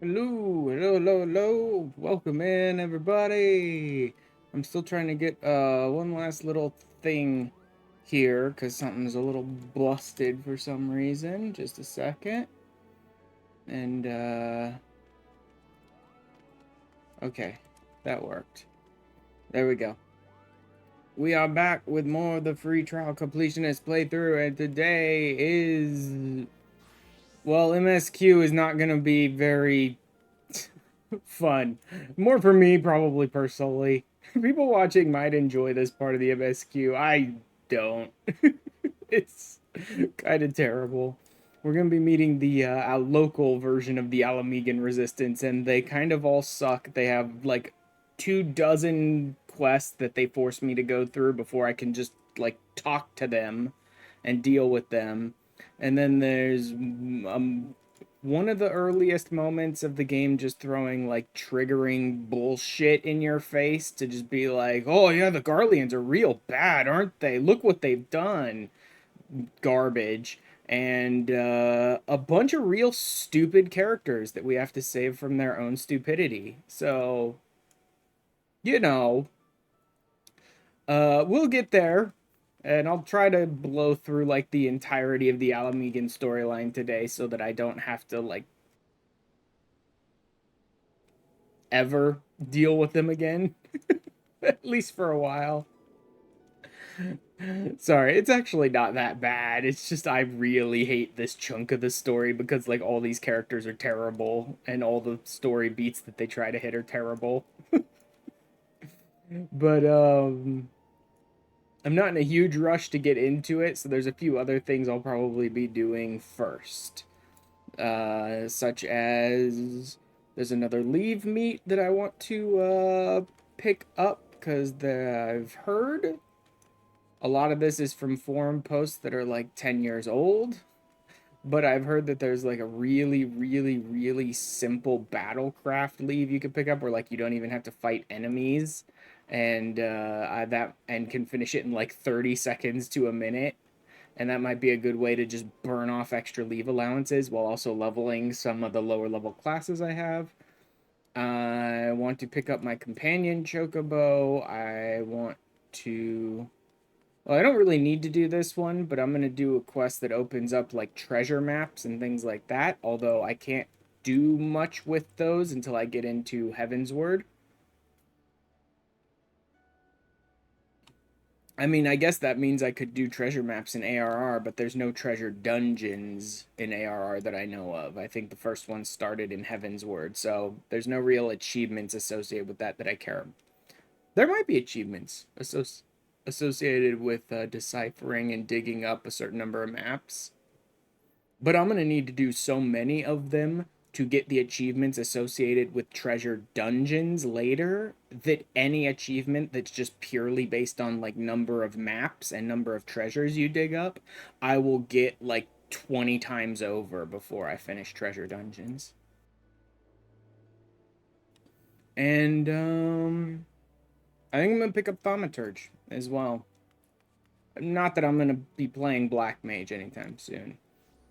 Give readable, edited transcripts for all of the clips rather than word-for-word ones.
Hello, hello, hello, hello. Welcome in, everybody. I'm still trying to get one last little thing here because something's a little busted for some reason. Just a second. And okay, that worked. There we go. We are back with more of the free trial completionist playthrough, and today is, well, MSQ is not gonna be very fun. More for me, probably personally. People watching might enjoy this part of the MSQ. I don't. It's kind of terrible. We're going to be meeting the local version of the Ala Mhigan Resistance, and they kind of all suck. They have like 24 quests that they force me to go through before I can just like talk to them and deal with them. And then there's one of the earliest moments of the game just throwing like triggering bullshit in your face to just be like, oh yeah, the Garleans are real bad, aren't they? Look what they've done. Garbage. And a bunch of real stupid characters that we have to save from their own stupidity. So, you know, we'll get there. And I'll try to blow through like the entirety of the Ala Mhigan storyline today so that I don't have to like ever deal with them again, at least for a while. Sorry, it's actually not that bad. It's just I really hate this chunk of the story because like all these characters are terrible and all the story beats that they try to hit are terrible. But I'm not in a huge rush to get into it, so there's a few other things I'll probably be doing first. Such as there's another leave meet that I want to pick up because I've heard a lot of this is from forum posts that are like 10 years old, but I've heard that there's like a really, really, really simple battlecraft leave you could pick up where like you don't even have to fight enemies and that and can finish it in like 30 seconds to a minute. And that might be a good way to just burn off extra leave allowances while also leveling some of the lower level classes I have. I want to pick up my companion chocobo. I want to, well, I don't really need to do this one, but I'm going to do a quest that opens up like treasure maps and things like that, although I can't do much with those until I get into Heavensward. I mean, I guess that means I could do treasure maps in ARR, but there's no treasure dungeons in ARR that I know of. I think the first one started in Heavensward, so there's no real achievements associated with that I care. There might be achievements associated with deciphering and digging up a certain number of maps. But I'm going to need to do so many of them to get the achievements associated with treasure dungeons later that any achievement that's just purely based on like number of maps and number of treasures you dig up, I will get like 20 times over before I finish treasure dungeons. And I think I'm going to pick up Thaumaturge as well. Not that I'm going to be playing Black Mage anytime soon,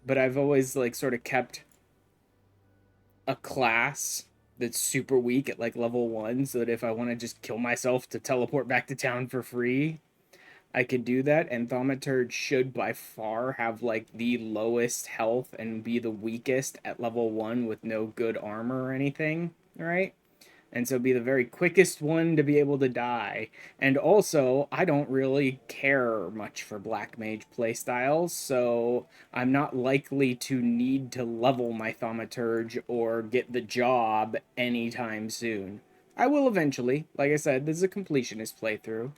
but I've always like sort of kept a class that's super weak at like level 1 so that if I want to just kill myself to teleport back to town for free, I could do that. And Thaumaturge should by far have like the lowest health and be the weakest at level 1 with no good armor or anything, right? And so be the very quickest one to be able to die. And also, I don't really care much for Black Mage playstyles, so I'm not likely to need to level my Thaumaturge or get the job anytime soon. I will eventually. Like I said, this is a completionist playthrough.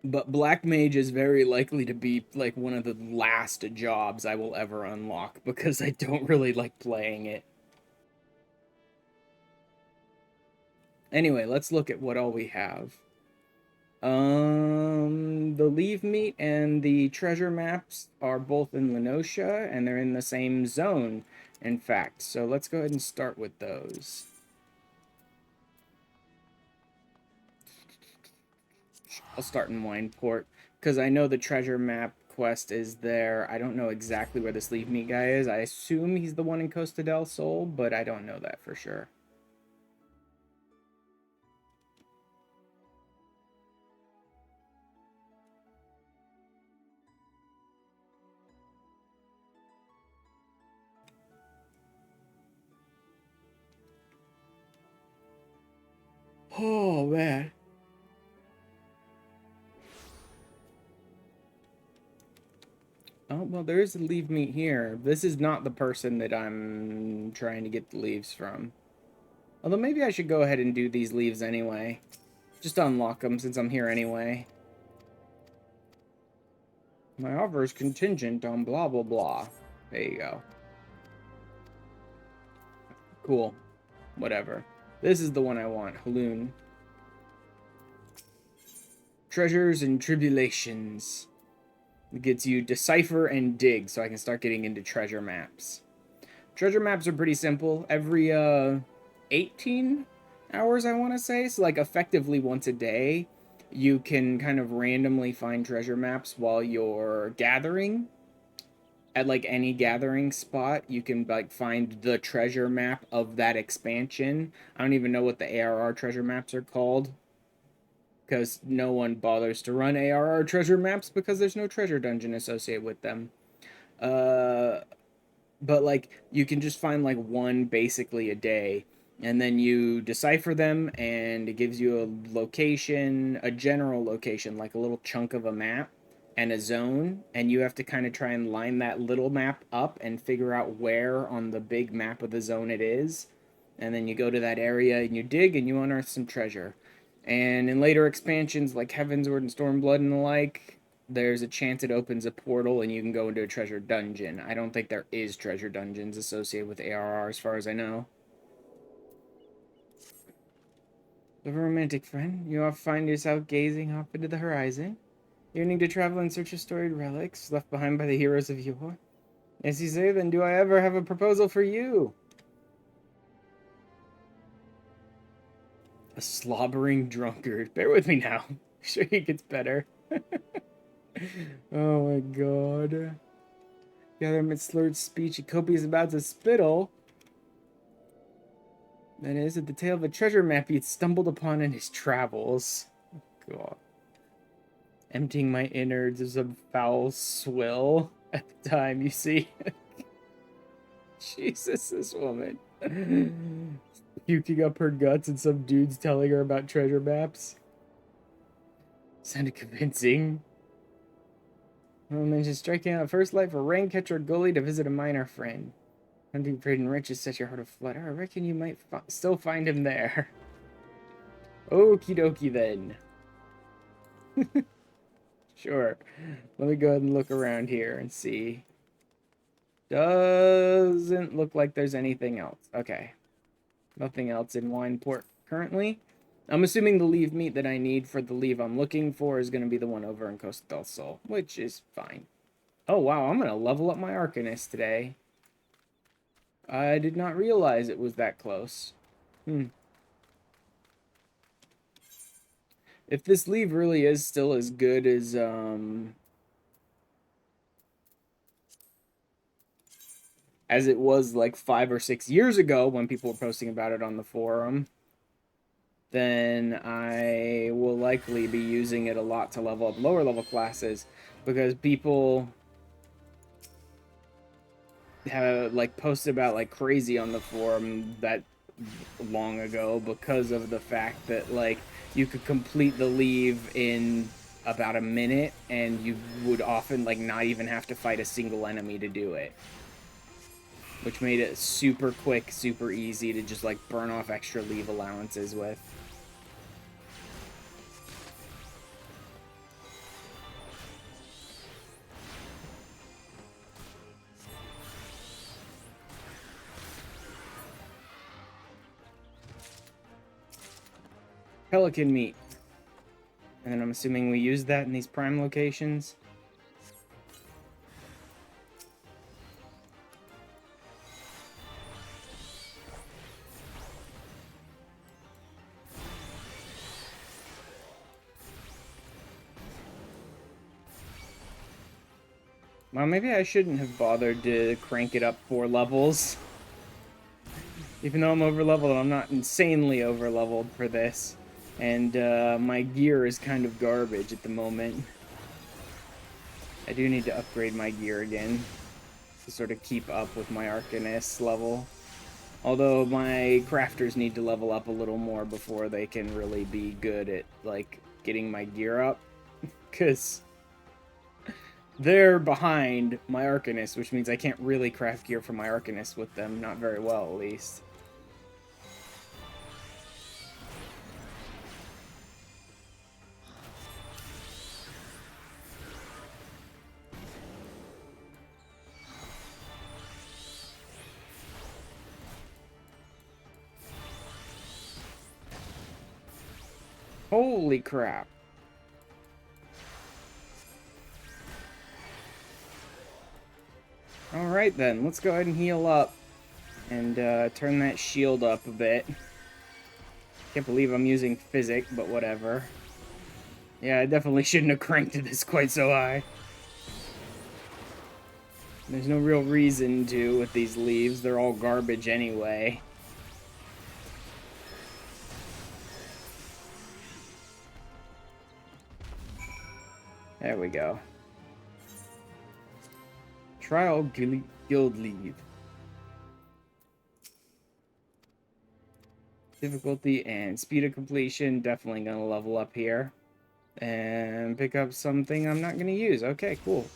But Black Mage is very likely to be like one of the last jobs I will ever unlock because I don't really like playing it. Anyway, let's look at what all we have. The leave meet and the treasure maps are both in Lenosha, and they're in the same zone, in fact. So let's go ahead and start with those. I'll start in Wineport, because I know the treasure map quest is there. I don't know exactly where this leave meat guy is. I assume he's the one in Costa del Sol, but I don't know that for sure. Oh, man. Oh, well, there is a leave meat here. This is not the person that I'm trying to get the leaves from. Although maybe I should go ahead and do these leaves anyway. Just unlock them since I'm here anyway. My offer is contingent on blah, blah, blah. There you go. Cool. Whatever. This is the one I want. Haloon. Treasures and Tribulations. It gets you Decipher and Dig, so I can start getting into treasure maps. Treasure maps are pretty simple. Every 18 hours, I want to say. So, like, effectively once a day, you can kind of randomly find treasure maps while you're gathering. At, like, any gathering spot, you can, like, find the treasure map of that expansion. I don't even know what the ARR treasure maps are called, because no one bothers to run ARR treasure maps because there's no treasure dungeon associated with them. But like you can just find like one basically a day, and then you decipher them, and it gives you a location, a general location, like a little chunk of a map and a zone, and you have to kind of try and line that little map up and figure out where on the big map of the zone it is. And then you go to that area and you dig and you unearth some treasure. And in later expansions like Heavensward and Stormblood and the like, there's a chance it opens a portal and you can go into a treasure dungeon. I don't think there is treasure dungeons associated with ARR as far as I know. The romantic friend, you often find yourself gazing off into the horizon, yearning to travel in search of storied relics left behind by the heroes of yore. As you say, then do I ever have a proposal for you? A slobbering drunkard. Bear with me now. I'm sure he gets better. Oh my god. Gather amid slurred speech, Jacoby is about to spittle. That is, at the tale of a treasure map he'd stumbled upon in his travels. God. Emptying my innards of some foul swill at the time, you see. Jesus, this woman. Puking up her guts and some dudes telling her about treasure maps. Sounded convincing. Well, mentioned striking out first light for Raincatcher Gully to visit a minor friend. Hunting for hidden riches set your heart aflutter. I reckon you might still find him there. Okie dokie then. Sure. Let me go ahead and look around here and see. Doesn't look like there's anything else. Okay. Nothing else in Wineport currently. I'm assuming the leave meat that I need for the leave I'm looking for is going to be the one over in Costa del Sol, which is fine. Oh, wow. I'm going to level up my Arcanist today. I did not realize it was that close. If this leave really is still as good as it was like 5 or 6 years ago when people were posting about it on the forum, then I will likely be using it a lot to level up lower level classes, because people have like posted about like crazy on the forum that long ago, because of the fact that like you could complete the leave in about a minute and you would often like not even have to fight a single enemy to do it, which made it super quick, super easy to just like burn off extra leave allowances with. Pelican meat. And then I'm assuming we use that in these prime locations. Well, maybe I shouldn't have bothered to crank it up 4 levels. Even though I'm over-leveled, I'm not insanely over-leveled for this. And my gear is kind of garbage at the moment. I do need to upgrade my gear again to sort of keep up with my Arcanist level. Although my crafters need to level up a little more before they can really be good at, like, getting my gear up. Because they're behind my Arcanist, which means I can't really craft gear for my Arcanist with them. Not very well, at least. Holy crap. Alright then, let's go ahead and heal up. And turn that shield up a bit. Can't believe I'm using Physic, but whatever. Yeah, I definitely shouldn't have cranked this quite so high. There's no real reason to with these leaves. They're all garbage anyway. There we go. Trial Guild Leave. Difficulty and speed of completion. Definitely going to level up here. And pick up something I'm not going to use. Okay, cool.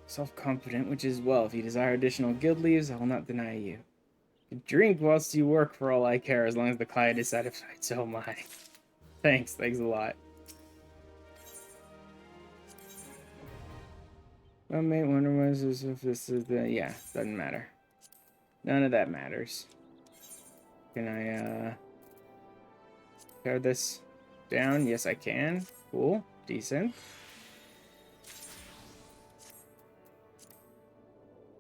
Self-confident, which is, well, if you desire additional guild leaves, I will not deny you. Drink whilst you work for all I care, as long as the client is satisfied, so am I. Thanks a lot. Well, mate, wonder was if this is the... Yeah, doesn't matter. None of that matters. Can I, tear this down? Yes, I can. Cool. Decent.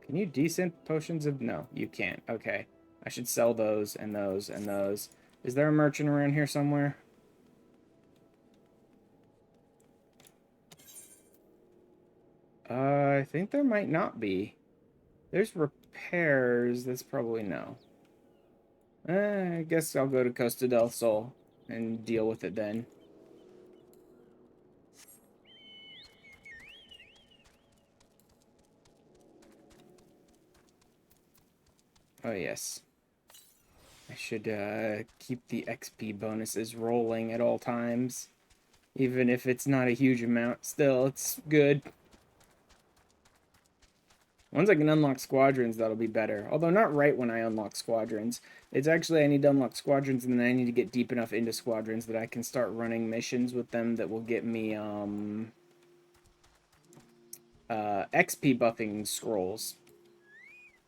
Can you decent potions of... No, you can't. Okay. I should sell those, and those, and those. Is there a merchant around here somewhere? I think there might not be. There's repairs. That's probably no. I guess I'll go to Costa del Sol and deal with it then. Oh, yes. I should keep the XP bonuses rolling at all times. Even if it's not a huge amount, still, it's good. Once I can unlock squadrons, that'll be better. Although not right when I unlock squadrons. It's actually I need to unlock squadrons, and then I need to get deep enough into squadrons that I can start running missions with them that will get me XP buffing scrolls.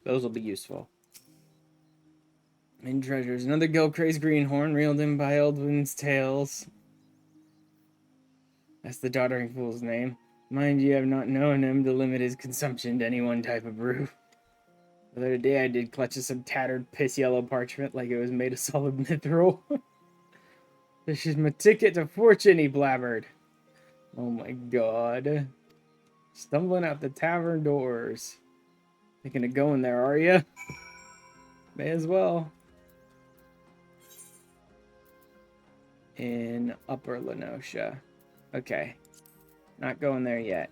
Those will be useful. And treasures. Another Gilcray's greenhorn reeled in by Eldwin's tails. That's the doddering fool's name. Mind you, I've not known him to limit his consumption to any one type of brew. The other day I did clutch some tattered piss yellow parchment like it was made of solid mithril. This is my ticket to fortune, he blabbered. Oh my god. Stumbling out the tavern doors. Thinking of going there, are ya? May as well. In Upper Lenosha. Okay. Not going there yet.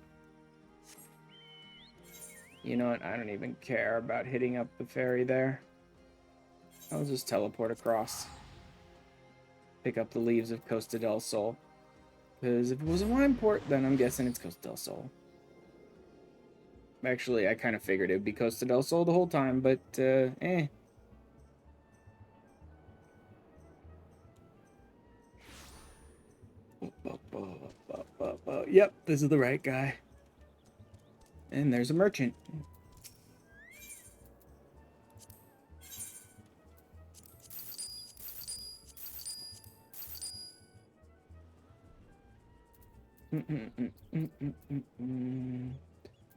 You know what? I don't even care about hitting up the ferry there. I'll just teleport across. Pick up the leaves of Costa del Sol. Because if it was a wine port, then I'm guessing it's Costa del Sol. Actually, I kind of figured it would be Costa del Sol the whole time, but, eh. Yep, this is the right guy. And there's a merchant. I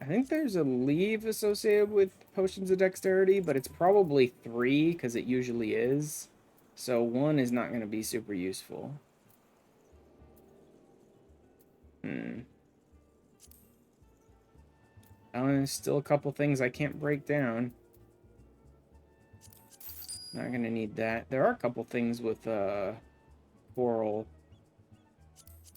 think there's a leave associated with potions of dexterity, but it's probably 3 because it usually is. So 1 is not going to be super useful. There's still a couple things I can't break down. Not gonna need that. There are a couple things with coral.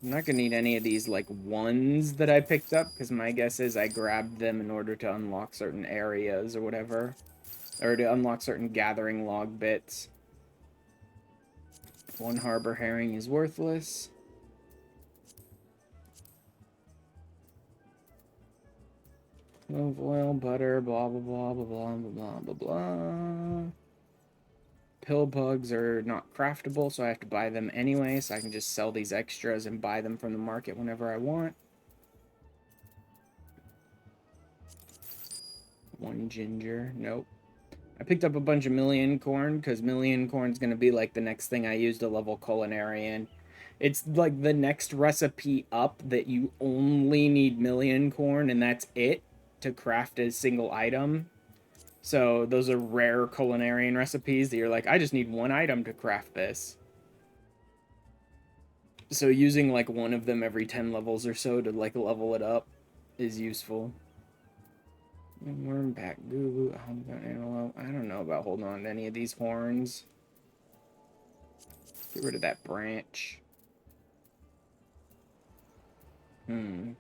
I'm not gonna need any of these like ones that I picked up, because my guess is I grabbed them in order to unlock certain areas or whatever. Or to unlock certain gathering log bits. One harbor herring is worthless. Clove oil, butter, blah blah blah blah blah blah blah blah. Pill bugs are not craftable, so I have to buy them anyway, so I can just sell these extras and buy them from the market whenever I want. One ginger, nope. I picked up a bunch of million corn, because million corn is going to be like the next thing I use to level culinary in. It's like the next recipe up that you only need million corn, and that's it to craft a single item. So those are rare culinarian recipes that you're like, I just need one item to craft this. So using like one of them every 10 levels or so to like level it up is useful. Wormback, goo, antelope. I don't know about holding on to any of these horns. Get rid of that branch. Get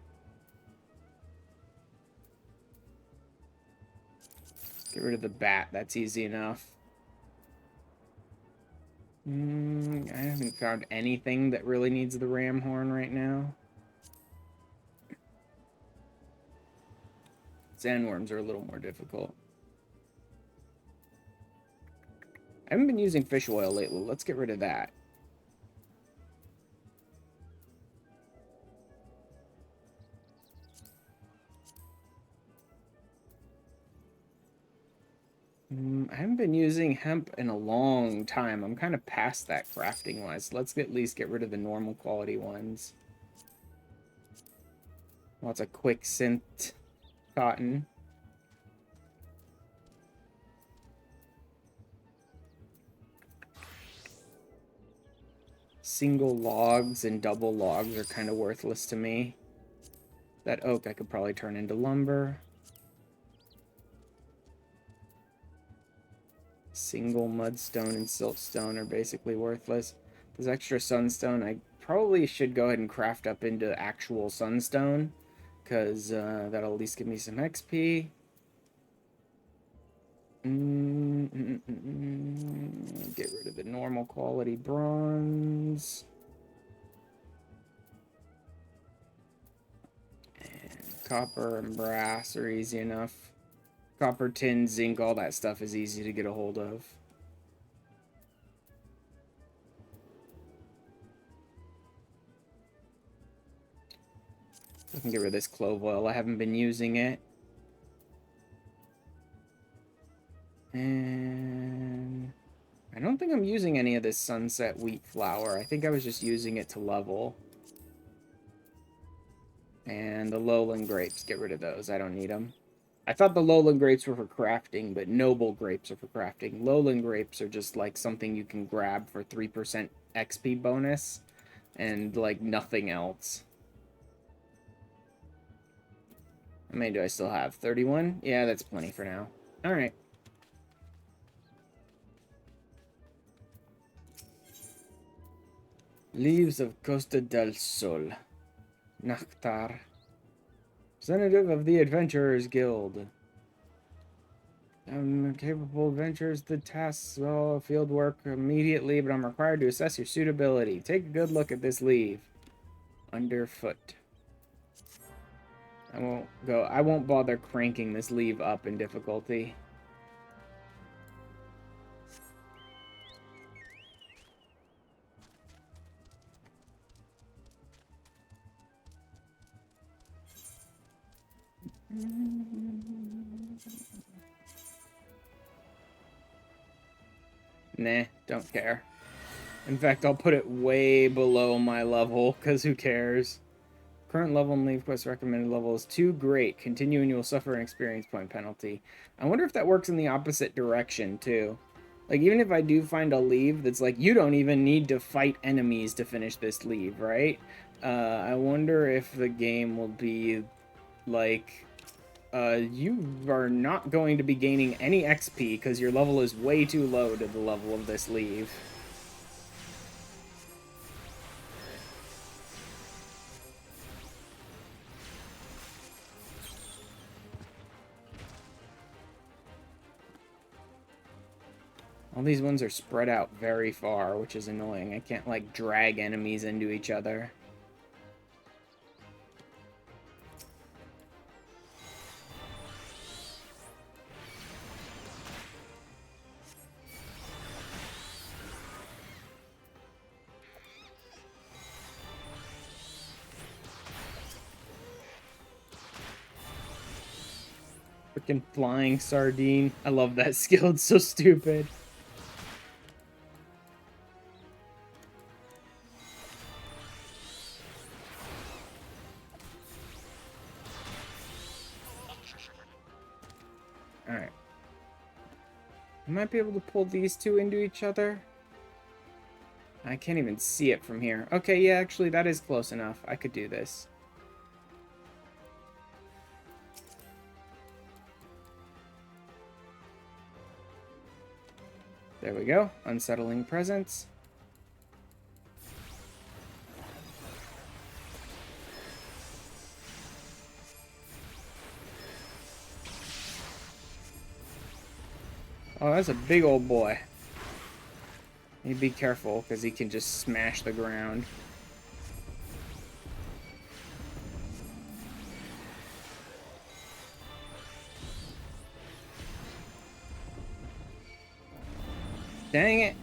rid of the bat. That's easy enough. I haven't found anything that really needs the ram horn right now. Sandworms are a little more difficult. I haven't been using fish oil lately. Let's get rid of that. I haven't been using hemp in a long time. I'm kind of past that crafting-wise. Let's at least get rid of the normal quality ones. Lots of quick synth cotton. Single logs and double logs are kind of worthless to me. That oak I could probably turn into lumber. Single mudstone and siltstone are basically worthless. This extra sunstone I probably should go ahead and craft up into actual sunstone, because that'll at least give me some XP. Get rid of the normal quality bronze. And copper and brass are easy enough. Copper, tin, zinc, all that stuff is easy to get a hold of. I can get rid of this clove oil. I haven't been using it. And I don't think I'm using any of this sunset wheat flour. I think I was just using it to level. And the lowland grapes, get rid of those. I don't need them. I thought the lowland grapes were for crafting, but noble grapes are for crafting. Lowland grapes are just like something you can grab for 3% XP bonus and like nothing else. How many do I still have? 31? Yeah, that's plenty for now. Alright. Leaves of Costa del Sol. Nakhtar. Representative of the Adventurers Guild. Capable adventurers, the tasks will field work immediately, but I'm required to assess your suitability. Take a good look at this leave. Underfoot. I won't bother cranking this leave up in difficulty. Nah, don't care. In fact, I'll put it way below my level, because who cares? Current level and leave quest recommended level is too great. Continue and you will suffer an experience point penalty. I wonder if that works in the opposite direction, too. Like, even if I do find a leave that's like, you don't even need to fight enemies to finish this leave, right? I wonder if the game will be, like, You are not going to be gaining any XP because your level is way too low to the level of this leave. All these ones are spread out very far, which is annoying. I can't, like, drag enemies into each other. Freaking flying sardine. I love that skill. It's so stupid. Alright. I might be able to pull these two into each other. I can't even see it from here. Okay, yeah, actually, that is close enough. I could do this. There we go. Unsettling presence. Oh, that's a big old boy. You be careful, because he can just smash the ground. Dang it.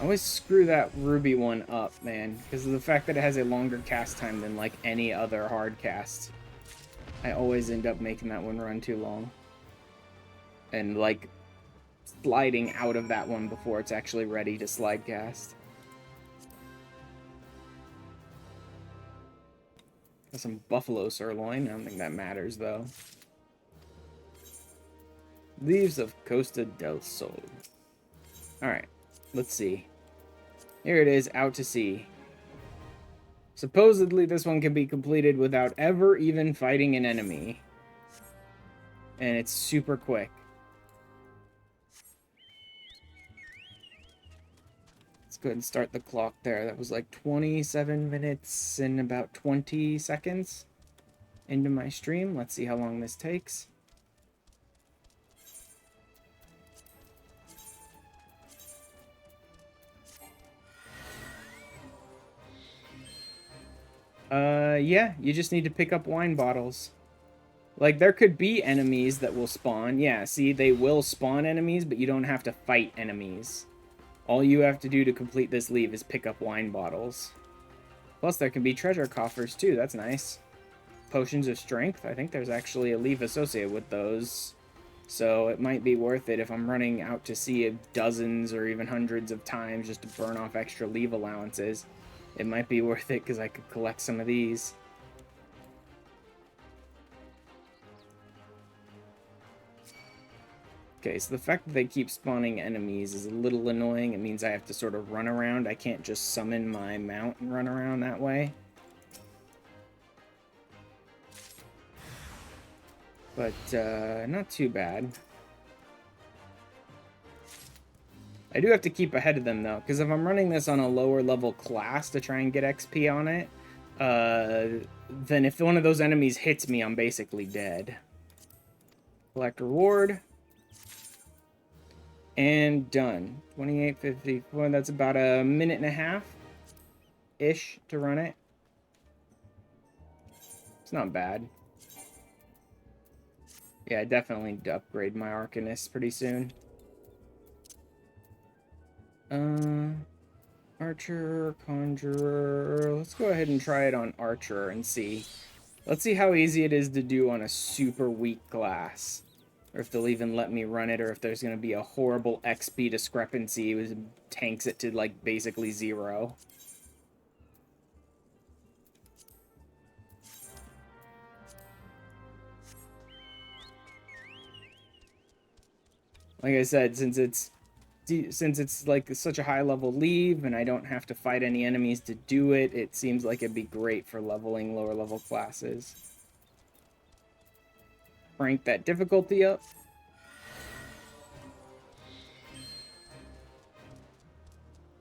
I always screw that ruby one up, man, because of the fact that it has a longer cast time than, like, any other hard cast. I always end up making that one run too long. And, like, sliding out of that one before it's actually ready to slide cast. Got some buffalo sirloin. I don't think that matters, though. Leaves of Costa del Sol. Alright, let's see. Here it is, Out to Sea. Supposedly, this one can be completed without ever even fighting an enemy. And it's super quick. Let's go ahead and start the clock there. That was like 27 minutes and about 20 seconds into my stream. Let's see how long this takes. Yeah, you just need to pick up wine bottles. Like, there could be enemies that will spawn. Yeah, see, they will spawn enemies, but you don't have to fight enemies. All you have to do to complete this leave is pick up wine bottles. Plus, there can be treasure coffers, too. That's nice. Potions of strength. I think there's actually a leave associated with those. So it might be worth it if I'm running out to sea dozens or even hundreds of times just to burn off extra leave allowances. It might be worth it because I could collect some of these. Okay, so the fact that they keep spawning enemies is a little annoying. It means I have to sort of run around. I can't just summon my mount and run around that way. But, not too bad. I do have to keep ahead of them, though, because if I'm running this on a lower level class to try and get XP on it, then if one of those enemies hits me, I'm basically dead. Collect reward. And done. 28.54. That's about a minute and a half-ish to run it. It's not bad. Yeah, I definitely need to upgrade my Arcanist pretty soon. Archer, Conjurer. Let's go ahead and try it on Archer and see. Let's see how easy it is to do on a super weak class. Or if they'll even let me run it, or if there's going to be a horrible XP discrepancy which tanks it to, like, basically 0. Like I said, since it's like such a high level leave and I don't have to fight any enemies to do it, it seems like it'd be great for leveling lower level classes. crank that difficulty up.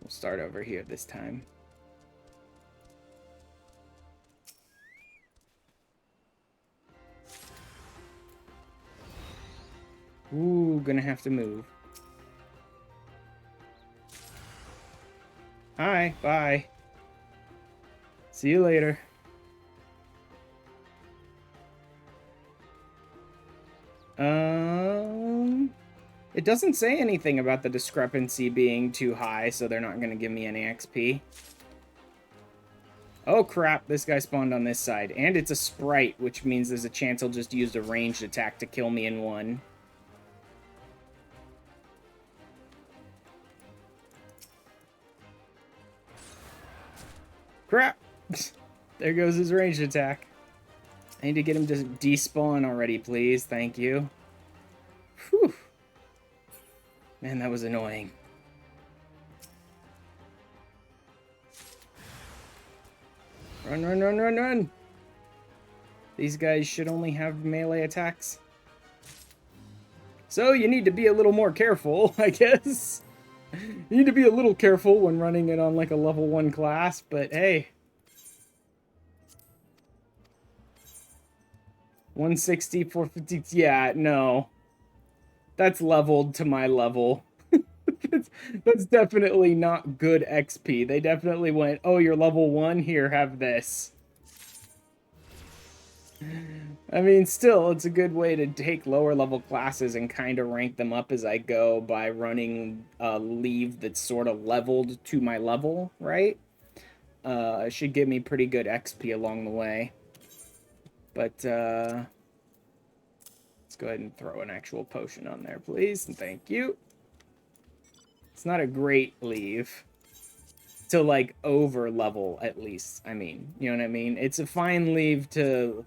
We'll start over here this time. Ooh, gonna have to move. Hi, bye. See you later. It doesn't say anything about the discrepancy being too high, so they're not gonna give me any XP. Oh crap, this guy spawned on this side. And it's a sprite, which means there's a chance he'll just use a ranged attack to kill me in one. Crap! There goes his ranged attack. I need to get him to despawn already, please. Thank you. Whew. Man, that was annoying. Run, run, run, run, run! These guys should only have melee attacks. So you need to be a little more careful, I guess. You need to be a little careful when running it on like a level 1 class, but hey. 160, 450, yeah, no. That's leveled to my level. that's definitely not good XP. They definitely went, oh, you're level 1? Here, have this. I mean, still, it's a good way to take lower level classes and kind of rank them up as I go by running a leave that's sort of leveled to my level, right? It should give me pretty good XP along the way. But, let's go ahead and throw an actual potion on there, please, and thank you. It's not a great leave to, like, over level, at least. I mean, you know what I mean? It's a fine leave to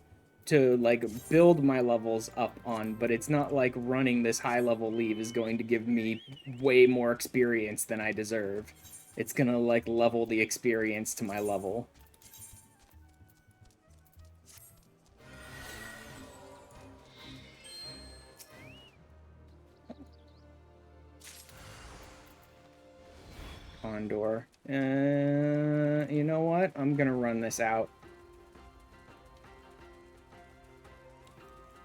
like, build my levels up on, but it's not like running this high-level leave is going to give me way more experience than I deserve. It's gonna, like, level the experience to my level. Condor. You know what? I'm gonna run this out.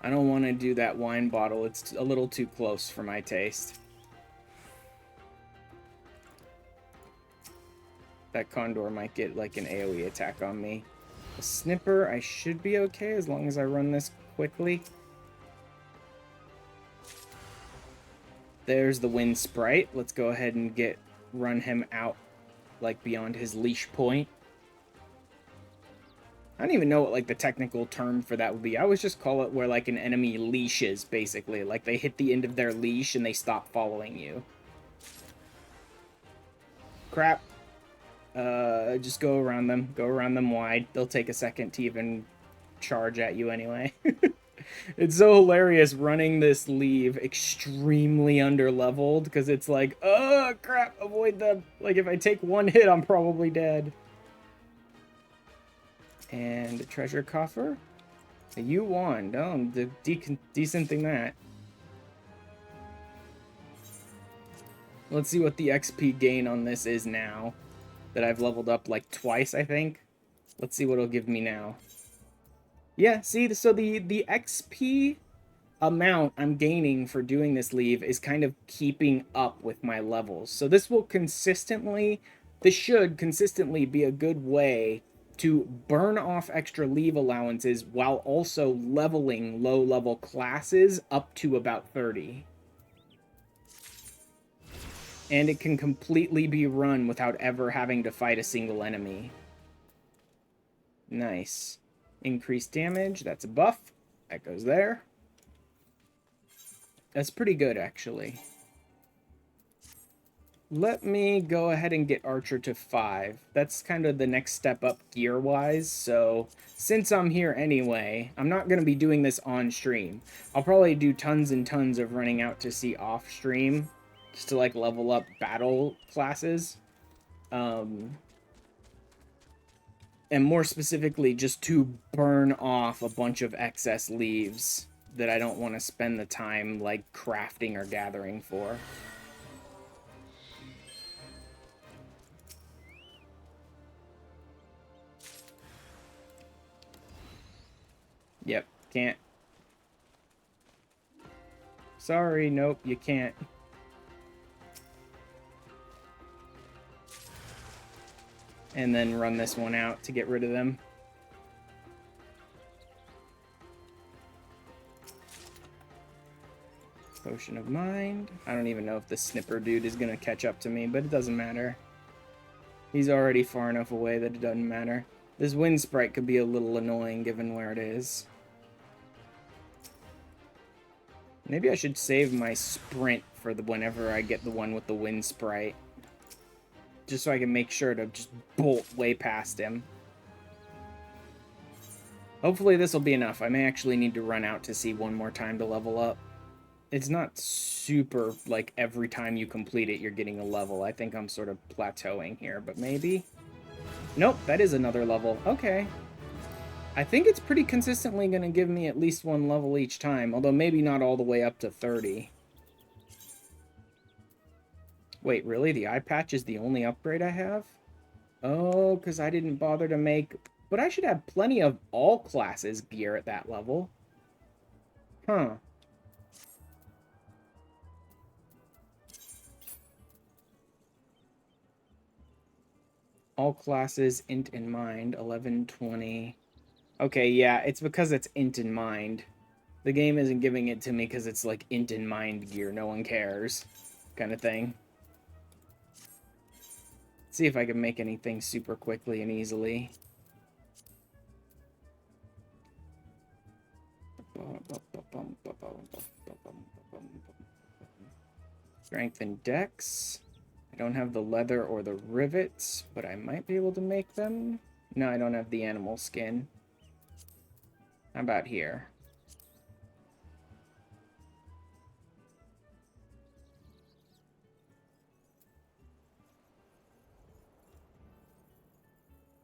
I don't want to do that wine bottle. It's a little too close for my taste. That Condor might get, like, an AoE attack on me. A Snipper, I should be okay as long as I run this quickly. There's the Wind Sprite. Let's go ahead and run him out, like, beyond his leash point. I don't even know what, like, the technical term for that would be. I always just call it where, like, an enemy leashes, basically. Like, they hit the end of their leash and they stop following you. Crap. Just go around them. Go around them wide. They'll take a second to even charge at you anyway. It's so hilarious running this leave extremely underleveled, because it's like, oh, crap, avoid them. Like, if I take one hit, I'm probably dead. And a treasure coffer. You won. Oh, decent thing that. Let's see what the XP gain on this is now. That I've leveled up like twice, I think. Let's see what it'll give me now. Yeah, see, so the XP amount I'm gaining for doing this leave is kind of keeping up with my levels. So this should consistently be a good way to burn off extra leave allowances while also leveling low-level classes up to about 30. And it can completely be run without ever having to fight a single enemy. Nice. Increased damage, that's a buff. That goes there. That's pretty good, actually. Let me go ahead and get Archer to 5. That's kind of the next step up gear-wise, so since I'm here anyway, I'm not going to be doing this on stream. I'll probably do tons and tons of running out to sea off stream, just to, like, level up battle classes. And more specifically, just to burn off a bunch of excess leaves. that I don't want to spend the time, like, crafting or gathering for. Yep, can't. Sorry, nope, you can't. And then run this one out to get rid of them. Potion of Mind. I don't even know if the Snipper dude is going to catch up to me, but it doesn't matter. He's already far enough away that it doesn't matter. This wind sprite could be a little annoying given where it is. Maybe I should save my sprint for the whenever I get the one with the wind sprite. Just so I can make sure to just bolt way past him. Hopefully this will be enough. I may actually need to run out to see one more time to level up. It's not super, like, every time you complete it, you're getting a level. I think I'm sort of plateauing here, but maybe? Nope, that is another level. Okay. I think it's pretty consistently going to give me at least one level each time, although maybe not all the way up to 30. Wait, really? The eye patch is the only upgrade I have? Oh, because I didn't bother to make... But I should have plenty of all classes gear at that level. Huh. All classes, int in mind, 11, 20. Okay, yeah, it's because it's int in mind. The game isn't giving it to me because it's like int in mind gear, no one cares, kind of thing. Let's see if I can make anything super quickly and easily. Strength and dex. I don't have the leather or the rivets, but I might be able to make them. No, I don't have the animal skin. How about here?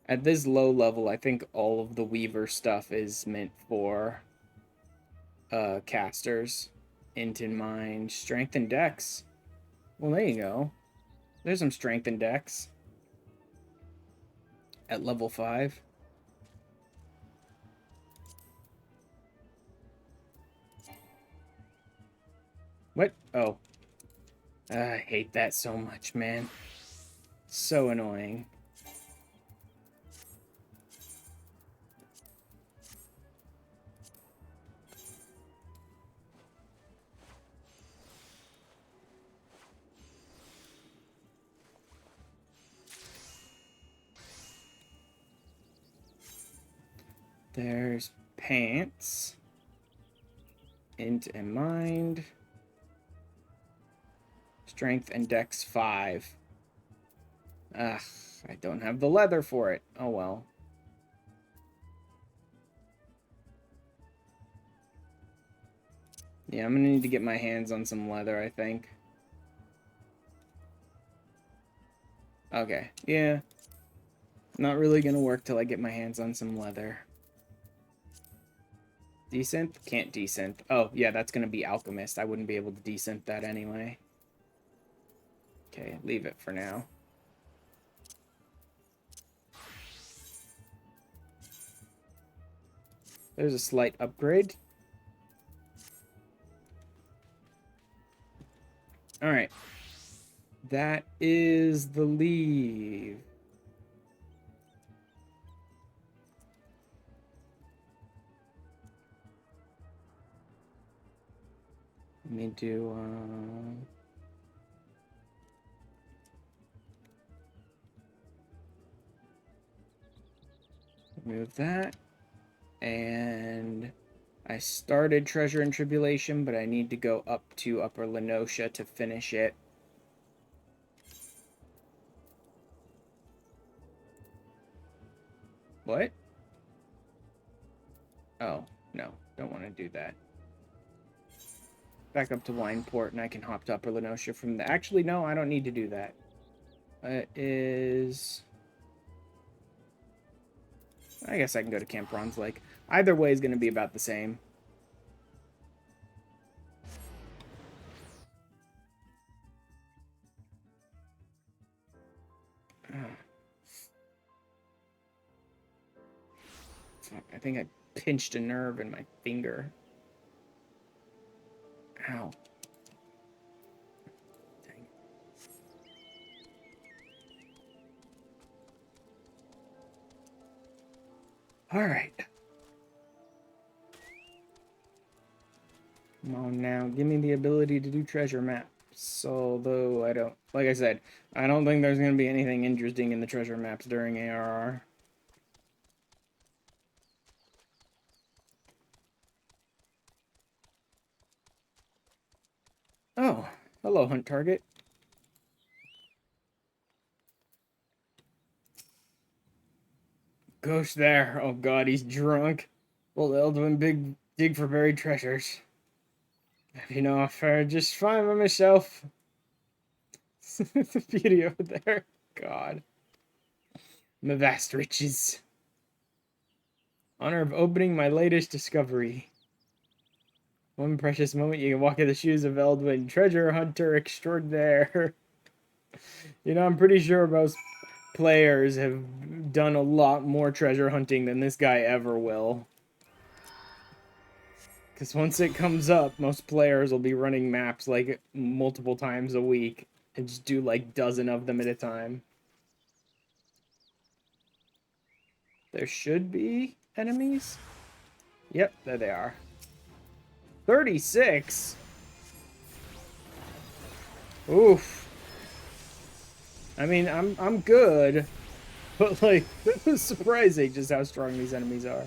At this low level, I think all of the Weaver stuff is meant for casters. Int in mind. Strength and dex. Well, there you go. There's some strength and dex. At level 5. What? Oh. I hate that so much, man. So annoying. There's pants. Int and mind. Strength and dex 5. Ugh, I don't have the leather for it. Oh well. Yeah, I'm gonna need to get my hands on some leather, I think. Okay, yeah. Not really gonna work till I get my hands on some leather. Desynth? Can't desynth. Oh, yeah, that's gonna be Alchemist. I wouldn't be able to desynth that anyway. Okay, leave it for now. There's a slight upgrade. Alright. That is the leave. Let me do, remove that. And I started Treasure and Tribulation, but I need to go up to Upper Lenosha to finish it. What? Oh, no. Don't want to do that. Back up to Wineport, and I can hop to Upper Lenosha from there. Actually, no, I don't need to do that. It is... I guess I can go to Camp Bronze Lake. Either way is going to be about the same. Fuck, I think I pinched a nerve in my finger. Ow. Dang. Alright. Come on now, give me the ability to do treasure maps. Although I don't, like I said, I don't think there's going to be anything interesting in the treasure maps during ARR. Oh, hello, hunt target. Ghost there. Oh god, he's drunk. Well, Eldwin big dig for buried treasures. You know, if I just find by myself. The beauty over there. God. My vast riches. Honor of opening my latest discovery. One precious moment you can walk in the shoes of Eldwin, treasure hunter extraordinaire. You know, I'm pretty sure most players have done a lot more treasure hunting than this guy ever will. Because once it comes up, most players will be running maps like multiple times a week and just do like dozen of them at a time. There should be enemies. Yep, there they are. 36? Oof. I mean, I'm good, but like, it was surprising just how strong these enemies are.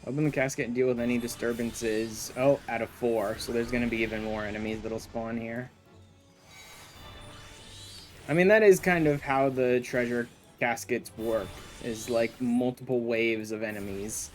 Open the casket and deal with any disturbances. Oh, out of 4, so there's gonna be even more enemies that'll spawn here. I mean, that is kind of how the treasure caskets work, is like multiple waves of enemies.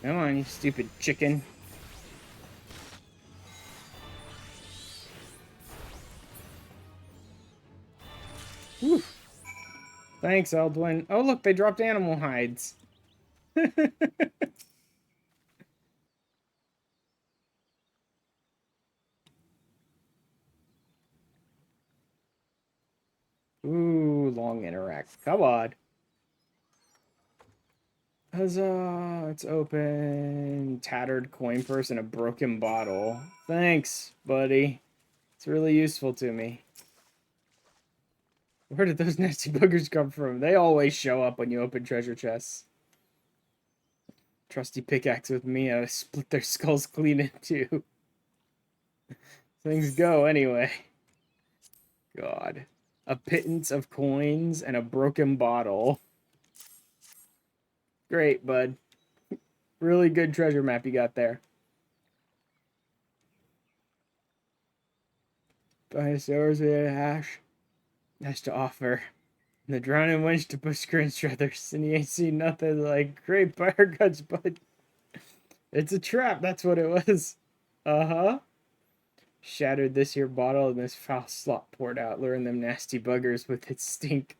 Come on, you stupid chicken. Whew. Thanks, Eldwin. Oh, look, they dropped animal hides. Ooh, long interact. Come on. Huzzah! It's open. Tattered coin purse and a broken bottle. Thanks, buddy. It's really useful to me. Where did those nasty buggers come from? They always show up when you open treasure chests. Trusty pickaxe with me, I split their skulls clean in two. Things go anyway. God. A pittance of coins and a broken bottle. Great, bud. Really good treasure map you got there. Dinosaurs with a hash. Has to offer. The drowning wench to push Grinch Struthers, and he ain't seen nothing like great fire guts, bud. It's a trap, that's what it was. Uh-huh. Shattered this here bottle, and this foul slop poured out, luring them nasty buggers with its stink.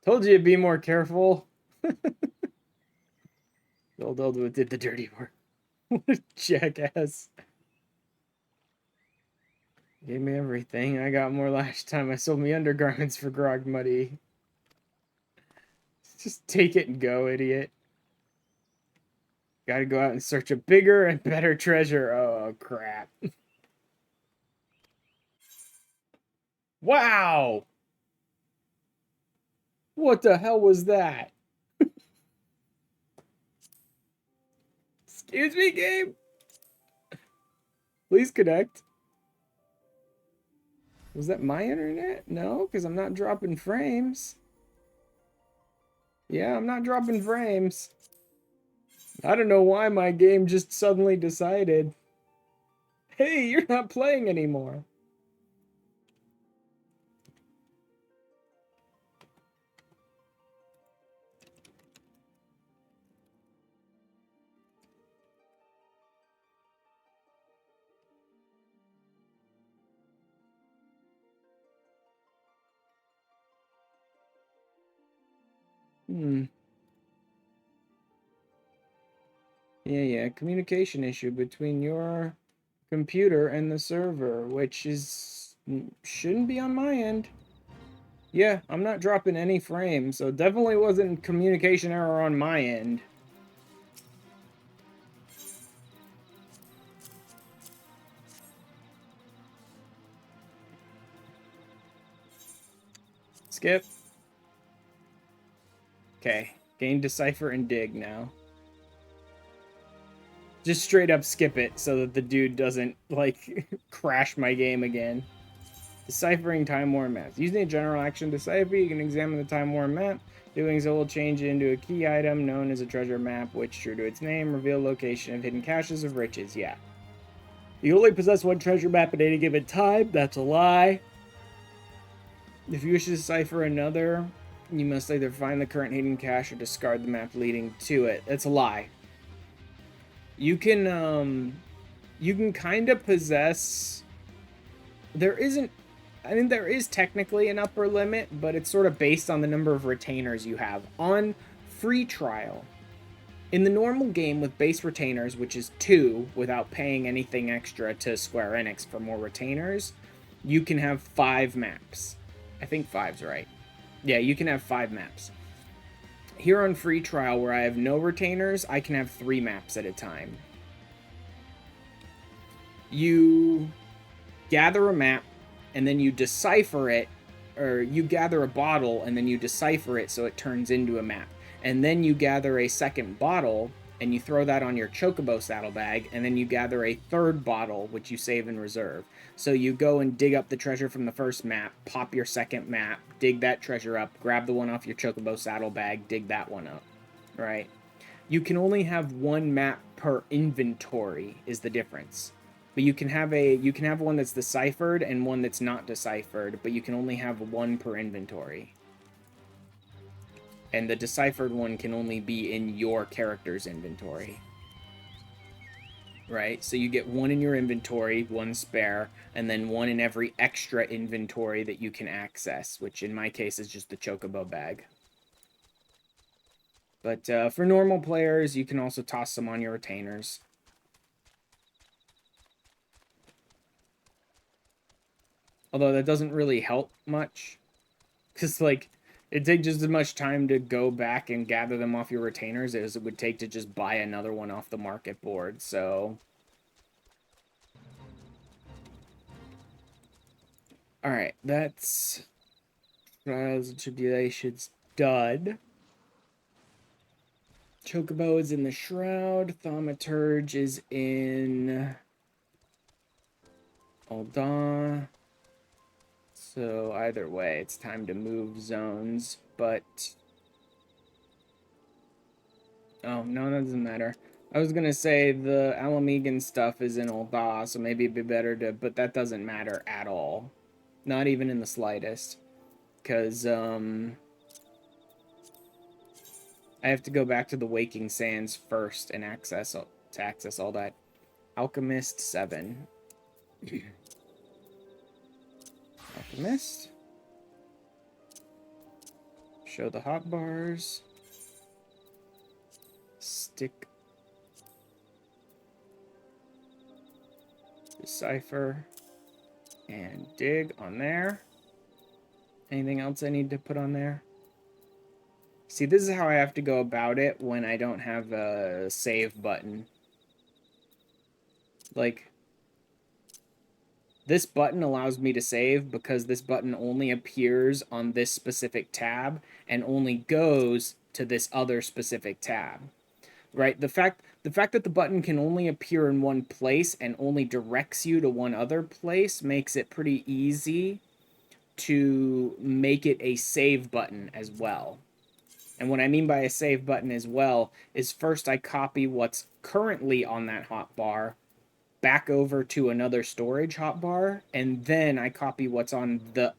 Told you to be more careful. The old Eldwood did the dirty work. What a jackass. Gave me everything. I got more last time. I sold me undergarments for Grog Muddy. Just take it and go, idiot. Gotta go out and search a bigger and better treasure. Oh, crap. Wow! What the hell was that? Excuse me, game? Please connect. Was that my internet? No, because I'm not dropping frames. Yeah, I'm not dropping frames. I don't know why my game just suddenly decided, hey, you're not playing anymore. Yeah, communication issue between your computer and the server, which shouldn't be on my end. Yeah, I'm not dropping any frames, so definitely wasn't communication error on my end. Skip. Okay, gain decipher and dig now. Just straight up skip it so that the dude doesn't, like, crash my game again. Deciphering time worn maps. Using a general action decipher, you can examine the time worn map. Doing so will change it into a key item known as a treasure map, which, true to its name, reveal location of hidden caches of riches. Yeah. You only possess one treasure map at any given time. That's a lie. If you wish to decipher another, you must either find the current hidden cache or discard the map leading to it. That's a lie. You can kind of possess. There isn't. I mean, there is technically an upper limit, but it's sort of based on the number of retainers you have. On free trial, in the normal game with base retainers, which is 2 without paying anything extra to Square Enix for more retainers, you can have 5 maps. I think 5's right. Yeah, you can have 5 maps. Here on free trial, where I have no retainers, I can have 3 maps at a time. You gather a map, and then you decipher it, or you gather a bottle, and then you decipher it so it turns into a map. And then you gather a second bottle, and you throw that on your chocobo saddlebag, and then you gather a third bottle, which you save in reserve. So you go and dig up the treasure from the first map, pop your second map, dig that treasure up, grab the one off your chocobo saddlebag, dig that one up, right? You can only have one map per inventory is the difference. But you can have one that's deciphered and one that's not deciphered, but you can only have one per inventory. And the deciphered one can only be in your character's inventory. Right? So you get one in your inventory, one spare, and then one in every extra inventory that you can access, which in my case is just the chocobo bag. But for normal players, you can also toss them on your retainers. Although that doesn't really help much. Because, like, it'd take just as much time to go back and gather them off your retainers as it would take to just buy another one off the market board, so... Alright, that's... Trials and Tribulations done. Chocobo is in the Shroud. Thaumaturge is in... Aldan. So either way, it's time to move zones, but... Oh, no, that doesn't matter. I was gonna say the Ala Mhigan stuff is in Ul'dah, so maybe it'd be better to... But that doesn't matter at all. Not even in the slightest. Because, I have to go back to the Waking Sands first and access all that. Alchemist 7. Alchemist. Show the hotbars. Stick. Decipher. And dig on there. Anything else I need to put on there? See, this is how I have to go about it when I don't have a save button. Like, this button allows me to save because this button only appears on this specific tab and only goes to this other specific tab. right? The fact that the button can only appear in one place and only directs you to one other place makes it pretty easy to make it a save button as well. And what I mean by a save button as well is first I copy what's currently on that hotbar back over to another storage hotbar, and then I copy what's on the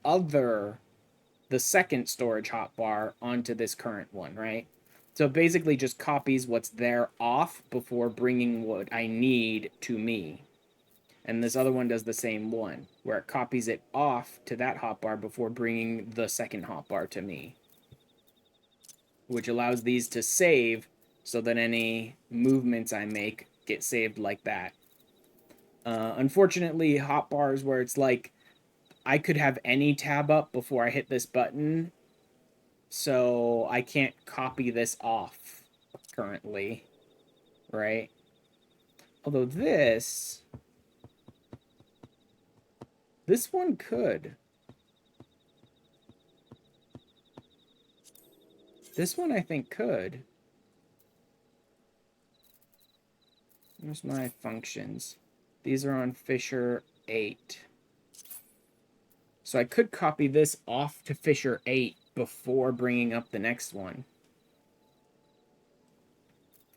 second storage hotbar onto this current one, right? So it basically just copies what's there off before bringing what I need to me. And this other one does the same one, where it copies it off to that hotbar before bringing the second hotbar to me, which allows these to save so that any movements I make get saved like that. Unfortunately, hotbars where it's like I could have any tab up before I hit this button, so I can't copy this off currently, right? Although this one could. This one I think could. Where's my functions? These are on Fisher 8. So I could copy this off to Fisher 8 before bringing up the next one.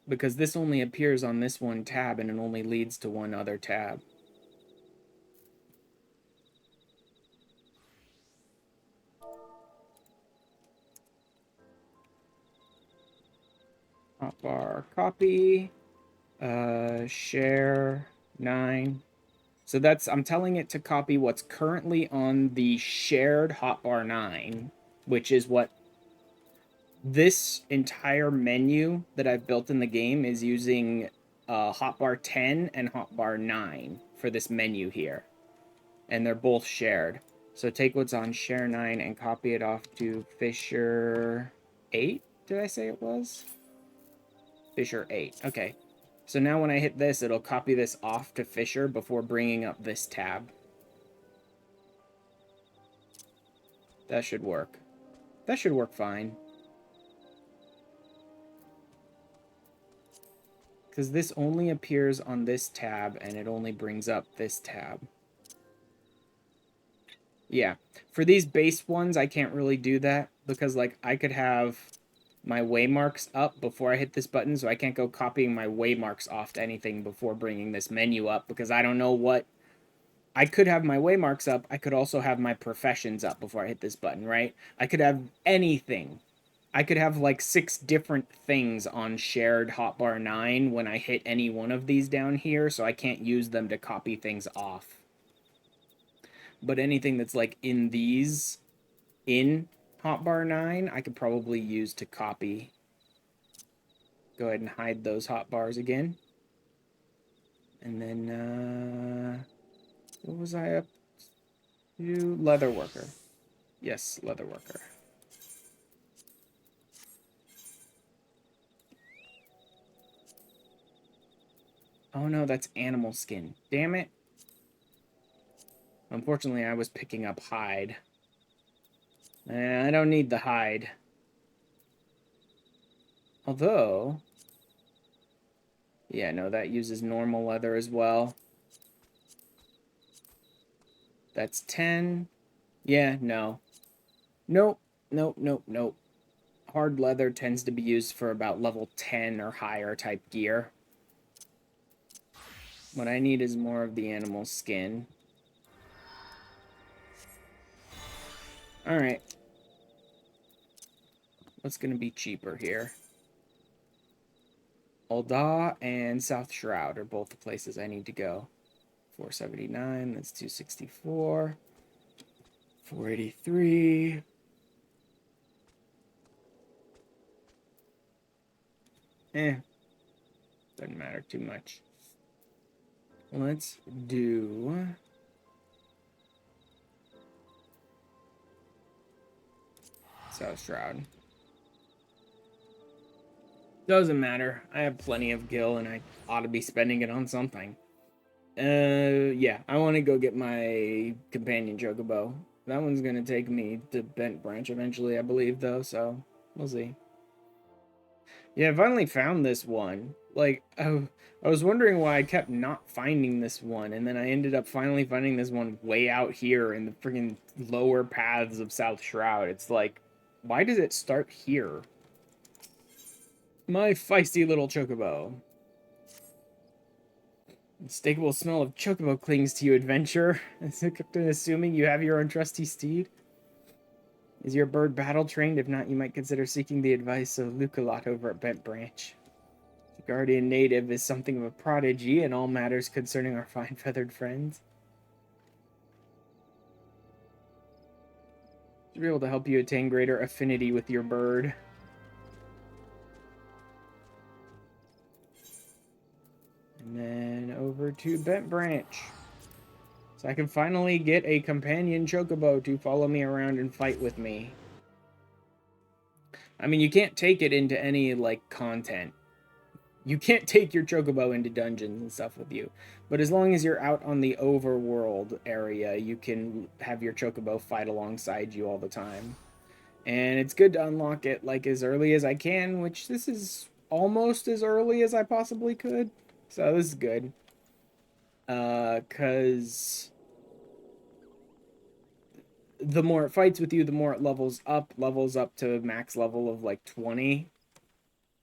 Because this only appears on this one tab and it only leads to one other tab. Hotbar copy. Share 9. So that's, I'm telling it to copy what's currently on the shared hotbar 9, which is what this entire menu that I've built in the game is using hotbar 10 and hotbar 9 for this menu here. And they're both shared. So take what's on share 9 and copy it off to Fisher 8, did I say it was? Fisher 8, okay. So now when I hit this, it'll copy this off to Fisher before bringing up this tab. That should work. That should work fine. Because this only appears on this tab, and it only brings up this tab. Yeah. For these base ones, I can't really do that, because, like, I could have my waymarks up before I hit this button, so I can't go copying my waymarks off to anything before bringing this menu up, because I don't know what... I could have my waymarks up, I could also have my professions up before I hit this button, right? I could have anything. I could have like 6 different things on shared hotbar 9 when I hit any one of these down here, so I can't use them to copy things off. But anything that's like in these, in hotbar 9, I could probably use to copy. Go ahead and hide those hotbars again. And then, what was I up to? Leatherworker. Yes, leatherworker. Oh no, that's animal skin. Damn it. Unfortunately, I was picking up hide. I don't need the hide. Although... yeah, no, that uses normal leather as well. That's 10. Yeah, no. Nope, nope, nope, nope. Hard leather tends to be used for about level 10 or higher type gear. What I need is more of the animal skin. Alright. What's going to be cheaper here? Ul'dah and South Shroud are both the places I need to go. 479, that's 264. 483. Doesn't matter too much. Let's do... South Shroud. Doesn't matter. I have plenty of gil, and I ought to be spending it on something. Yeah, I want to go get my companion chocobo. That one's going to take me to Bent Branch eventually, I believe, though, so we'll see. Yeah, I finally found this one. Like, I was wondering why I kept not finding this one, and then I ended up finally finding this one way out here in the freaking lower paths of South Shroud. It's like, why does it start here? My feisty little chocobo. Unmistakable smell of chocobo clings to you, adventurer. Assuming you have your own trusty steed. Is your bird battle trained? If not, you might consider seeking the advice of Luculot over at Bent Branch. The guardian native is something of a prodigy in all matters concerning our fine feathered friends. Should be able to help you attain greater affinity with your bird. And then over to Bent Branch. So I can finally get a companion chocobo to follow me around and fight with me. I mean, you can't take it into any, like, content. You can't take your chocobo into dungeons and stuff with you. But as long as you're out on the overworld area, you can have your chocobo fight alongside you all the time. And it's good to unlock it, like, as early as I can, which this is almost as early as I possibly could. So this is good. Because the more it fights with you, the more it levels up to max level of like 20,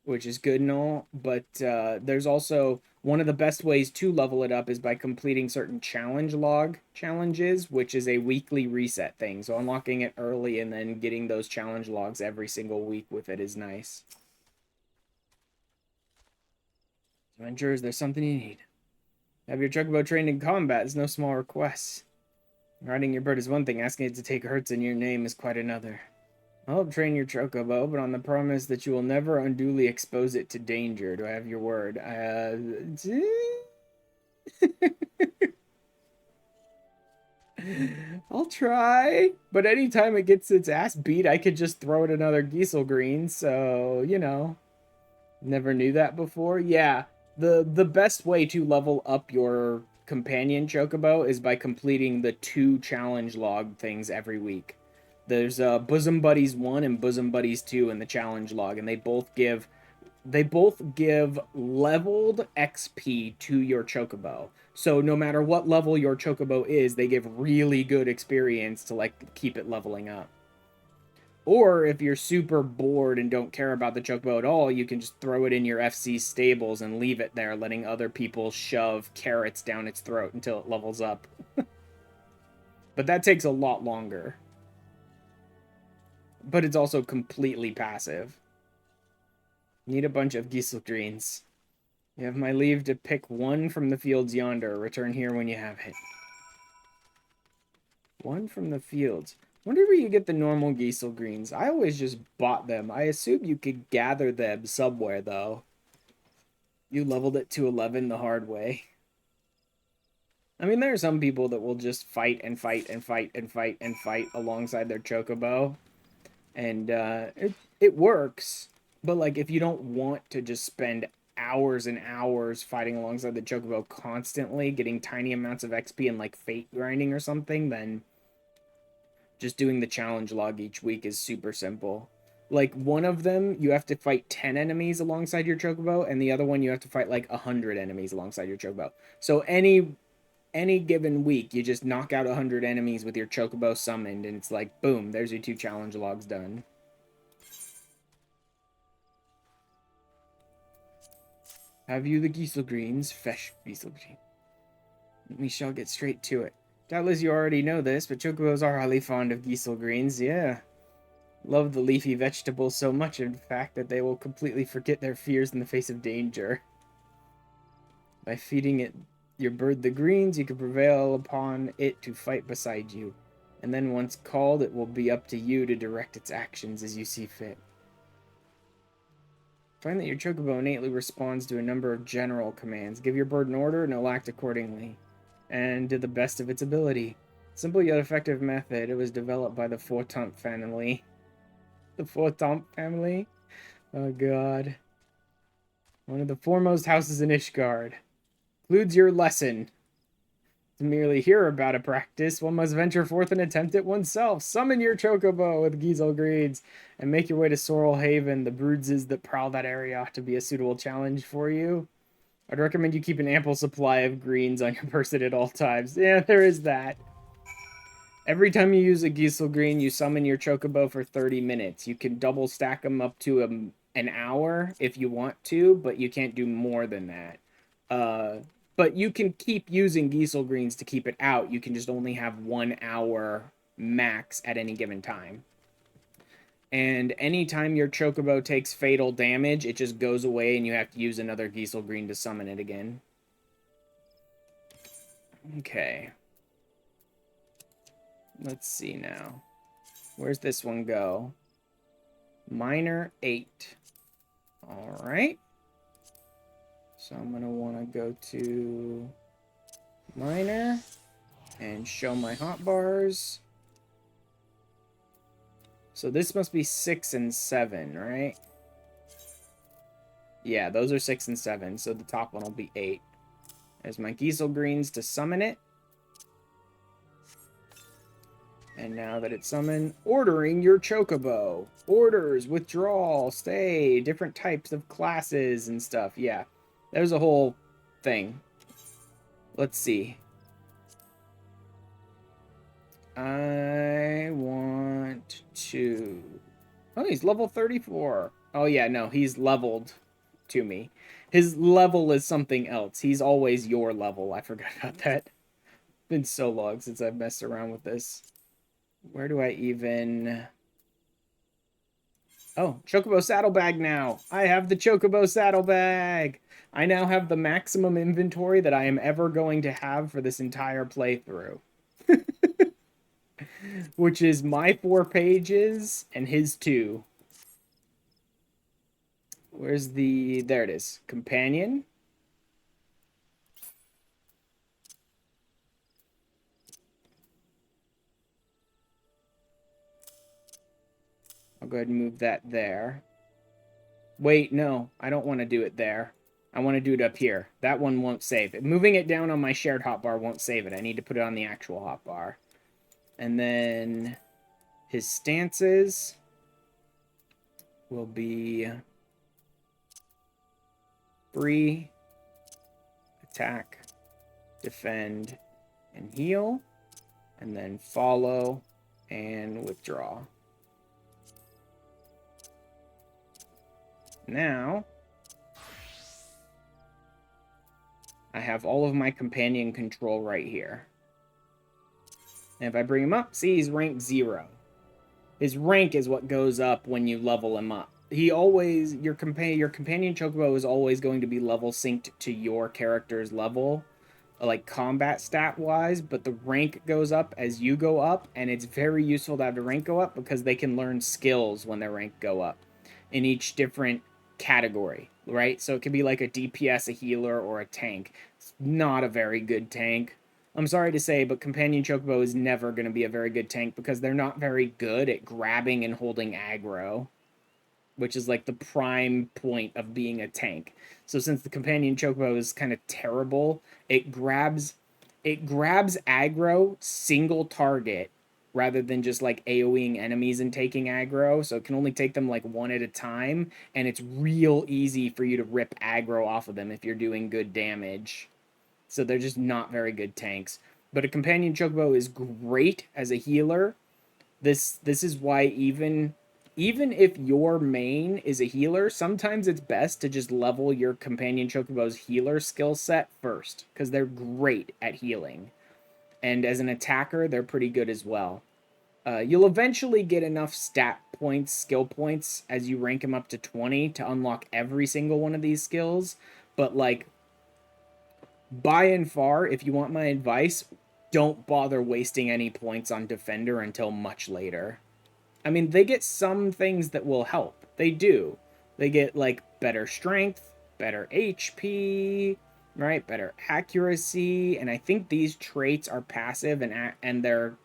which is good and all. But there's also one of the best ways to level it up is by completing certain challenge log challenges, which is a weekly reset thing. So unlocking it early and then getting those challenge logs every single week with it is nice. Adventurers, there's something you need. Have your chocobo trained in combat is no small request. Riding your bird is one thing, asking it to take hurts in your name is quite another. I'll help train your chocobo, but on the promise that you will never unduly expose it to danger. Do I have your word? I'll try, but anytime it gets its ass beat, I could just throw it another Green, so, you know. Never knew that before. Yeah, the best way to level up your companion chocobo is by completing the 2 challenge log things every week. There's Bosom Buddies 1 and Bosom Buddies 2 in the challenge log, and they both give leveled XP to your chocobo. So no matter what level your chocobo is, they give really good experience to like keep it leveling up. Or if you're super bored and don't care about the chocobo at all, you can just throw it in your FC stables and leave it there, letting other people shove carrots down its throat until it levels up. But that takes a lot longer. But it's also completely passive. Need a bunch of Greens. You have my leave to pick one from the fields yonder. Return here when you have it. One from the fields. Wonder where you get the normal Greens. I always just bought them. I assume you could gather them somewhere, though. You leveled it to 11 the hard way. I mean, there are some people that will just fight and fight and fight and fight and fight alongside their chocobo. And it works. But, like, if you don't want to just spend hours and hours fighting alongside the chocobo constantly, getting tiny amounts of XP and, like, fate grinding or something, then just doing the challenge log each week is super simple. Like, one of them, you have to fight 10 enemies alongside your chocobo, and the other one, you have to fight, like, 100 enemies alongside your chocobo. So any given week, you just knock out 100 enemies with your chocobo summoned, and it's like, boom, there's your 2 challenge logs done. Have you the Greens? Fesh Green. We shall get straight to it. Doubtless you already know this, but chocobos are highly fond of Greens, yeah. Love the leafy vegetables so much, in fact, that they will completely forget their fears in the face of danger. By feeding your bird the greens, you can prevail upon it to fight beside you. And then once called, it will be up to you to direct its actions as you see fit. Find that your chocobo innately responds to a number of general commands. Give your bird an order and it'll act accordingly, and to the best of its ability. Simple yet effective method. It was developed by the Fortump family. The Fortump family? Oh god. One of the foremost houses in Ishgard. Includes your lesson. To merely hear about a practice, one must venture forth and attempt it oneself. Summon your chocobo with Giesel Greens and make your way to Sorrel Haven. The broodses that prowl that area ought to be a suitable challenge for you. I'd recommend you keep an ample supply of greens on your person at all times. Yeah, there is that. Every time you use a Giesel Green, you summon your chocobo for 30 minutes. You can double stack them up to an hour if you want to, but you can't do more than that. But you can keep using Giesel Greens to keep it out. You can just only have 1 hour max at any given time. And anytime your chocobo takes fatal damage, it just goes away and you have to use another Giesel Green to summon it again. Okay. Let's see now. Where's this one go? Minor 8. Alright. So I'm going to want to go to minor and show my hotbars. So this must be 6 and 7, right? Yeah, those are 6 and 7, so the top one will be 8. There's my Giesel Greens to summon it. And now that it's summoned, ordering your chocobo. Orders, withdrawal, stay, different types of classes and stuff. Yeah, there's a whole thing. Let's see. I want to... Oh, he's level 34. Oh, yeah, no, he's leveled to me. His level is something else. He's always your level. I forgot about that. Been so long since I've messed around with this. Where do I even... Oh, Chocobo Saddlebag now. I have the Chocobo Saddlebag. I now have the maximum inventory that I am ever going to have for this entire playthrough. Which is my 4 pages and his 2. Where's the... There it is. Companion. I'll go ahead and move that there. Wait, no. I don't want to do it there. I want to do it up here. That one won't save it. Moving it down on my shared hotbar won't save it. I need to put it on the actual hotbar. And then his stances will be free, attack, defend, and heal. And then follow and withdraw. Now, I have all of my companion control right here. And if I bring him up, see, he's rank 0. His rank is what goes up when you level him up. He always, your companion chocobo is always going to be level synced to your character's level, like combat stat wise, but the rank goes up as you go up, and it's very useful to have the rank go up because they can learn skills when their rank go up in each different category, right? So it could be like a DPS, a healer, or a tank. It's not a very good tank. I'm sorry to say, but Companion Chocobo is never going to be a very good tank because they're not very good at grabbing and holding aggro, which is like the prime point of being a tank. So since the Companion Chocobo is kind of terrible, it grabs aggro single target rather than just like AoEing enemies and taking aggro. So it can only take them like one at a time, and it's real easy for you to rip aggro off of them if you're doing good damage. So they're just not very good tanks. But a Companion Chocobo is great as a healer. This is why even if your main is a healer, sometimes it's best to just level your Companion Chocobo's healer skill set first, because they're great at healing. And as an attacker, they're pretty good as well. You'll eventually get enough stat points, skill points, as you rank them up to 20 to unlock every single one of these skills. But, like, by and far, if you want my advice, don't bother wasting any points on Defender until much later. I mean, they get some things that will help. They do. They get, like, better strength, better HP, right? Better accuracy. And I think these traits are passive and they're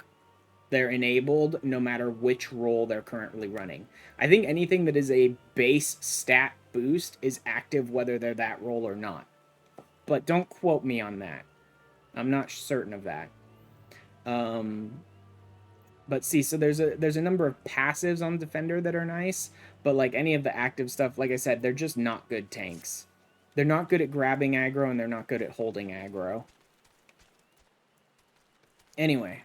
enabled no matter which role they're currently running. I think anything that is a base stat boost is active whether they're that role or not. But don't quote me on that. I'm not certain of that. But see, so there's a number of passives on Defender that are nice, but like any of the active stuff, like I said, they're just not good tanks. They're not good at grabbing aggro, and they're not good at holding aggro. Anyway,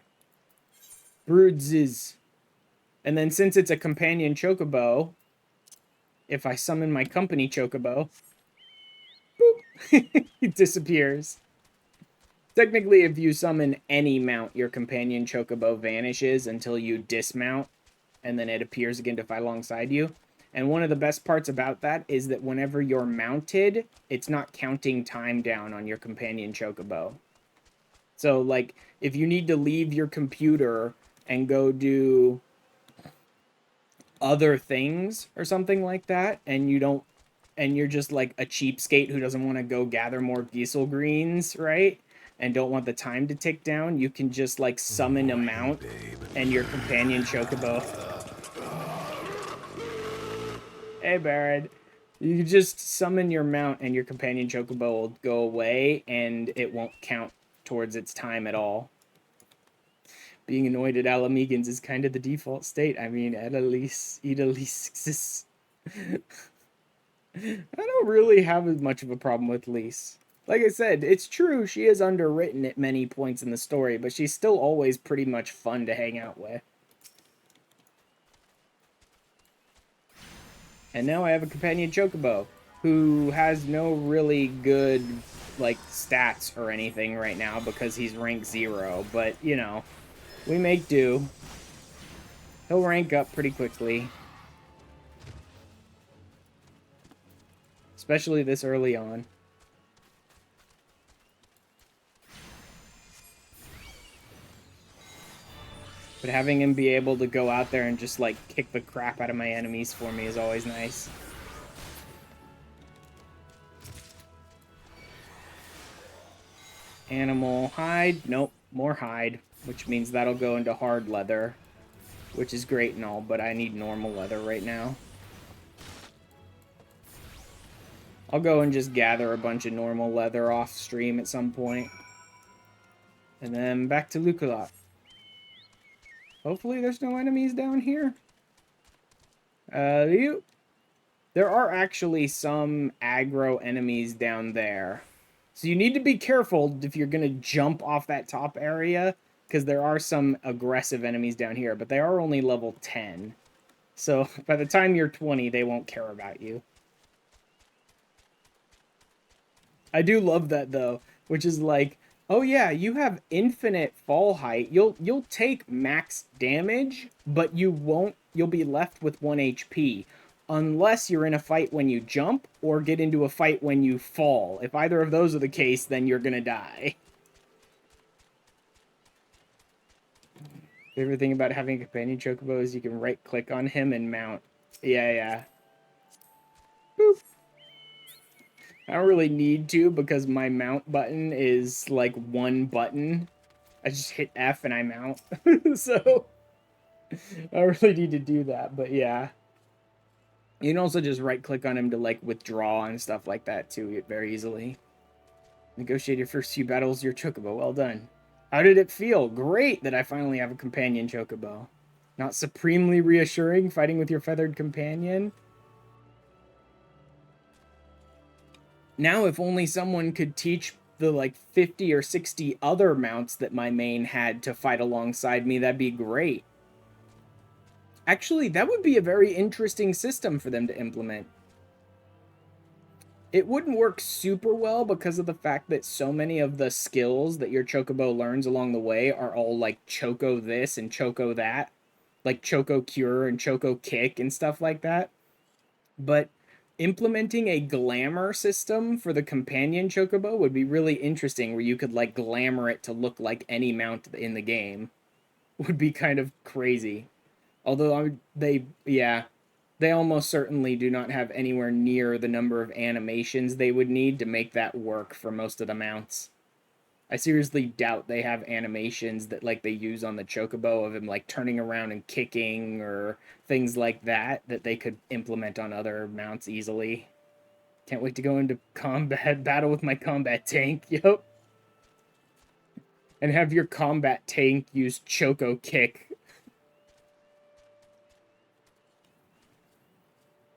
Broodses. And then since it's a companion chocobo, if I summon my company chocobo, boop, it disappears. Technically, if you summon any mount, your companion chocobo vanishes until you dismount, and then it appears again to fight alongside you. And one of the best parts about that is that whenever you're mounted, it's not counting time down on your companion chocobo. So, like, if you need to leave your computer and go do other things or something like that, and you're just like a cheapskate who doesn't want to go gather more diesel greens, right? And don't want the time to tick down, you can just like summon a mount and your companion chocobo. Hey, Baron. You can just summon your mount and your companion chocobo will go away and it won't count towards its time at all. Being annoyed at Ala Mhigans is kind of the default state. I mean, Idiocy. I don't really have as much of a problem with Lise. Like I said, it's true she is underwritten at many points in the story, but she's still always pretty much fun to hang out with. And now I have a companion chocobo who has no really good like stats or anything right now because he's rank 0, but you know, we make do. He'll rank up pretty quickly. Especially this early on. But having him be able to go out there and just, like, kick the crap out of my enemies for me is always nice. Animal hide. Nope, more hide. Which means that'll go into hard leather. Which is great and all, but I need normal leather right now. I'll go and just gather a bunch of normal leather off stream at some point. And then back to Local Ala. Hopefully there's no enemies down here. There are actually some aggro enemies down there. So you need to be careful if you're going to jump off that top area, because there are some aggressive enemies down here, but they are only level 10. So by the time you're 20, they won't care about you. I do love that, though, which is like, oh yeah, you have infinite fall height. You'll take max damage, but you'll be left with 1 HP. Unless you're in a fight when you jump, or get into a fight when you fall. If either of those are the case, then you're gonna die. Favorite thing about having a companion chocobo is you can right-click on him and mount. Yeah. Boop. I don't really need to because my mount button is like one button. I just hit F and I mount. So I don't really need to do that, but yeah. You can also just right click on him to like withdraw and stuff like that too very easily. Negotiate your first few battles, your chocobo. Well done. How did it feel? Great that I finally have a companion chocobo. Not supremely reassuring fighting with your feathered companion? Now, if only someone could teach the like 50 or 60 other mounts that my main had to fight alongside me, that'd be great. Actually, that would be a very interesting system for them to implement. It wouldn't work super well because of the fact that so many of the skills that your chocobo learns along the way are all like choco this and choco that. Like choco cure and choco kick and stuff like that. But implementing a glamour system for the companion chocobo would be really interesting, where you could like glamour it to look like any mount in the game. Would be kind of crazy. Although they almost certainly do not have anywhere near the number of animations they would need to make that work for most of the mounts. I seriously doubt they have animations that like they use on the chocobo of him like turning around and kicking or things like that they could implement on other mounts easily. Can't wait to go into combat battle with my combat tank. Yep. And have your combat tank use Choco Kick.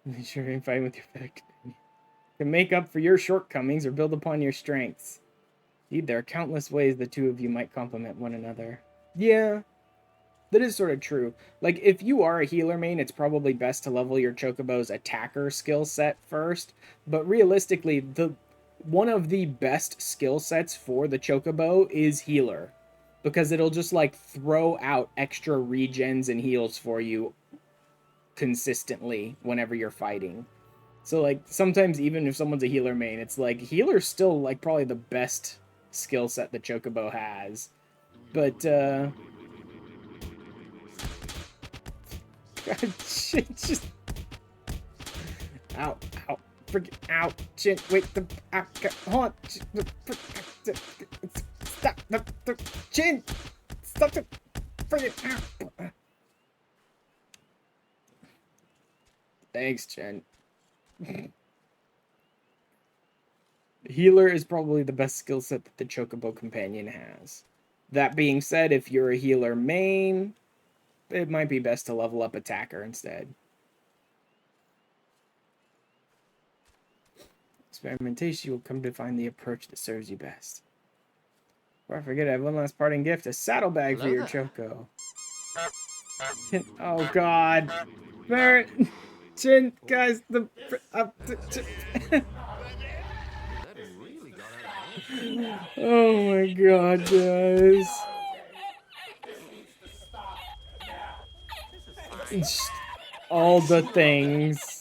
Make sure you're fighting with your pet companion. To make up for your shortcomings or build upon your strengths. Indeed, there are countless ways the two of you might complement one another. Yeah, that is sort of true. Like, if you are a healer main, it's probably best to level your Chocobo's attacker skill set first. But realistically, one of the best skill sets for the Chocobo is healer. Because it'll just, like, throw out extra regens and heals for you consistently whenever you're fighting. So, like, sometimes even if someone's a healer main, it's like, healer's still, like, probably the best skill set the Chocobo has. But, God, shit, just... Ow, ow, freaking, ow, chin, wait, hold on, stop, the chin, stop the freaking, ow. Thanks, Chin. Healer is probably the best skill set that the Chocobo companion has. That being said, if you're a healer main, it might be best to level up attacker instead. Experimentation, you will come to find the approach that serves you best. Before I forget, I have one last parting gift, a saddlebag for your Choco. Oh god. Barrett, Chin, guys, oh my god, guys. All the things.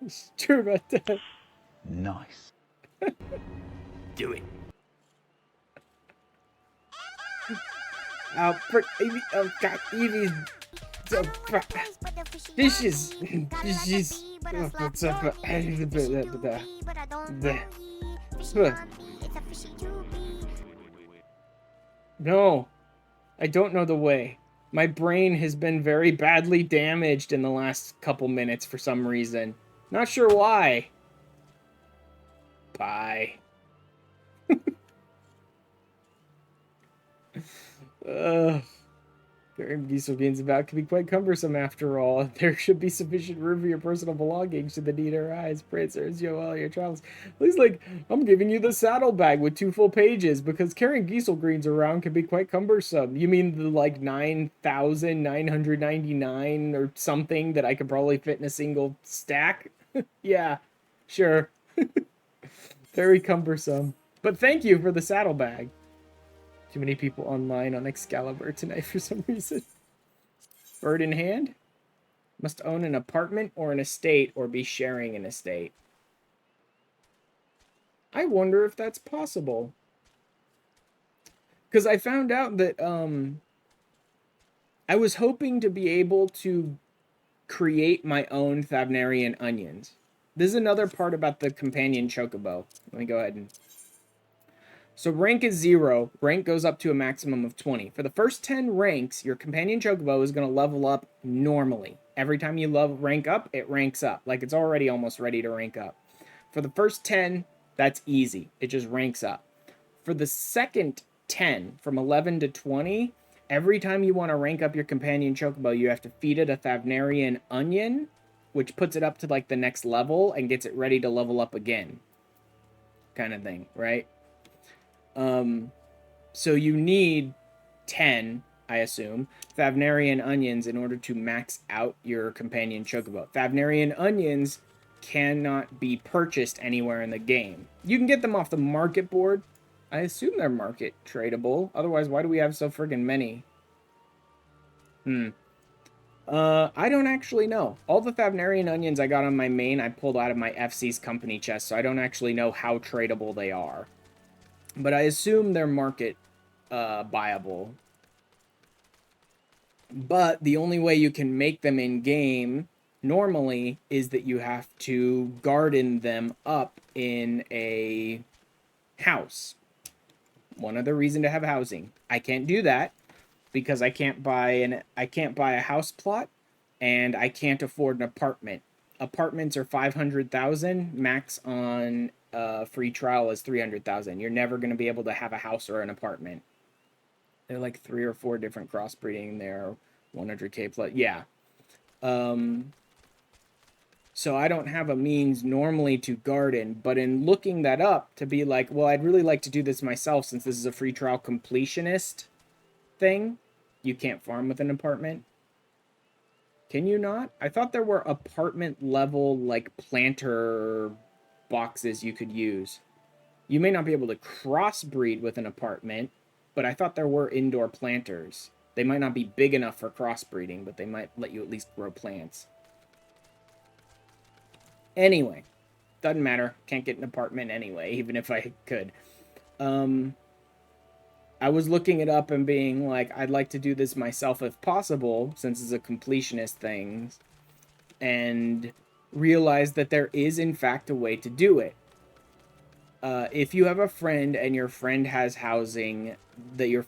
It's true about that. Nice. Do it. Oh, Evie, oh god, Evie's dishes. What's up? No, I don't know the way. My brain has been very badly damaged in the last couple minutes for some reason. Not sure why. Bye. Carrying diesel beans about can be quite cumbersome after all. There should be sufficient room for your personal belongings should the need arise. Pray it serves you all your travels. At least, like, I'm giving you the saddlebag with 2 full pages because carrying diesel greens around can be quite cumbersome. You mean the, like, 9,999 or something that I could probably fit in a single stack? Yeah, sure. Very cumbersome. But thank you for the saddlebag. Too many people online on Excalibur tonight for some reason. Bird in hand? Must own an apartment or an estate or be sharing an estate. I wonder if that's possible. Because I found out that I was hoping to be able to create my own Thavnarian onions. This is another part about the companion Chocobo. Let me go ahead and... So rank is 0. Rank goes up to a maximum of 20. For the first 10 ranks, your companion Chocobo is going to level up normally. Every time you rank up, it ranks up. Like it's already almost ready to rank up. For the first 10, that's easy. It just ranks up. For the second 10, from 11 to 20, every time you want to rank up your companion Chocobo, you have to feed it a Thavnarian onion, which puts it up to like the next level and gets it ready to level up again. Kind of thing, right? So you need 10, I assume, Thavnarian onions in order to max out your companion Chocobo. Thavnarian onions cannot be purchased anywhere in the game. You can get them off the market board. I assume they're market tradable. Otherwise, why do we have so friggin' many? I don't actually know. All the Thavnarian onions I got on my main, I pulled out of my FC's company chest, so I don't actually know how tradable they are. But I assume they're market buyable. But the only way you can make them in-game normally is that you have to garden them up in a house. One other reason to have housing. I can't do that because I can't buy a house plot and I can't afford an apartment. apartments are 500,000. Max on free trial is 300,000. You're never going to be able to have a house or an apartment. They're like 3 or 4 different crossbreeding there. 100k plus. Yeah. So I don't have a means normally to garden, but in looking that up to be like, well, I'd really like to do this myself since this is a free trial completionist thing. You can't farm with an apartment. Can you not? I thought there were apartment level like planter boxes you could use. You may not be able to crossbreed with an apartment, but I thought there were indoor planters. They might not be big enough for crossbreeding, but they might let you at least grow plants. Anyway, doesn't matter. Can't get an apartment anyway, even if I could. I was looking it up and being like, I'd like to do this myself if possible, since it's a completionist thing, and realized that there is, in fact, a way to do it. If you have a friend and your friend has housing, you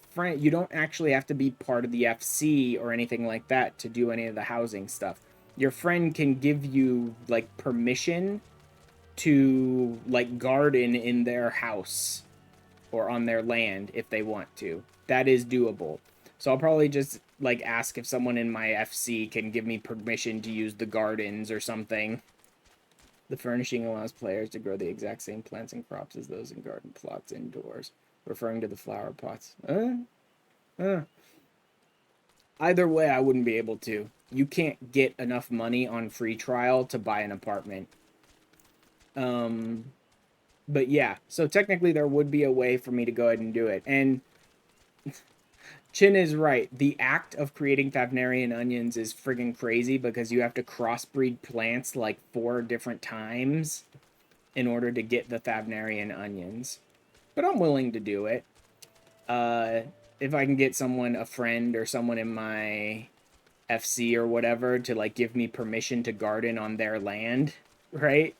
don't actually have to be part of the FC or anything like that to do any of the housing stuff. Your friend can give you like permission to like garden in their house or on their land if they want to. That is doable. So I'll probably just like ask if someone in my FC can give me permission to use the gardens or something. The furnishing allows players to grow the exact same plants and crops as those in garden plots indoors, referring to the flower pots. Either way, I wouldn't be able to. You can't get enough money on free trial to buy an apartment. But yeah, so technically there would be a way for me to go ahead and do it. And Chin is right. The act of creating Thavnarian onions is friggin' crazy because you have to crossbreed plants like 4 different times in order to get the Thavnarian onions. But I'm willing to do it. If I can get someone, a friend or someone in my FC or whatever to like give me permission to garden on their land, right?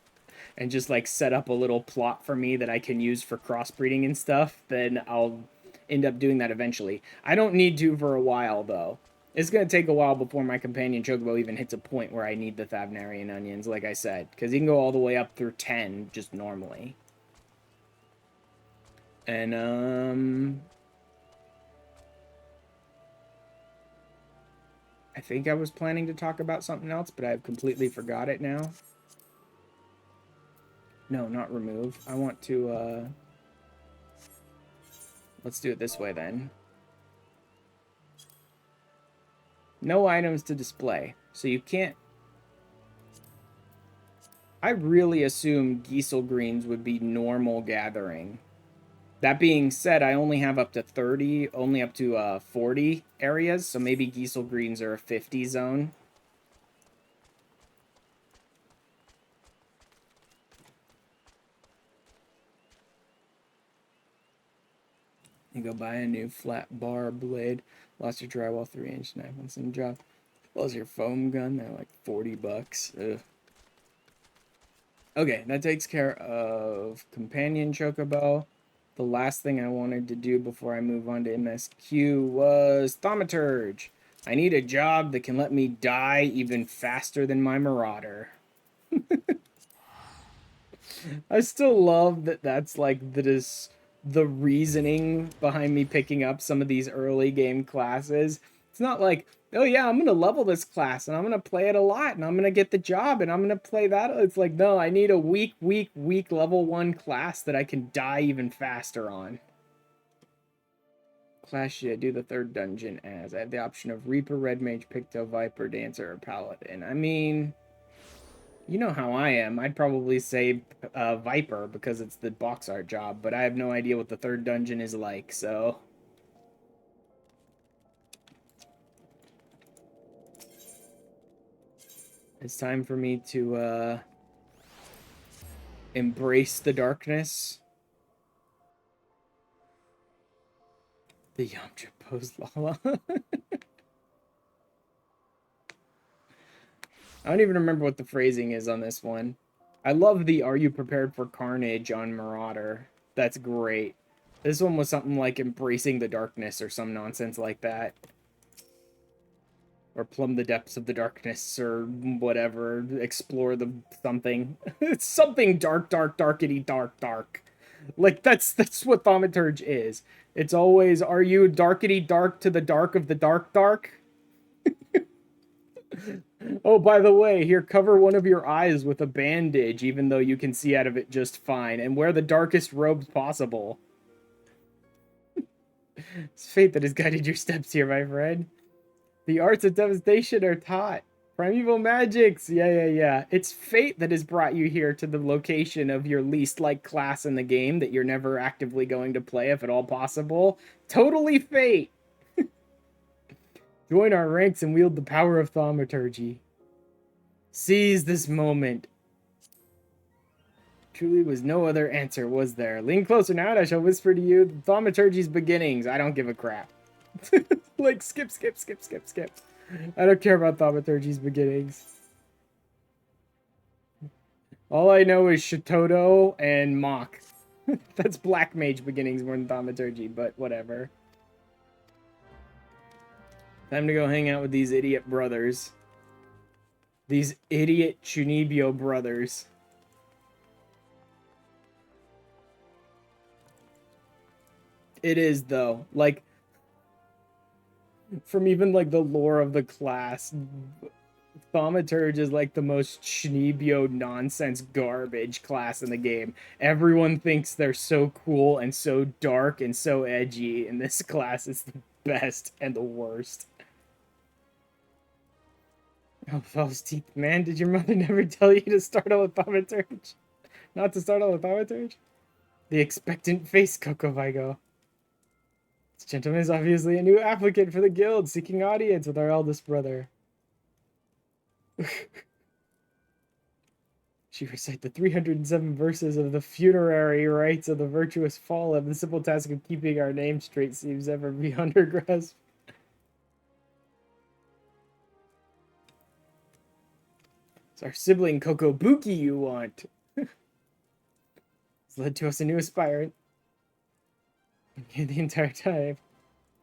And just like set up a little plot for me that I can use for crossbreeding and stuff, then I'll end up doing that eventually. I don't need to for a while though. It's going to take a while before my companion chocobo even hits a point where I need the Thavnarian onions, like I said, because he can go all the way up through 10 just normally. And I think I was planning to talk about something else, but I've completely forgot it now. No, not remove. I want to, let's do it this way then. No items to display. So you can't... I really assume Giesel greens would be normal gathering. That being said, I only have up to 30, only up to 40 areas, so maybe Giesel greens are a 50 zone. You go buy a new flat bar blade. Lost your drywall 3-inch knife on some job. Plus your foam gun, they're like 40 bucks. Ugh. Okay, that takes care of companion chocobo. The last thing I wanted to do before I move on to MSQ was thaumaturge. I need a job that can let me die even faster than my marauder. I still love that that's like the reasoning behind me picking up some of these early game classes. It's not like, oh yeah, I'm gonna level this class and I'm gonna play it a lot and I'm gonna get the job and I'm gonna play that. It's like, no, I need a weak level 1 class that I can die even faster on. Class should I do the 3rd dungeon as? I have the option of Reaper, Red Mage, Picto, Viper, Dancer, or Paladin. I mean, you know how I am. I'd probably say Viper because it's the box art job, but I have no idea what the 3rd dungeon is like, so... It's time for me to embrace the darkness. The Yamcha pose Lala. I don't even remember what the phrasing is on this one. I love the "Are you prepared for carnage" on Marauder. That's great. This one was something like embracing the darkness or some nonsense like that. Or plumb the depths of the darkness, or whatever. Explore the something. It's something dark, dark, darkity, dark, dark. Like, that's what Thaumaturge is. It's always, are you darkity dark to the dark of the dark dark? Oh, by the way, here, cover one of your eyes with a bandage, even though you can see out of it just fine, and wear the darkest robes possible. It's fate that has guided your steps here, my friend. The arts of devastation are taught. Primeval magics! Yeah. It's fate that has brought you here to the location of your least liked class in the game that you're never actively going to play if at all possible. Totally fate! Join our ranks and wield the power of thaumaturgy. Seize this moment. Truly was no other answer, was there? Lean closer now and I shall whisper to you the thaumaturgy's beginnings. I don't give a crap. Like, skip. I don't care about thaumaturgy's beginnings. All I know is Shitoto and Mach. That's Black Mage beginnings more than thaumaturgy, but whatever. Time to go hang out with these idiot brothers. These idiot Chunibyo brothers. It is, though. Like, from even, like, the lore of the class, Thaumaturge is, like, the most Chunibyo nonsense garbage class in the game. Everyone thinks they're so cool and so dark and so edgy, and this class is the best and the worst. Oh, false teeth, man. Did your mother never tell you to startle a thaumaturge? Not to startle a thaumaturge? The expectant face, Coco Vigo. This gentleman is obviously a new applicant for the guild, seeking audience with our eldest brother. She recite the 307 verses of the funerary rites of the virtuous fall, and the simple task of keeping our name straight seems ever beyond her grasp. It's our sibling Kokobuki you want. It's led to us a new aspirant. The entire time.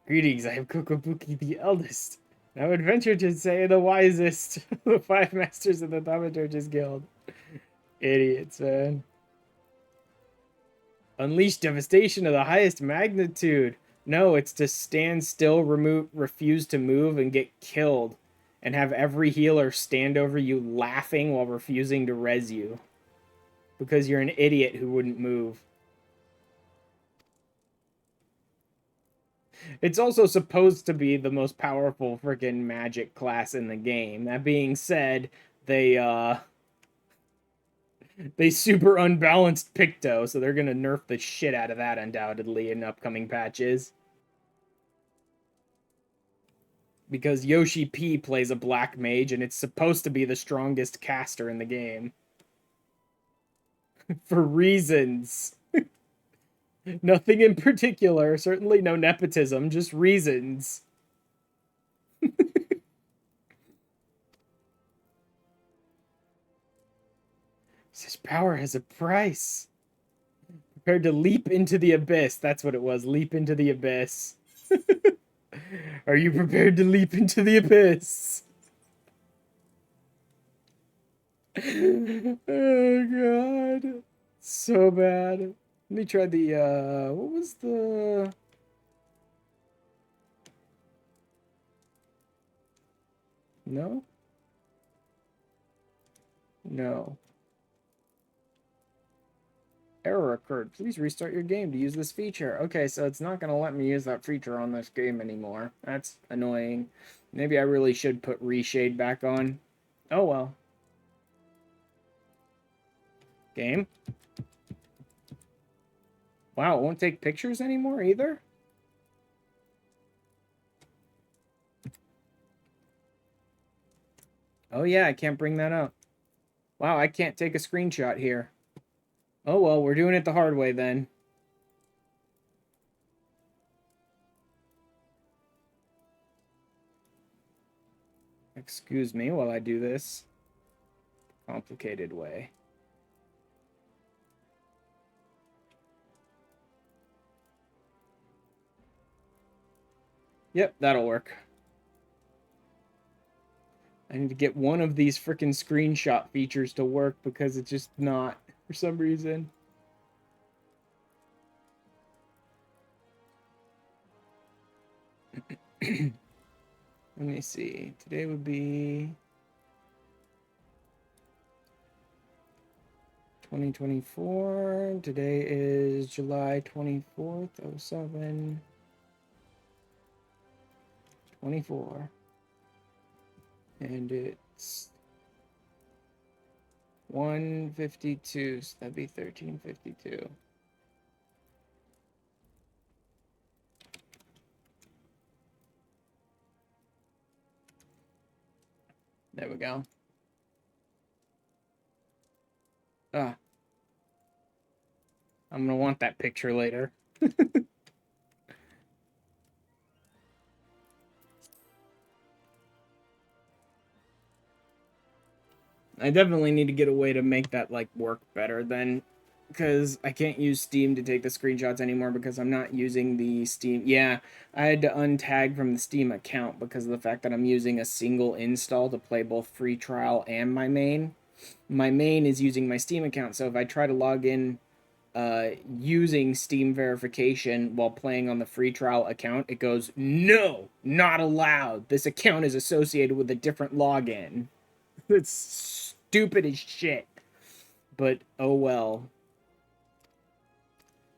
Greetings, I am Kokobuki the eldest. I would venture to say the wisest of the 5 masters of the Thaumaturge's Guild. Idiots, man. Unleash devastation of the highest magnitude. No, it's to stand still, refuse to move, and get killed. And have every healer stand over you laughing while refusing to res you. Because you're an idiot who wouldn't move. It's also supposed to be the most powerful freaking magic class in the game. That being said, they super unbalanced Picto, so they're gonna nerf the shit out of that undoubtedly in upcoming patches. Because Yoshi P plays a black mage, and it's supposed to be the strongest caster in the game. For reasons. Nothing in particular, certainly no nepotism, just reasons. Such power has a price. Prepared to leap into the abyss. That's what it was, leap into the abyss. Are you prepared to leap into the abyss? Oh, God. So bad. Let me try the, what was the... No? No. Error occurred. Please restart your game to use this feature. Okay, so it's not going to let me use that feature on this game anymore. That's annoying. Maybe I really should put reshade back on. Oh, well. Game. Wow, it won't take pictures anymore either? Oh yeah, I can't bring that up. Wow, I can't take a screenshot here. Oh well, we're doing it the hard way then. Excuse me while I do this complicated way. Yep, that'll work. I need to get one of these freaking screenshot features to work because it's just not for some reason. Let me see. Today would be 2024. Today is July 24th, 07. 24. And it's 1:52, so that'd be 13:52. There we go. Ah. I'm gonna want that picture later. I definitely need to get a way to make that, like, work better then. Because I can't use Steam to take the screenshots anymore because I'm not using the Steam. Yeah, I had to untag from the Steam account because of the fact that I'm using a single install to play both free trial and my main. My main is using my Steam account, so if I try to log in using Steam verification while playing on the free trial account, it goes, no, not allowed. This account is associated with a different login. It's stupid as shit. But, oh well.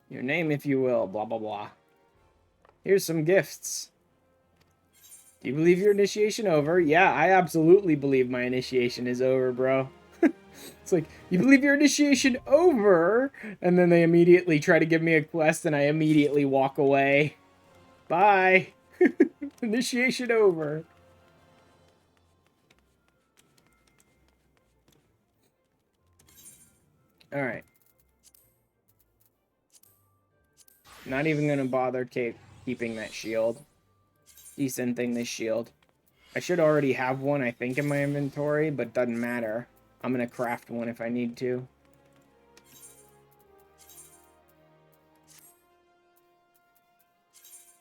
Your name, if you will, blah, blah, blah. Here's some gifts. Do you believe your initiation over? Yeah, I absolutely believe my initiation is over, bro. It's like, you believe your initiation over? And then they immediately try to give me a quest and I immediately walk away. Bye. Initiation over. Alright. Not even gonna bother keeping that shield. Decent thing, this shield. I should already have one, I think, in my inventory, but doesn't matter. I'm gonna craft one if I need to.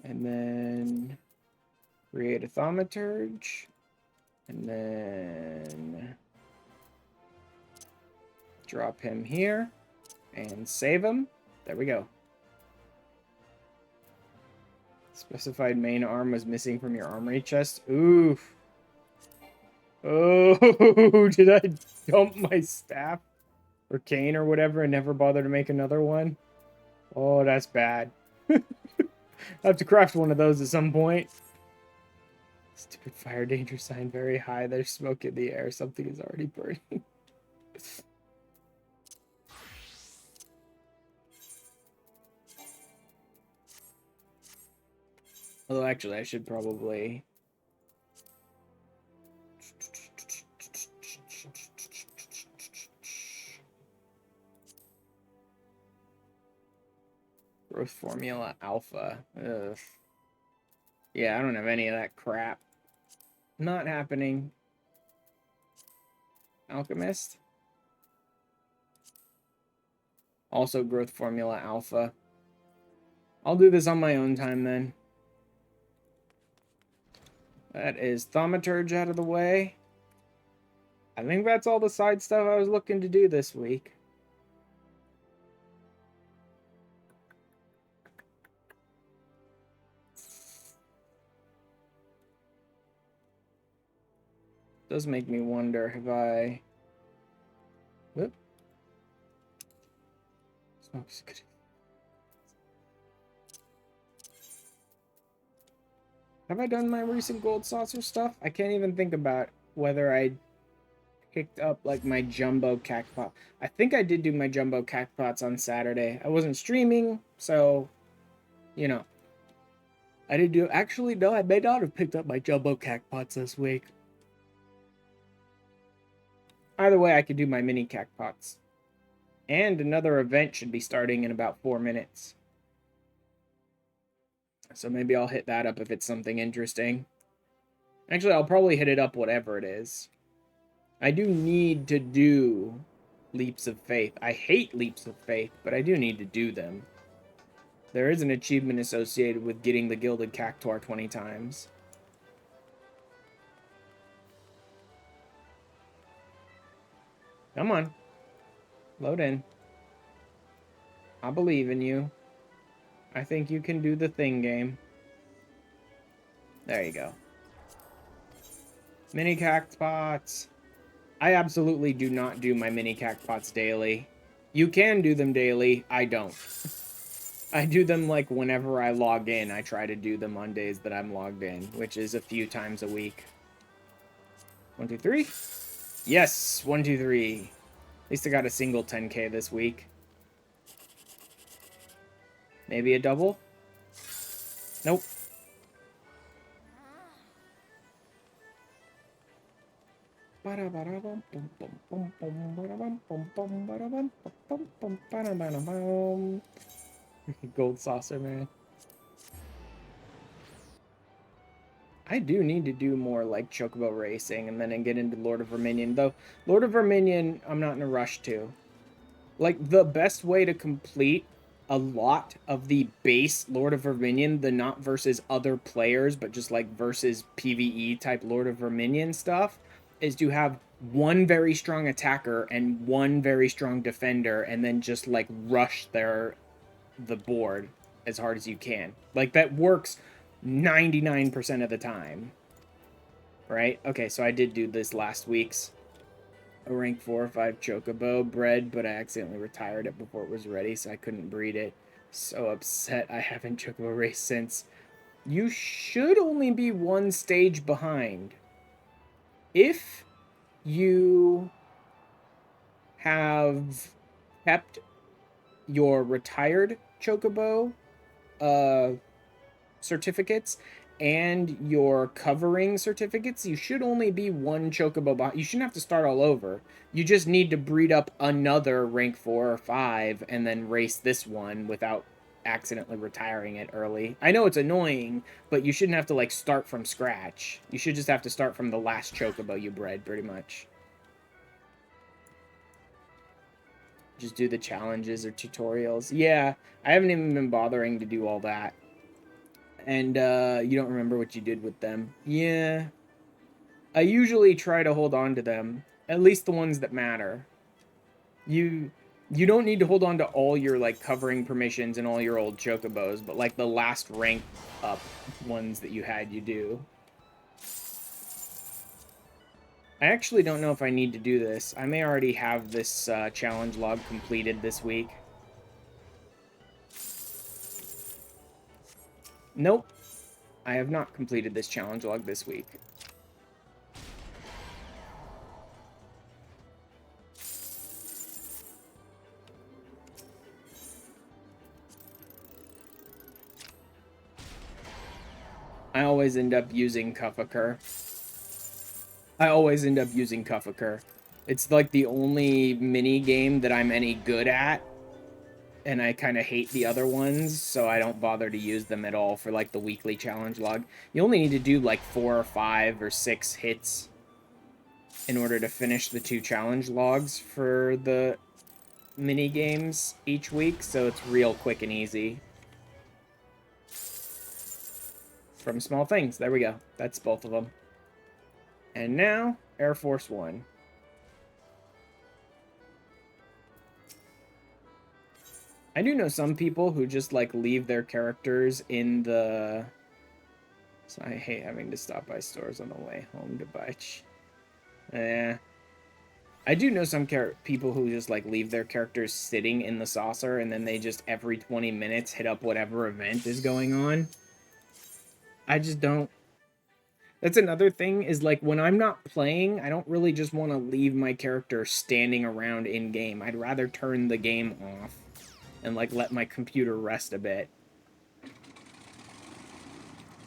And then create a thaumaturge. And then drop him here and save him. There we go. Specified main arm was missing from your armory chest. Oof. Oh, did I dump my staff or cane or whatever and never bother to make another one? Oh, that's bad. I have to craft one of those at some point. Stupid fire danger sign very high. There's smoke in the air. Something is already burning. Although, actually, I should probably... Growth formula alpha. Ugh. Yeah, I don't have any of that crap. Not happening. Alchemist. Also growth formula alpha. I'll do this on my own time then. That is thaumaturge out of the way. I think that's all the side stuff I was looking to do this week. Does make me wonder, have I... Whoop. Smoke's good. Have I done my recent gold saucer stuff? I can't even think about whether I picked up, like, my jumbo cactpot. I think I did do my jumbo cactpots on Saturday. I wasn't streaming, so, you know. I did do... Actually, no, I may not have picked up my jumbo cactpots this week. Either way, I could do my mini cactpots. And another event should be starting in about 4 minutes. So maybe I'll hit that up if it's something interesting. Actually, I'll probably hit it up whatever it is. I do need to do Leaps of Faith. I hate Leaps of Faith, but I do need to do them. There is an achievement associated with getting the Gilded Cactuar 20 times. Come on. Load in. I believe in you. I think you can do the thing game. There you go. Mini cactpots. I absolutely do not do my mini cactpots daily. You can do them daily. I don't. I do them like whenever I log in. I try to do them on days that I'm logged in, which is a few times a week. 1, 2, 3. Yes, 1, 2, 3. At least I got a single 10K this week. Maybe a double? Nope. Gold saucer, man. I do need to do more like Chocobo racing and then get into Lord of Verminion. Though Lord of Verminion, I'm not in a rush to. Like, the best way to complete a lot of the base Lord of Verminion, the not versus other players, but just like versus PvE type Lord of Verminion stuff, is to have one very strong attacker and one very strong defender, and then just like rush the board as hard as you can. Like, that works 99% of the time. Right? Okay, so I did do this last week's a rank 4 or 5 chocobo bred, but I accidentally retired it before it was ready, so I couldn't breed it. So upset I haven't chocobo raced since. You should only be one stage behind. If you have kept your retired chocobo certificates and your covering certificates, you should only be one chocobo behind. You shouldn't have to start all over. You just need to breed up another rank 4 or 5 and then race this one without accidentally retiring it early. I know it's annoying, but you shouldn't have to like start from scratch. You should just have to start from the last chocobo you bred, pretty much. Just do the challenges or tutorials. Yeah, I haven't even been bothering to do all that. And you don't remember what you did with them. Yeah. I usually try to hold on to them, at least the ones that matter. You don't need to hold on to all your like covering permissions and all your old chocobos, but like the last rank up ones that you had, you do. I actually don't know if I need to do this. I may already have this challenge log completed this week. Nope. I have not completed this challenge log this week. I always end up using Kuffaker. It's like the only mini game that I'm any good at, and I kind of hate the other ones, so I don't bother to use them at all for like the weekly challenge log. You only need to do like 4 or 5 or 6 hits in order to finish the 2 challenge logs for the mini games each week, so it's real quick and easy. From small things. There we go. That's both of them. And now, Air Force One. I do know some people who just, like, leave their characters in the... So I hate having to stop by stores on the way home to buy... I do know some people who just, like, leave their characters sitting in the saucer, and then they just, every 20 minutes, hit up whatever event is going on. I just don't... That's another thing, is like when I'm not playing, I don't really just want to leave my character standing around in-game. I'd rather turn the game off and like let my computer rest a bit.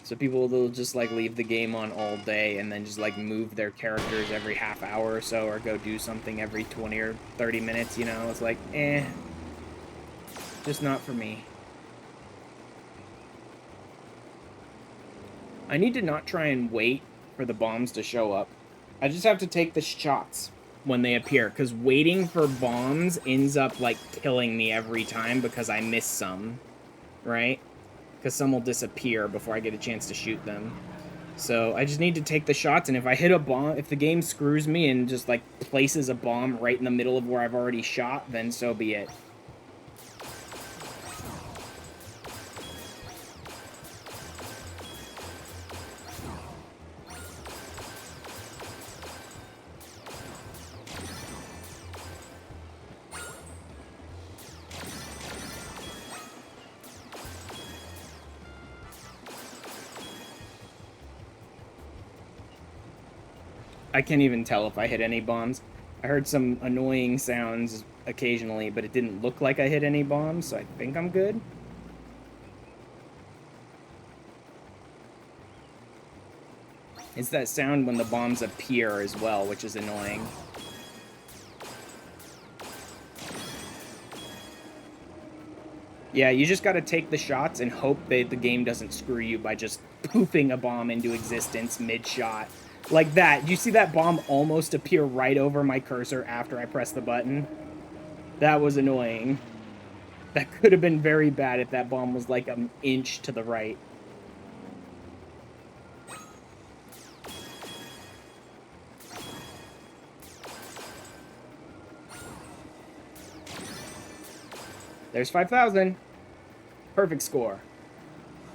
So people will just like leave the game on all day and then just like move their characters every half hour or so, or go do something every 20 or 30 minutes, you know? It's like, just not for me. I need to not try and wait for the bombs to show up. I just have to take the shots when they appear, because waiting for bombs ends up, like, killing me every time because I miss some, right? Because some will disappear before I get a chance to shoot them. So I just need to take the shots, and if I hit a bomb, if the game screws me and just like places a bomb right in the middle of where I've already shot, then so be it. I can't even tell if I hit any bombs. I heard some annoying sounds occasionally, but it didn't look like I hit any bombs, so I think I'm good. It's that sound when the bombs appear as well, which is annoying. Yeah, you just gotta take the shots and hope that the game doesn't screw you by just poofing a bomb into existence mid-shot. Like that. Do you see that bomb almost appear right over my cursor after I press the button? That was annoying. That could have been very bad if that bomb was like an inch to the right. There's 5,000. Perfect score.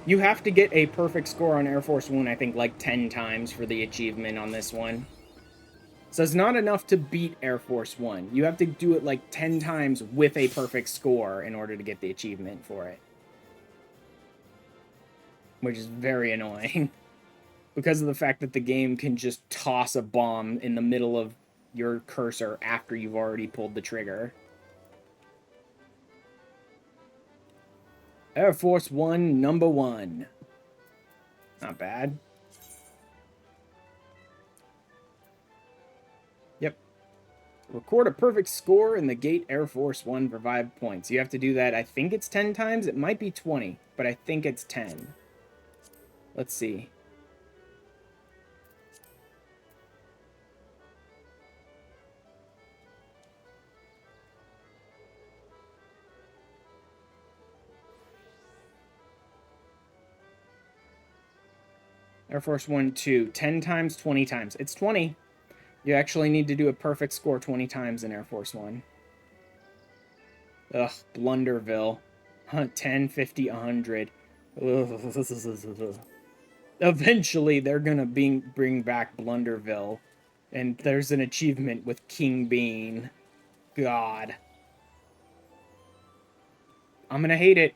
You have to get a perfect score on Air Force One, I think, like 10 times for the achievement on this one. So it's not enough to beat Air Force One. You have to do it like 10 times with a perfect score in order to get the achievement for it. Which is very annoying. Because of the fact that the game can just toss a bomb in the middle of your cursor after you've already pulled the trigger. Air Force One, number 1. Not bad. Yep. Record a perfect score in the gate Air Force One for 5 points. You have to do that, I think it's 10 times. It might be 20, but I think it's 10. Let's see. Air Force One, 2. 10 times, 20 times. It's 20. You actually need to do a perfect score 20 times in Air Force One. Ugh, Blunderville. 10, 50, 100. Eventually, they're gonna bring back Blunderville. And there's an achievement with King Bean. God. I'm gonna hate it.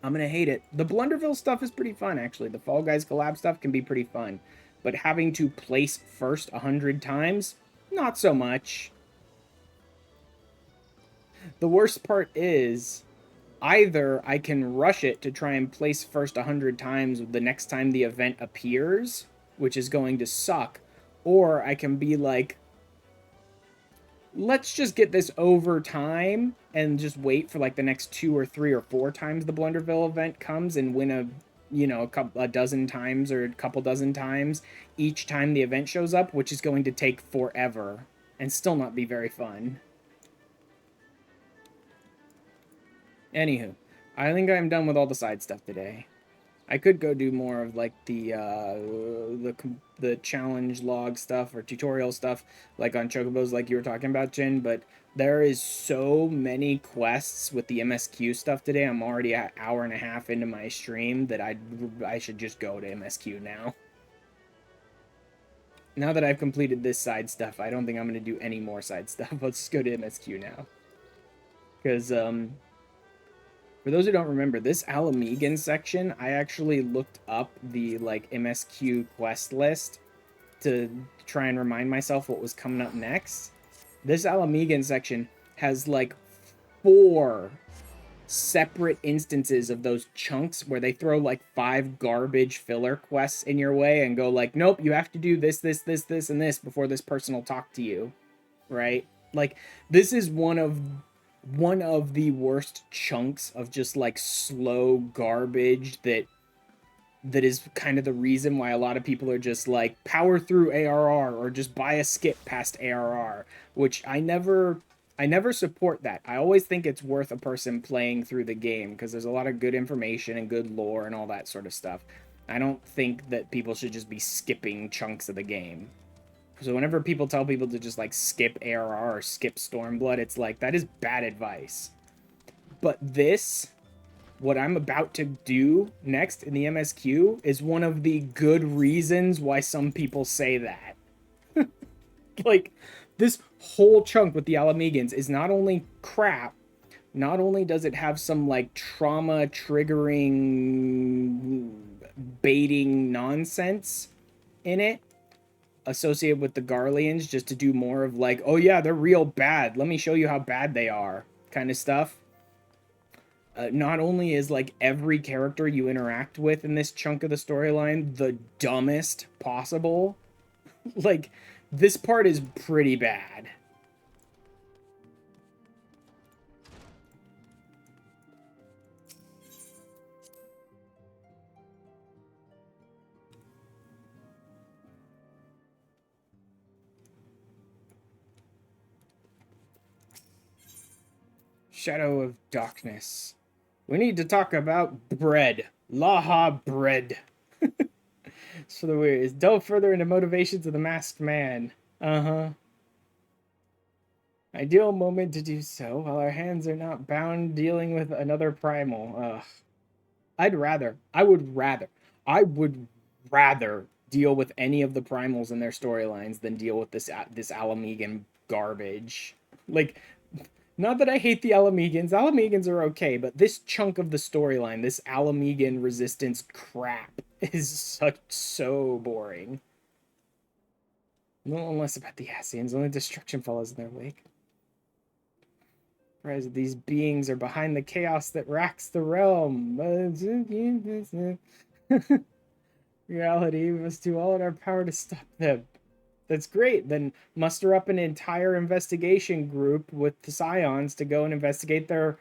I'm gonna hate it. The Blunderville stuff is pretty fun, actually. The Fall Guys collab stuff can be pretty fun. But having to place first 100 times, not so much. The worst part is, either I can rush it to try and place first 100 times the next time the event appears, which is going to suck, or I can be like, let's just get this over time and just wait for like the next 2 or 3 or 4 times the Blunderville event comes and win a dozen times or a couple dozen times each time the event shows up, which is going to take forever and still not be very fun. Anywho, I think I'm done with all the side stuff today. I could go do more of like the challenge log stuff or tutorial stuff, like on Chocobos, like you were talking about, Jin. But there is so many quests with the MSQ stuff today. I'm already an hour and a half into my stream that I should just go to MSQ now. Now that I've completed this side stuff, I don't think I'm gonna do any more side stuff. Let's just go to MSQ now, because for those who don't remember, this Ala Mhigan section, I actually looked up the, like, MSQ quest list to try and remind myself what was coming up next. This Ala Mhigan section has, like, 4 separate instances of those chunks where they throw, like, 5 garbage filler quests in your way and go, like, nope, you have to do this, this, this, this, and this before this person will talk to you, right? Like, this is one of the worst chunks of just like slow garbage that is kind of the reason why a lot of people are just like power through ARR or just buy a skip past ARR, which I never support that. I always think it's worth a person playing through the game because there's a lot of good information and good lore and all that sort of stuff. I don't think that people should just be skipping chunks of the game. So whenever people tell people to just like skip ARR or skip Stormblood, it's like, that is bad advice. But this, what I'm about to do next in the MSQ, is one of the good reasons why some people say that. Like, this whole chunk with the Ala Mhigans is not only crap, not only does it have some like trauma triggering baiting nonsense in it associated with the Garleans, just to do more of like, oh yeah, they're real bad, let me show you how bad they are kind of stuff. Not only is like every character you interact with in this chunk of the storyline the dumbest possible, like this part is pretty bad. Shadow of Darkness. We need to talk about bread. Laha bread. So the way is delve further into motivations of the masked man. Uh-huh. Ideal moment to do so while our hands are not bound dealing with another primal. Ugh. I would rather deal with any of the primals in their storylines than deal with this Ala Mhigan garbage. Like, not that I hate the Ala Mhigans. Ala Mhigans are okay, but this chunk of the storyline, this Ala Mhigan Resistance crap, is so boring. No one less about the Ascians. Only destruction follows in their wake. Surprised these beings are behind the chaos that racks the realm. Reality, we must do all in our power to stop them. That's great. Then muster up an entire investigation group with the Scions to go and investigate their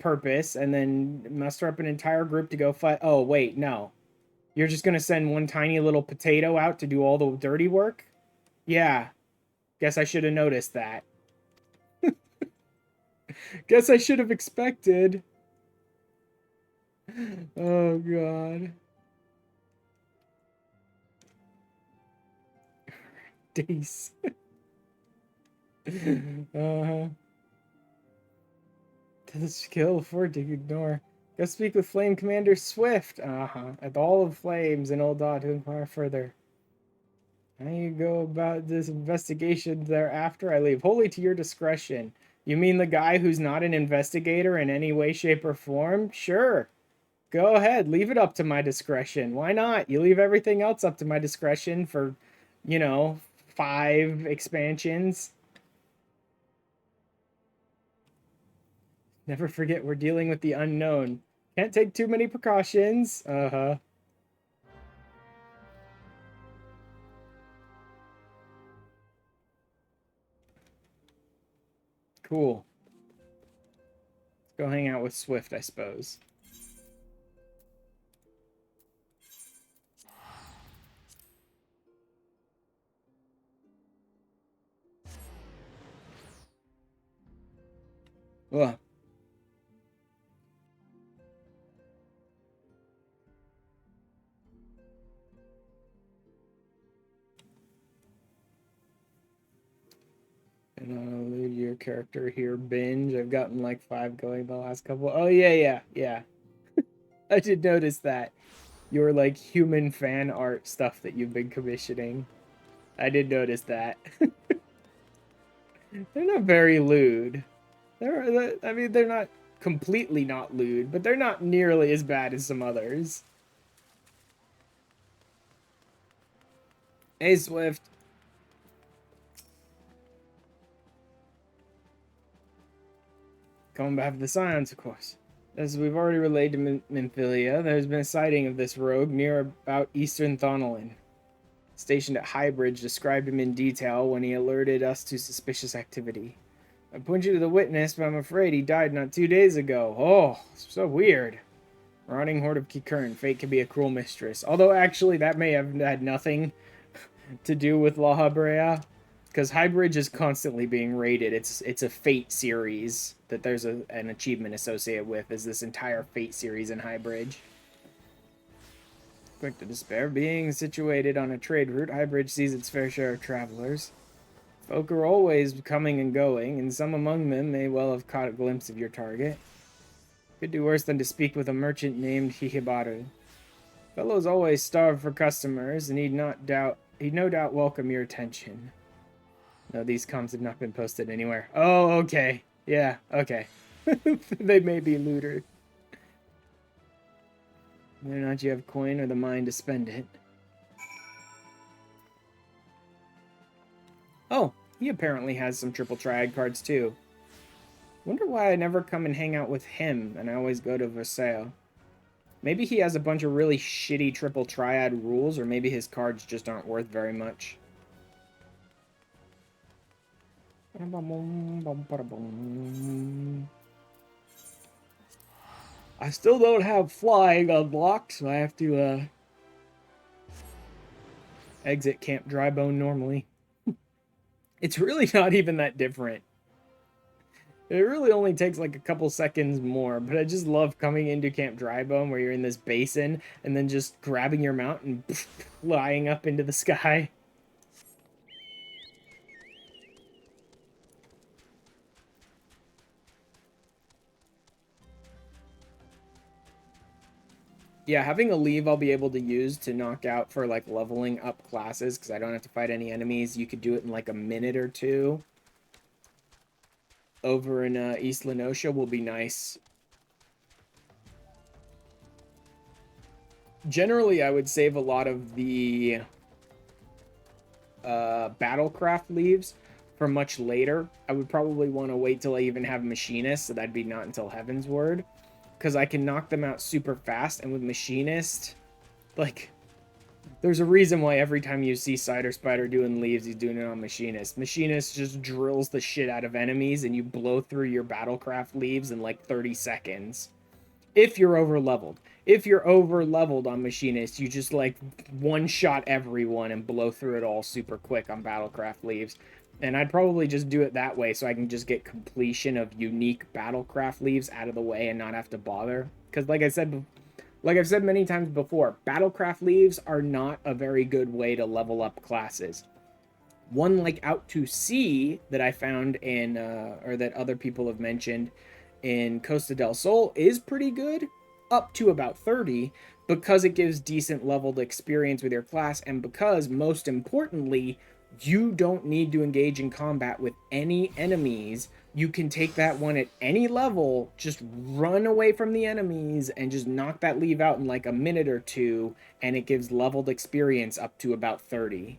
purpose, and then muster up an entire group to go fight. Oh, wait, no. You're just going to send one tiny little potato out to do all the dirty work? Yeah. Guess I should have noticed that. Guess I should have expected. Oh, God. Dace. Uh-huh. The skill for to ignore. Go speak with Flame Commander Swift. Uh-huh. At the Hall of Flames in Old Dot to inquire further. How you go about this investigation thereafter? I leave wholly to your discretion. You mean the guy who's not an investigator in any way, shape, or form? Sure. Go ahead. Leave it up to my discretion. Why not? You leave everything else up to my discretion for, 5 expansions. Never forget we're dealing with the unknown. Can't take too many precautions. Uh-huh. Cool. Let's go hang out with Swift, I suppose. Ugh. And I'll leave your character here. Binge. I've gotten like 5 going the last couple. Oh, yeah. I did notice that. Your like human fan art stuff that you've been commissioning. I did notice that. They're not very lewd. They're not completely not lewd, but they're not nearly as bad as some others. Hey, Swift. Coming back to the Scions, of course. As we've already relayed to Minfilia, there's been a sighting of this rogue near about Eastern Thonolin. Stationed at Highbridge described him in detail when he alerted us to suspicious activity. I point you to the witness, but I'm afraid he died not 2 days ago. Oh, so weird. Rotting horde of Kikern. Fate can be a cruel mistress. Although, actually, that may have had nothing to do with La Habrea, because Highbridge is constantly being raided. It's a Fate series that there's an achievement associated with, is this entire Fate series in Highbridge. quick to despair. Being situated on a trade route, Highbridge sees its fair share of travelers. Folk are always coming and going, and some among them may well have caught a glimpse of your target. Could do worse than to speak with a merchant named Hihibaru. Fellow's always starved for customers, and he'd no doubt welcome your attention. No, these comms have not been posted anywhere. Oh, okay. Yeah, okay. They may be looter. Whether or not you have coin or the mind to spend it. Oh, he apparently has some triple triad cards too. Wonder why I never come and hang out with him, and I always go to Versailles. Maybe he has a bunch of really shitty triple triad rules, or maybe his cards just aren't worth very much. I still don't have flying unlocked, so I have to exit Camp Drybone normally. It's really not even that different. It really only takes like a couple seconds more, but I just love coming into Camp Drybone where you're in this basin and then just grabbing your mount and flying up into the sky. Yeah, having a leave I'll be able to use to knock out for like leveling up classes because I don't have to fight any enemies. You could do it in like a minute or two. Over in East Lenosha will be nice. Generally, I would save a lot of the Battlecraft leaves for much later. I would probably want to wait till I even have Machinist, so that'd be not until Heaven's Word. Because I can knock them out super fast, and with Machinist, like, there's a reason why every time you see Cider Spider doing leaves, he's doing it on Machinist. Machinist just drills the shit out of enemies, and you blow through your Battlecraft leaves in like 30 seconds. If you're over leveled. If you're over leveled on Machinist, you just like one-shot everyone and blow through it all super quick on Battlecraft leaves. And I'd probably just do it that way so I can just get completion of unique Battlecraft leaves out of the way and not have to bother. Because like I've said many times before, Battlecraft leaves are not a very good way to level up classes. One like Out to Sea that I found in, or that other people have mentioned in Costa del Sol is pretty good, up to about 30, because it gives decent leveled experience with your class, and because, most importantly, you don't need to engage in combat with any enemies. You can take that one at any level, just run away from the enemies, and just knock that leave out in like a minute or two, and it gives leveled experience up to about 30.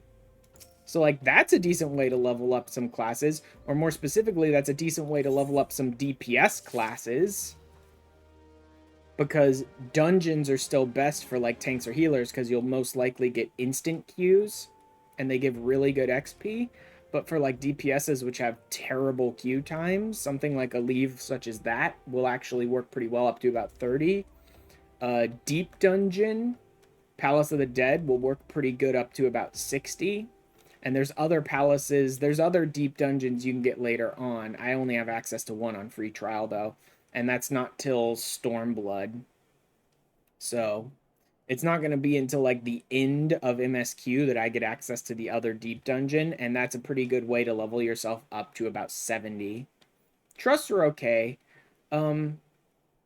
So, like, that's a decent way to level up some classes, or more specifically, that's a decent way to level up some DPS classes, because dungeons are still best for, like, tanks or healers, because you'll most likely get instant queues, and they give really good XP. But for like DPSs, which have terrible queue times, something like a leave such as that will actually work pretty well up to about 30. Deep Dungeon, Palace of the Dead will work pretty good up to about 60. And there's other palaces, there's other deep dungeons you can get later on. I only have access to one on free trial though, and that's not till Stormblood. So it's not going to be until like the end of MSQ that I get access to the other deep dungeon, and that's a pretty good way to level yourself up to about 70. Trusts are okay.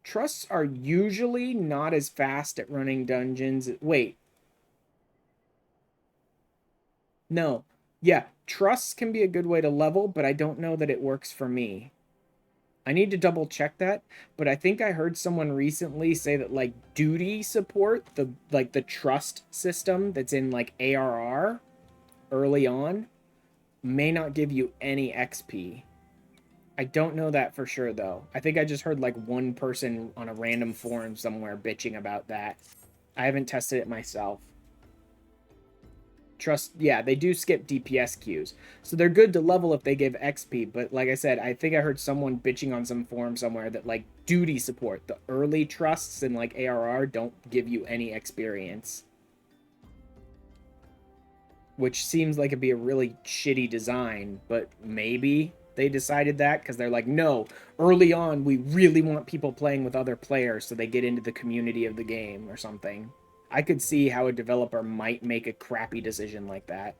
Trusts are usually not as fast at running dungeons. Wait. No. Yeah, trusts can be a good way to level, but I don't know that it works for me. I need to double check that, but I think I heard someone recently say that like duty support, the trust system that's in like ARR early on, may not give you any XP. I don't know that for sure though. I think I just heard like one person on a random forum somewhere bitching about that. I haven't tested it myself. Trust, yeah, they do skip DPS queues. So they're good to level if they give XP, but like I said, I think I heard someone bitching on some forum somewhere that like duty support, the early trusts and like ARR don't give you any experience. Which seems like it'd be a really shitty design, but maybe they decided that because they're like, no, early on we really want people playing with other players so they get into the community of the game or something. I could see how a developer might make a crappy decision like that.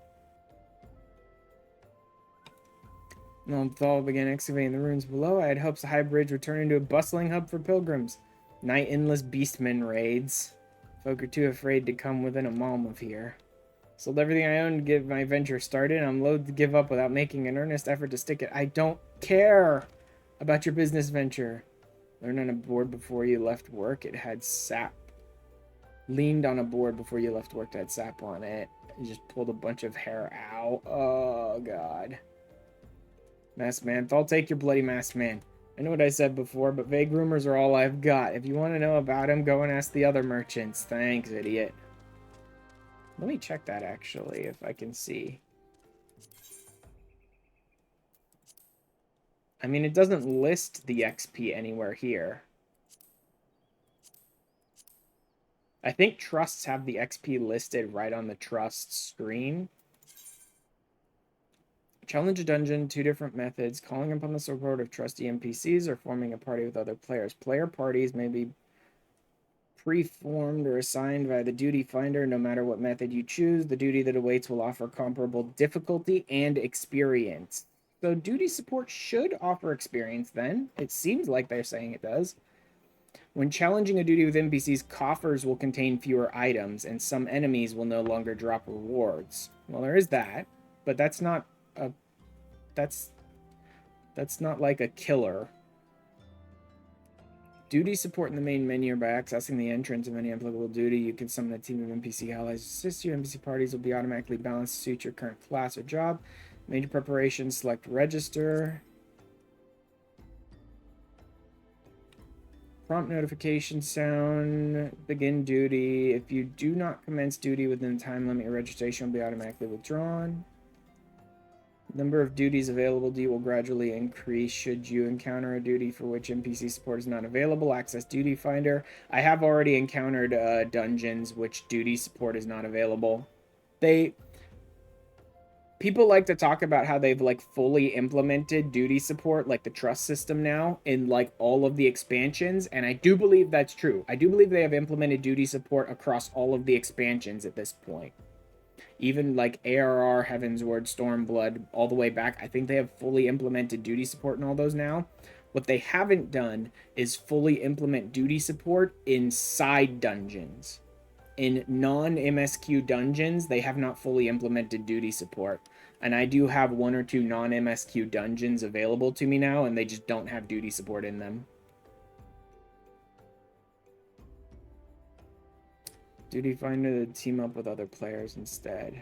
Thal began excavating the ruins below. I had hopes the High Bridge would turn into a bustling hub for pilgrims. Night endless beastmen raids. Folk are too afraid to come within a mile of here. Sold everything I owned to get my venture started. I'm loath to give up without making an earnest effort to stick it. I don't care about your business venture. Learned on a board before you left work. It had sap. Leaned on a board before you left work. It had sap on it. You just pulled a bunch of hair out. Oh, God. Masked man. I'll take your bloody masked man. I know what I said before, but vague rumors are all I've got. If you want to know about him, go and ask the other merchants. Thanks, idiot. Let me check that, actually, if I can see. I mean, it doesn't list the XP anywhere here. I think trusts have the XP listed right on the trust screen. Challenge a dungeon, 2 different methods. Calling upon the support of trusty NPCs or forming a party with other players. Player parties may be pre-formed or assigned by the duty finder. No matter what method you choose, the duty that awaits will offer comparable difficulty and experience. So duty support should offer experience then. It seems like they're saying it does. When challenging a duty with NPCs, coffers will contain fewer items, and some enemies will no longer drop rewards. Well, there is that, but that's not a... That's not like a killer. Duty support in the main menu by accessing the entrance of any applicable duty. You can summon a team of NPC allies to assist you. NPC parties will be automatically balanced to suit your current class or job. Major preparations, select register. Prompt notification sound, begin duty. If you do not commence duty within the time limit, your registration will be automatically withdrawn. Number of duties available to you will gradually increase should you encounter a duty for which NPC support is not available. Access Duty Finder. I have already encountered dungeons which duty support is not available. People like to talk about how they've like fully implemented duty support, like the trust system now, in like all of the expansions, and I do believe that's true. I do believe they have implemented duty support across all of the expansions at this point. Even like ARR, Heavensward, Stormblood, all the way back, I think they have fully implemented duty support in all those now. What they haven't done is fully implement duty support in side dungeons. In non-MSQ dungeons, they have not fully implemented duty support. And I do have 1 or 2 non-MSQ dungeons available to me now, and they just don't have duty support in them. Duty Finder to team up with other players instead.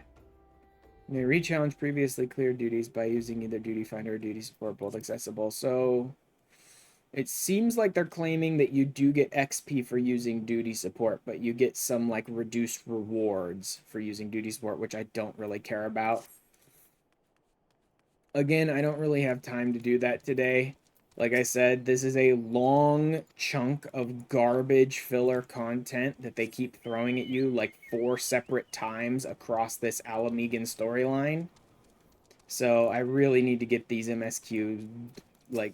You may re-challenge previously cleared duties by using either Duty Finder or Duty Support, both accessible. So it seems like they're claiming that you do get XP for using Duty Support, but you get some like reduced rewards for using Duty Support, which I don't really care about. Again, I don't really have time to do that today. Like I said, this is a long chunk of garbage filler content that they keep throwing at you like 4 separate times across this Ala Mhigan storyline. So I really need to get these MSQ like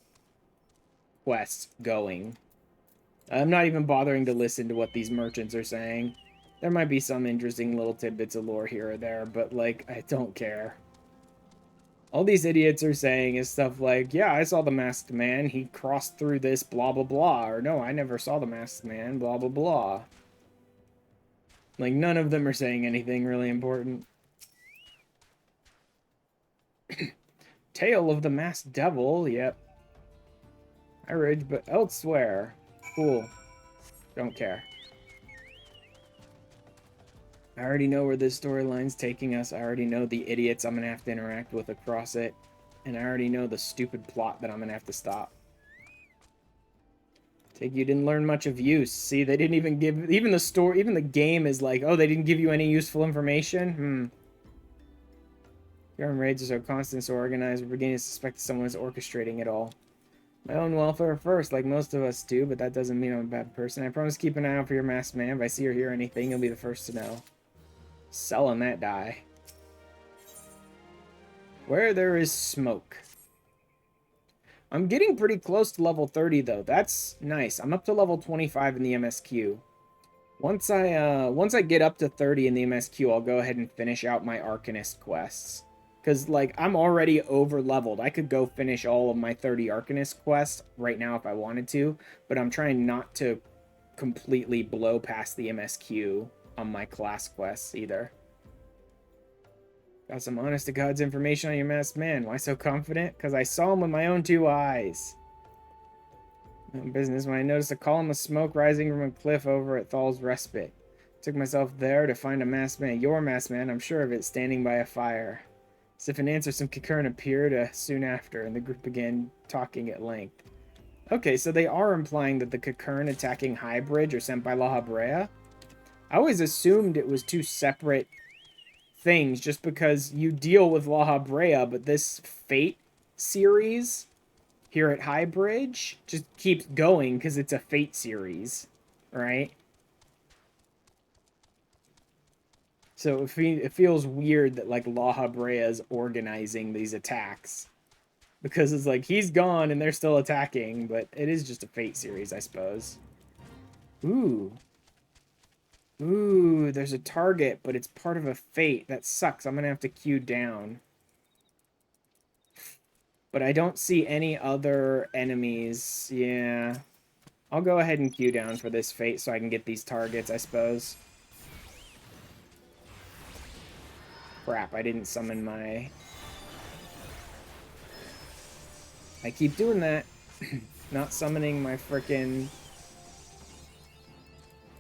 quests going. I'm not even bothering to listen to what these merchants are saying. There might be some interesting little tidbits of lore here or there, but like I don't care. All these idiots are saying is stuff like, yeah, I saw the masked man. He crossed through this, blah, blah, blah. Or, no, I never saw the masked man, blah, blah, blah. Like, none of them are saying anything really important. Tale of the Masked Devil, yep. I rage, but elsewhere. Cool. Don't care. I already know where this storyline's taking us. I already know the idiots I'm gonna have to interact with across it. And I already know the stupid plot that I'm gonna have to stop. Take you didn't learn much of use. See, they didn't even give... Even the story... Even the game is like, oh, they didn't give you any useful information? Your own raids are so constant, so organized, we're beginning to suspect someone is orchestrating it all. My own welfare first, like most of us do, but that doesn't mean I'm a bad person. I promise to keep an eye out for your masked man. If I see or hear anything, you'll be the first to know. Selling that die. Where there is smoke. I'm getting pretty close to level 30, though. That's nice. I'm up to level 25 in the MSQ. Once I get up to 30 in the MSQ, I'll go ahead and finish out my Arcanist quests. Because, like, I'm already over-leveled. I could go finish all of my 30 Arcanist quests right now if I wanted to, but I'm trying not to completely blow past the MSQ on my class quests either. Got some honest-to-God's information on your masked man. Why so confident? Because I saw him with my own 2 eyes. No business when I noticed a column of smoke rising from a cliff over at Thal's Respite. Took myself there to find a masked man. Your masked man, I'm sure of it, standing by a fire. As if an answer, some Kikern appeared soon after, and the group began talking at length. Okay, so they are implying that the Kikern attacking High Bridge are sent by La Habrea. I always assumed it was 2 separate things just because you deal with La Habrea, but this Fate series here at High Bridge just keeps going because it's a Fate series, right? So it feels weird that, like, La Habrea is organizing these attacks. Because it's like, he's gone and they're still attacking, but it is just a Fate series, I suppose. Ooh. Ooh, there's a target, but it's part of a Fate. That sucks. I'm going to have to queue down. But I don't see any other enemies. Yeah. I'll go ahead and queue down for this Fate so I can get these targets, I suppose. Crap, I didn't summon my... I keep doing that. Not summoning my frickin'...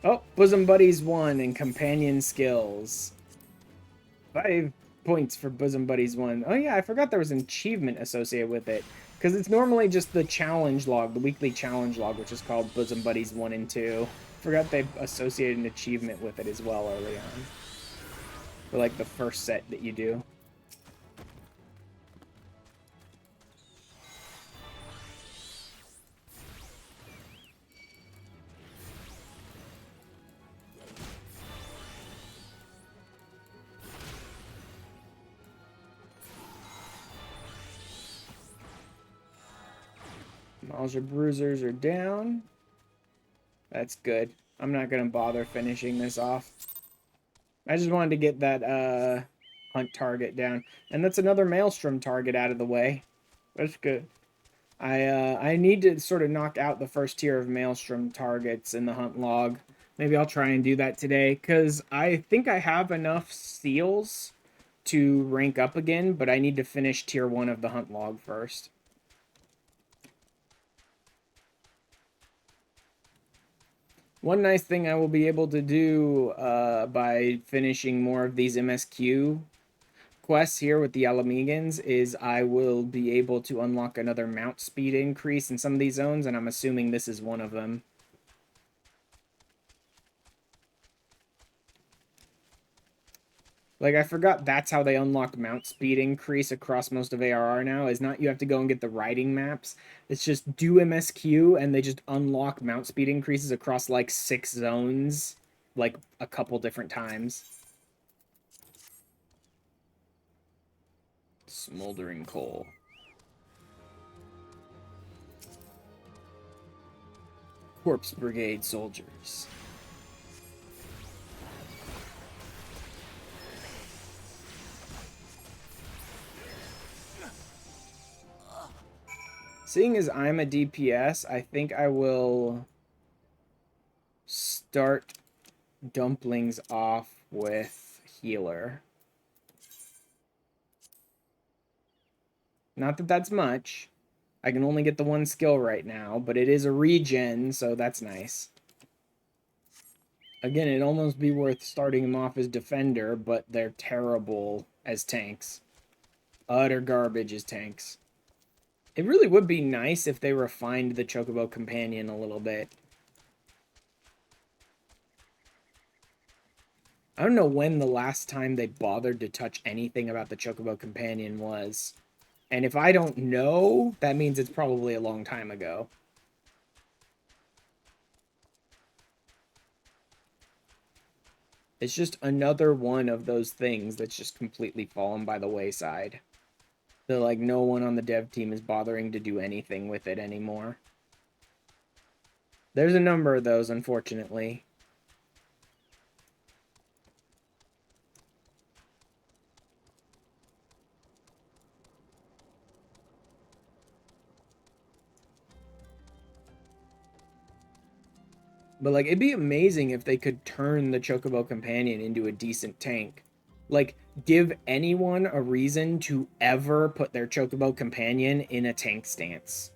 Oh, Bosom Buddies 1 and Companion Skills. 5 points for Bosom Buddies 1. Oh yeah, I forgot there was an achievement associated with it. Because it's normally just the challenge log, the weekly challenge log, which is called Bosom Buddies 1 and 2. Forgot they associated an achievement with it as well early on. For like the first set that you do. All your bruisers are down. That's good. I'm not going to bother finishing this off. I just wanted to get that hunt target down. And that's another Maelstrom target out of the way. That's good. I need to sort of knock out the first tier of Maelstrom targets in the hunt log. Maybe I'll try and do that today, because I think I have enough seals to rank up again, but I need to finish tier 1 of the hunt log first. One nice thing I will be able to do by finishing more of these MSQ quests here with the Ala Mhigans is I will be able to unlock another mount speed increase in some of these zones, and I'm assuming this is one of them. Like, I forgot that's how they unlock mount speed increase across most of ARR now, is not you have to go and get the riding maps. It's just do MSQ, and they just unlock mount speed increases across, like, 6 zones, like, a couple different times. Smoldering coal. Corpse Brigade soldiers. Seeing as I'm a DPS, I think I will start Dumplings off with Healer. Not that that's much. I can only get the 1 skill right now, but it is a regen, so that's nice. Again, it'd almost be worth starting them off as Defender, but they're terrible as tanks. Utter garbage as tanks. It really would be nice if they refined the Chocobo Companion a little bit. I don't know when the last time they bothered to touch anything about the Chocobo Companion was. And if I don't know, that means it's probably a long time ago. It's just another one of those things that's just completely fallen by the wayside. So, like, no one on the dev team is bothering to do anything with it anymore. There's a number of those, unfortunately. But, like, it'd be amazing if they could turn the Chocobo Companion into a decent tank. Like, give anyone a reason to ever put their Chocobo Companion in a tank stance.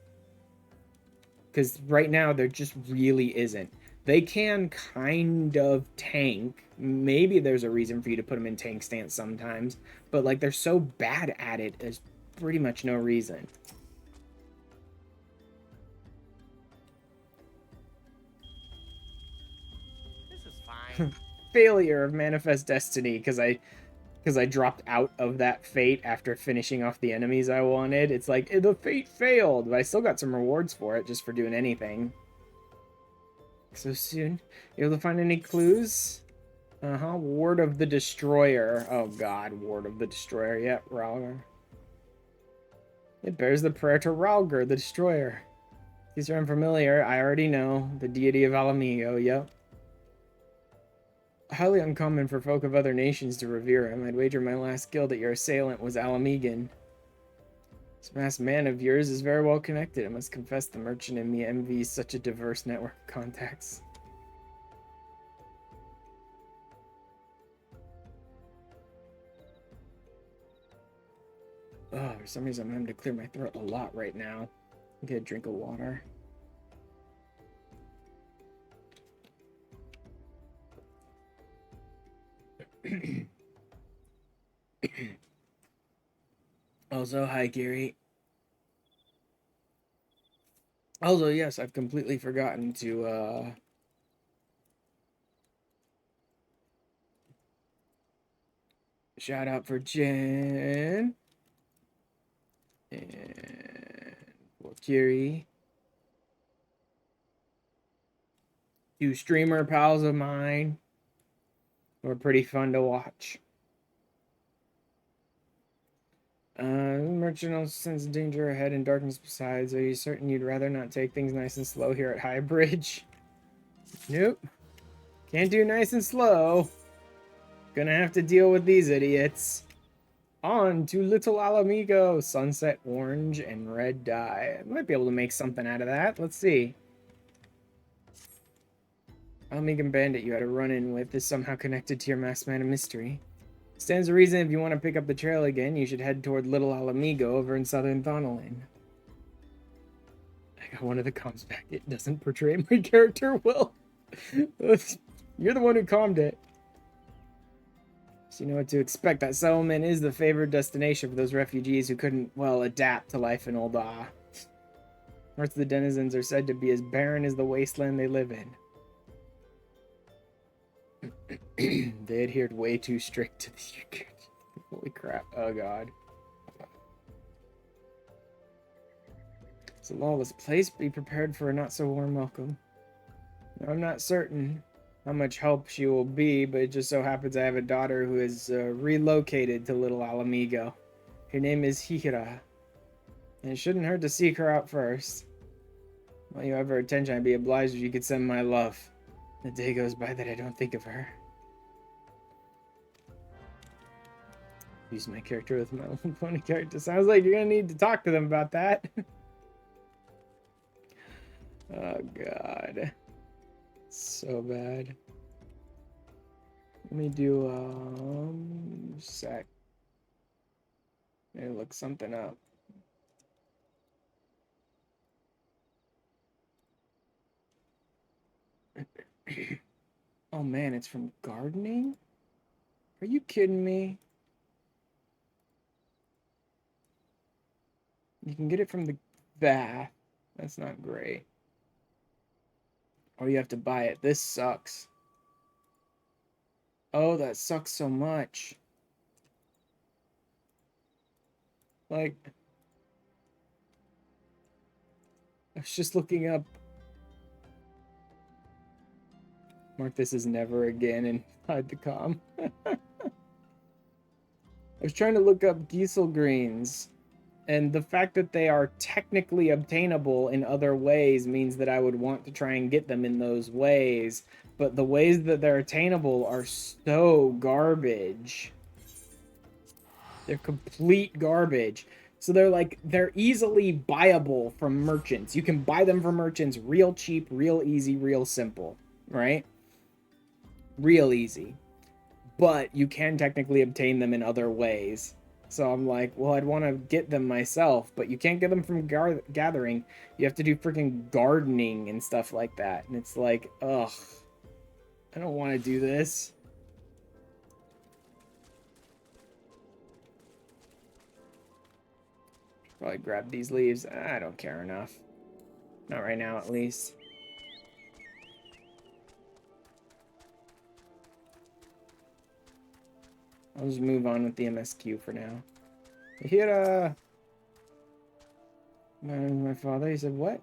Because right now, there just really isn't. They can kind of tank. Maybe there's a reason for you to put them in tank stance sometimes. But, like, they're so bad at it, there's pretty much no reason. This is fine. Failure of Manifest Destiny, because I dropped out of that fate after finishing off the enemies I wanted. It's like, the fate failed, but I still got some rewards for it, just for doing anything. So soon. You able to find any clues? Ward of the Destroyer. Oh god, Ward of the Destroyer. Yep, Ralger. It bears the prayer to Ralger, the Destroyer. These are unfamiliar. I already know. The deity of Ala Mhigan. Yep. Highly uncommon for folk of other nations to revere him. I'd wager my last guild that your assailant was Ala Mhigan. This masked man of yours is very well connected. I must confess the merchant in me envies such a diverse network of contacts. Oh, for some reason I'm having to clear my throat a lot right now. Get a drink of water. Also, hi, Gary. Also, yes, I've completely forgotten to, shout out for Jen. And for Kiri. Two streamer pals of mine who are pretty fun to watch. Merchant also sense danger ahead and darkness besides. Are you certain you'd rather not take things nice and slow here at High Bridge? Nope. Can't do nice and slow. Gonna have to deal with these idiots. On to Little Ala Mhigan, sunset orange and red dye. I might be able to make something out of that. Let's see. Ala Mhigan bandit you had a run-in with is somehow connected to your masked man of mystery. Stands to reason if you want to pick up the trail again, you should head toward Little Ala Mhigan over in southern Thonolin. I got one of the comms back. It doesn't portray my character well. You're the one who calmed it. So you know what to expect. That settlement is the favored destination for those refugees who couldn't, well, adapt to life in Old Ah. Parts of the denizens are said to be as barren as the wasteland they live in. They adhered way too strict to the... Holy crap. Oh, God. It's a lawless place. Be prepared for a not-so-warm welcome. Now, I'm not certain how much help she will be, but it just so happens I have a daughter who is relocated to Little Ala Mhigan. Her name is Hira, and it shouldn't hurt to seek her out first. While you have her attention, I'd be obliged if you could send my love. The day goes by that I don't think of her. Use my character with my Little Pony character. Sounds like you're gonna need to talk to them about that. Oh, God. So bad. Let me do, sec. Maybe look something up. Oh man, it's from gardening? Are you kidding me? You can get it from the bath. That's not great. Or you have to buy it. This sucks. Oh, that sucks so much. Like, I was just looking up. Mark this as never again and hide the comm. I was trying to look up Giesel greens, and the fact that they are technically obtainable in other ways means that I would want to try and get them in those ways, but the ways that they're attainable are so garbage. They're complete garbage. So they're easily buyable from merchants. You can buy them from merchants real cheap, real easy, real simple. right? Real easy. But you can technically obtain them in other ways. So I'm like, well, I'd want to get them myself, but you can't get them from gathering. You have to do freaking gardening and stuff like that. And it's like, ugh, I don't want to do this. Probably grab these leaves. I don't care enough. Not right now, at least. I'll just move on with the MSQ for now. Hira! My father, he said, what?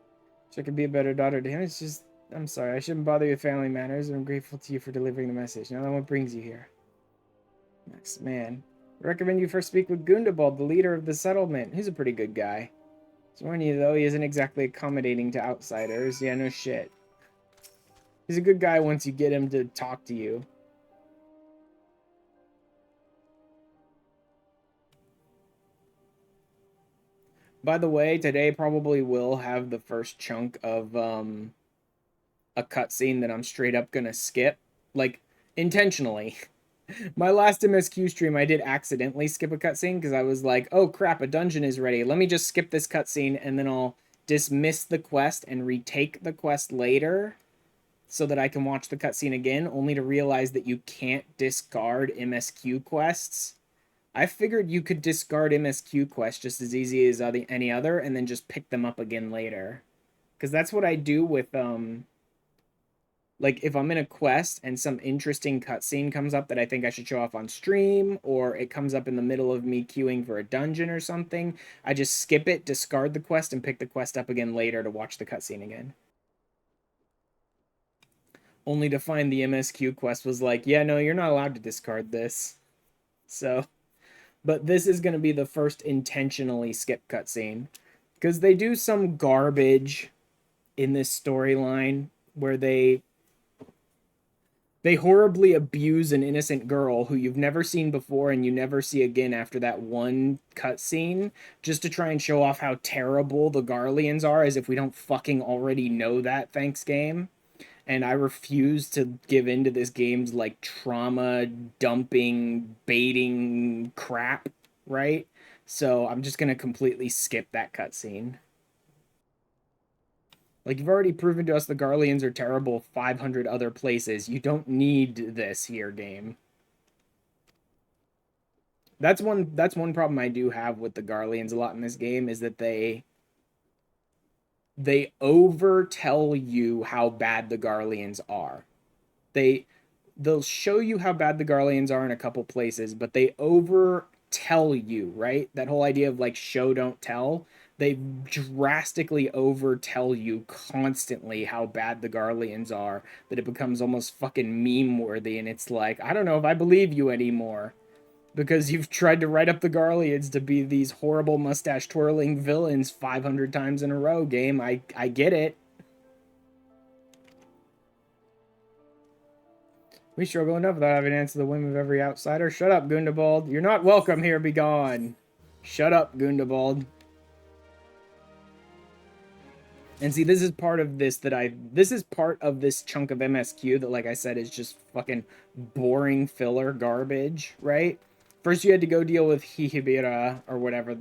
So I could be a better daughter to him. It's just, I'm sorry. I shouldn't bother you with family matters. I'm grateful to you for delivering the message. Now then, what brings you here? Next man. I recommend you first speak with Gundabald, the leader of the settlement. He's a pretty good guy. Just warn you, though, he isn't exactly accommodating to outsiders. Yeah, no shit. He's a good guy once you get him to talk to you. By the way, today probably will have the first chunk of a cutscene that I'm straight up gonna skip. Like, intentionally. My last MSQ stream, I did accidentally skip a cutscene because I was like, oh crap, a dungeon is ready. Let me just skip this cutscene and then I'll dismiss the quest and retake the quest later so that I can watch the cutscene again, only to realize that you can't discard MSQ quests. I figured you could discard MSQ quests just as easy as any other and then just pick them up again later. Because that's what I do with, like, if I'm in a quest and some interesting cutscene comes up that I think I should show off on stream, or it comes up in the middle of me queuing for a dungeon or something, I just skip it, discard the quest, and pick the quest up again later to watch the cutscene again. Only to find the MSQ quest was like, yeah, no, you're not allowed to discard this. So, but this is going to be the first intentionally skip cutscene. Because they do some garbage in this storyline where they horribly abuse an innocent girl who you've never seen before and you never see again after that one cutscene, just to try and show off how terrible the Garleans are, as if we don't fucking already know that, thanks game. And I refuse to give into this game's like trauma dumping baiting crap, right? So I'm just gonna completely skip that cutscene. Like, you've already proven to us the Garleans are terrible 500 other places. You don't need this here, game. That's one problem I do have with the Garleans a lot in this game, is that they over tell you how bad the Garleans are. They'll show you how bad the Garleans are in a couple places, but they over tell you, right? That whole idea of like show don't tell. They drastically over tell you constantly how bad the Garleans are, that it becomes almost fucking meme worthy, and it's like, I don't know if I believe you anymore. Because you've tried to write up the Garleans to be these horrible mustache twirling villains 500 times in a row, game. I get it. We struggle enough without having to answer the whim of every outsider. Shut up, Gundabald. You're not welcome here, be gone. Shut up, Gundabald. And see, this is part of this this is part of this chunk of MSQ that, like I said, is just fucking boring filler garbage, right? First you had to go deal with Hihibira, or whatever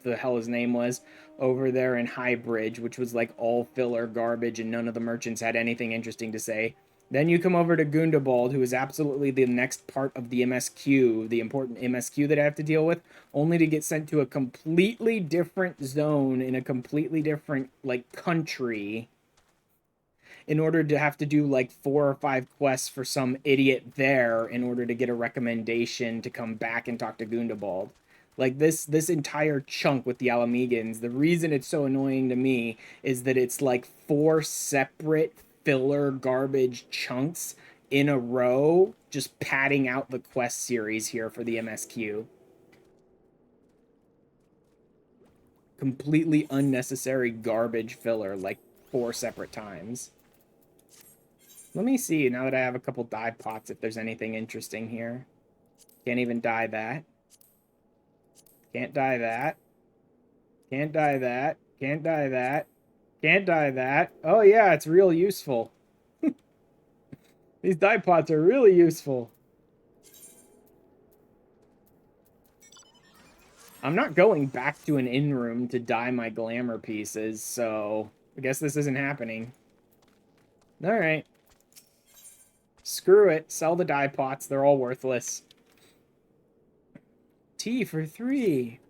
the hell his name was, over there in High Bridge, which was like all filler garbage and none of the merchants had anything interesting to say. Then you come over to Gundabald, who is absolutely the next part of the MSQ, the important MSQ that I have to deal with, only to get sent to a completely different zone in a completely different, like, country in order to have to do, like, 4 or 5 quests for some idiot there in order to get a recommendation to come back and talk to Gundabald. Like, this entire chunk with the Ala Mhigans, the reason it's so annoying to me is that it's, like, 4 separate filler garbage chunks in a row, just padding out the quest series here for the MSQ. Completely unnecessary garbage filler, like 4 separate times. Let me see, now that I have a couple dye pots, if there's anything interesting here. Can't even dye that. Can't dye that. Can't dye that. Can't dye that. Can't dye that. Oh yeah, it's real useful. These dye pots are really useful. I'm not going back to an in-room to dye my glamour pieces, so I guess this isn't happening. Alright. Screw it. Sell the dye pots. They're all worthless. Tea for 3.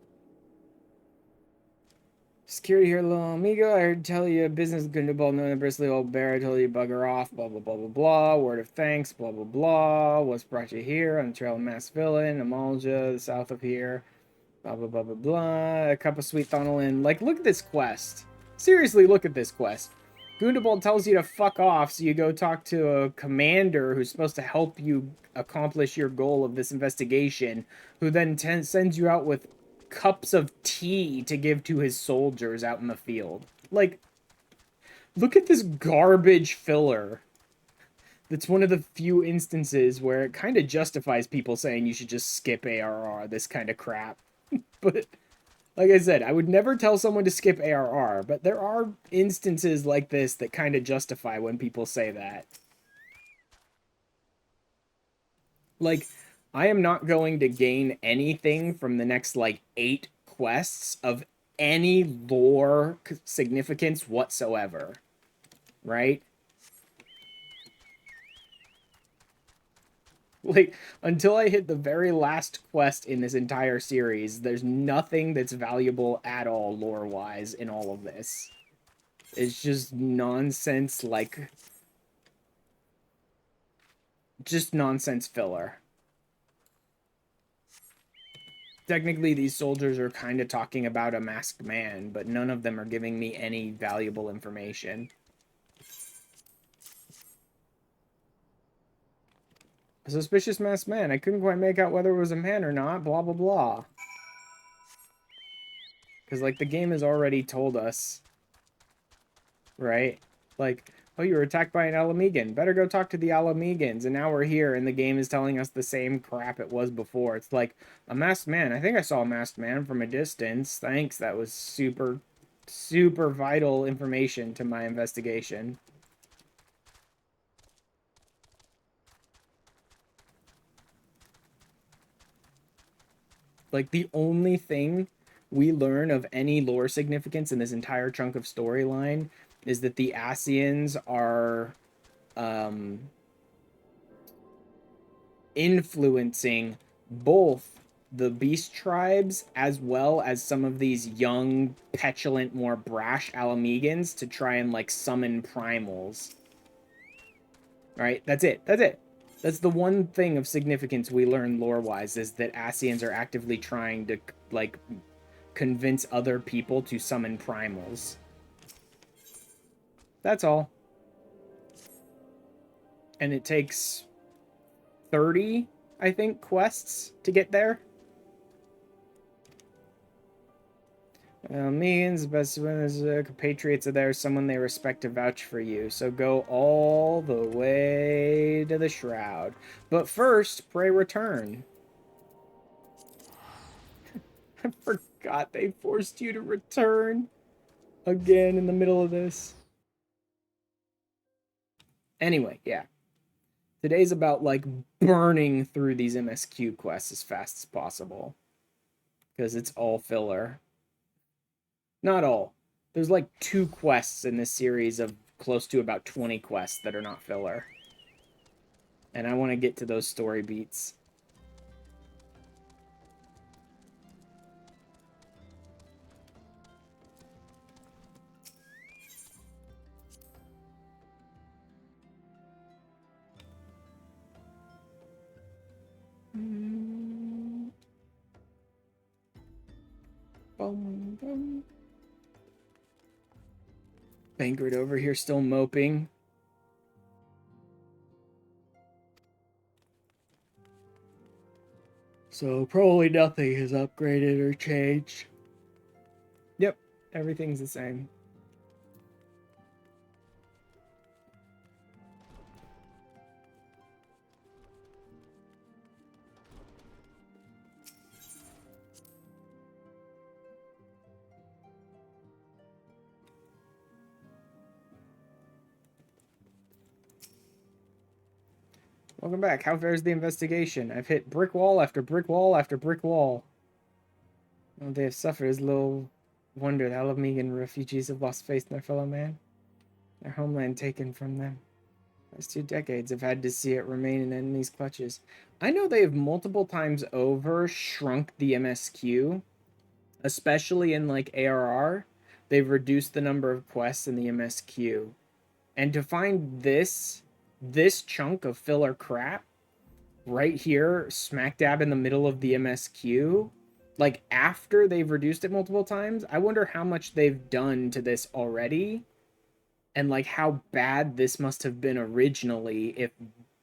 Security here, little amigo. I heard tell you business good to ball, no bristly old bear. I told you bugger off, blah, blah, blah, blah, blah. Word of thanks, blah, blah, blah. What's brought you here? On the trail of Mass Villain, Amalja, south of here. Blah, blah, blah, blah, blah. A cup of sweet thonolin. Like, look at this quest. Seriously, look at this quest. Gundabald tells you to fuck off, so you go talk to a commander who's supposed to help you accomplish your goal of this investigation, who then sends you out with cups of tea to give to his soldiers out in the field. Like, look at this garbage filler. That's one of the few instances where it kind of justifies people saying you should just skip ARR, this kind of crap. But like I said, I would never tell someone to skip ARR, but there are instances like this that kind of justify when people say that. Like, I am not going to gain anything from the next, like, 8 quests of any lore significance whatsoever. Right? Like, until I hit the very last quest in this entire series, there's nothing that's valuable at all lore-wise in all of this. It's just nonsense, like... just nonsense filler. Technically, these soldiers are kind of talking about a masked man, but none of them are giving me any valuable information. A suspicious masked man. I couldn't quite make out whether it was a man or not, blah, blah, blah. Because, like, the game has already told us, right? Like, oh, you were attacked by an Ala Mhigan. Better go talk to the Ala Mhigans. And now we're here, and the game is telling us the same crap it was before. It's like, a masked man. I think I saw a masked man from a distance. Thanks, that was super, super vital information to my investigation. Like, the only thing we learn of any lore significance in this entire chunk of storyline is that the Asians are influencing both the beast tribes as well as some of these young, petulant, more brash Ala Mhigans to try and, like, summon primals. Right? That's it. That's it. That's the one thing of significance we learn lore-wise, is that Asians are actively trying to, like, convince other people to summon primals. That's all. And it takes 30, I think, quests to get there. Mhigans, best ones, compatriots are there, someone they respect to vouch for you. So go all the way to the Shroud. But first, pray return. I forgot they forced you to return again in the middle of this. Anyway, yeah. Today's about, like, burning through these MSQ quests as fast as possible. Because it's all filler. Not all. There's like 2 quests in this series of close to about 20 quests that are not filler. And I want to get to those story beats. Boom, boom. Banquet over here still moping. So probably nothing has upgraded or changed. Yep, everything's the same. Welcome back. How fares the investigation? I've hit brick wall after brick wall after brick wall. All they have suffered is little wonder the Ala Mhigan refugees have lost faith in their fellow man. Their homeland taken from them. Last 2 decades have had to see it remain in enemies' clutches. I know they have multiple times over shrunk the MSQ, especially in like ARR. They've reduced the number of quests in the MSQ. And to find this chunk of filler crap right here, smack dab in the middle of the MSQ, like after they've reduced it multiple times, I wonder how much they've done to this already. And like how bad this must have been originally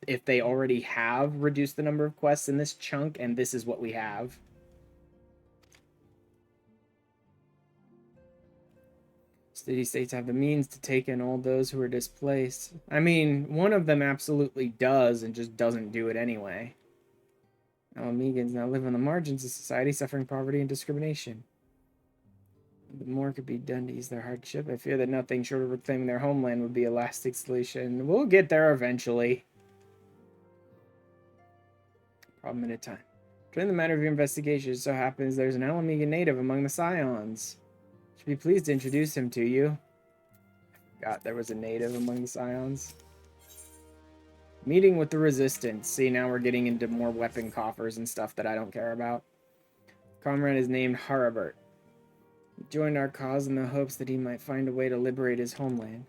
if they already have reduced the number of quests in this chunk and this is what we have. City-states have the means to take in all those who are displaced. I mean, one of them absolutely does and just doesn't do it anyway. Ala Mhigans now live on the margins of society, suffering poverty and discrimination. The more could be done to ease their hardship. I fear that nothing short of reclaiming their homeland would be a lasting solution. We'll get there eventually. Problem at a time. During the matter of your investigation, it so happens there's an Ala Mhigan native among the Scions. Should be pleased to introduce him to you. I forgot there was a native among the Scions. Meeting with the Resistance. See, now we're getting into more weapon coffers and stuff that I don't care about. Comrade is named Harabert. He joined our cause in the hopes that he might find a way to liberate his homeland.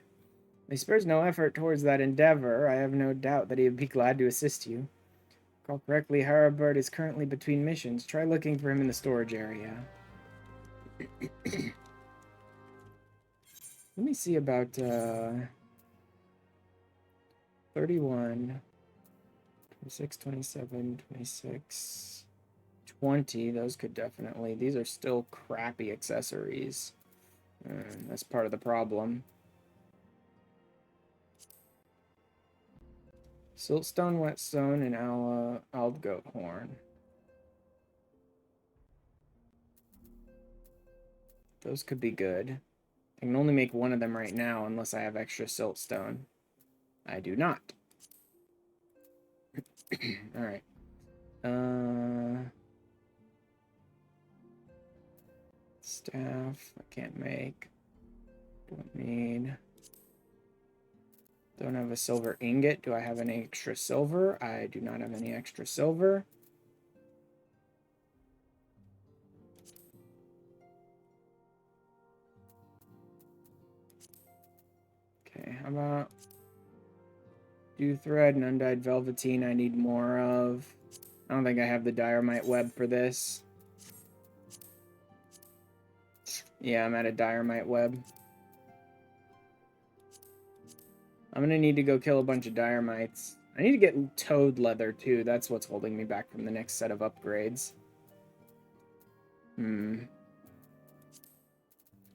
He spares no effort towards that endeavor. I have no doubt that he would be glad to assist you. Recall correctly, Harabert is currently between missions. Try looking for him in the storage area. Let me see about 31, 26, 27, 26, 20. Those could definitely... These are still crappy accessories. That's part of the problem. Siltstone, Whetstone, and Aldgoat Horn. Those could be good. I can only make one of them right now unless I have extra Siltstone. I do not. Alright. Staff, I can't make. Don't need. Don't have a silver ingot. Do I have any extra silver? I do not have any extra silver. Okay, how about dew thread and undyed velveteen? I need more of. I don't think I have the diorite web for this. Yeah, I'm at a diorite web. I'm gonna need to go kill a bunch of diormites. I need to get toad leather too. That's what's holding me back from the next set of upgrades.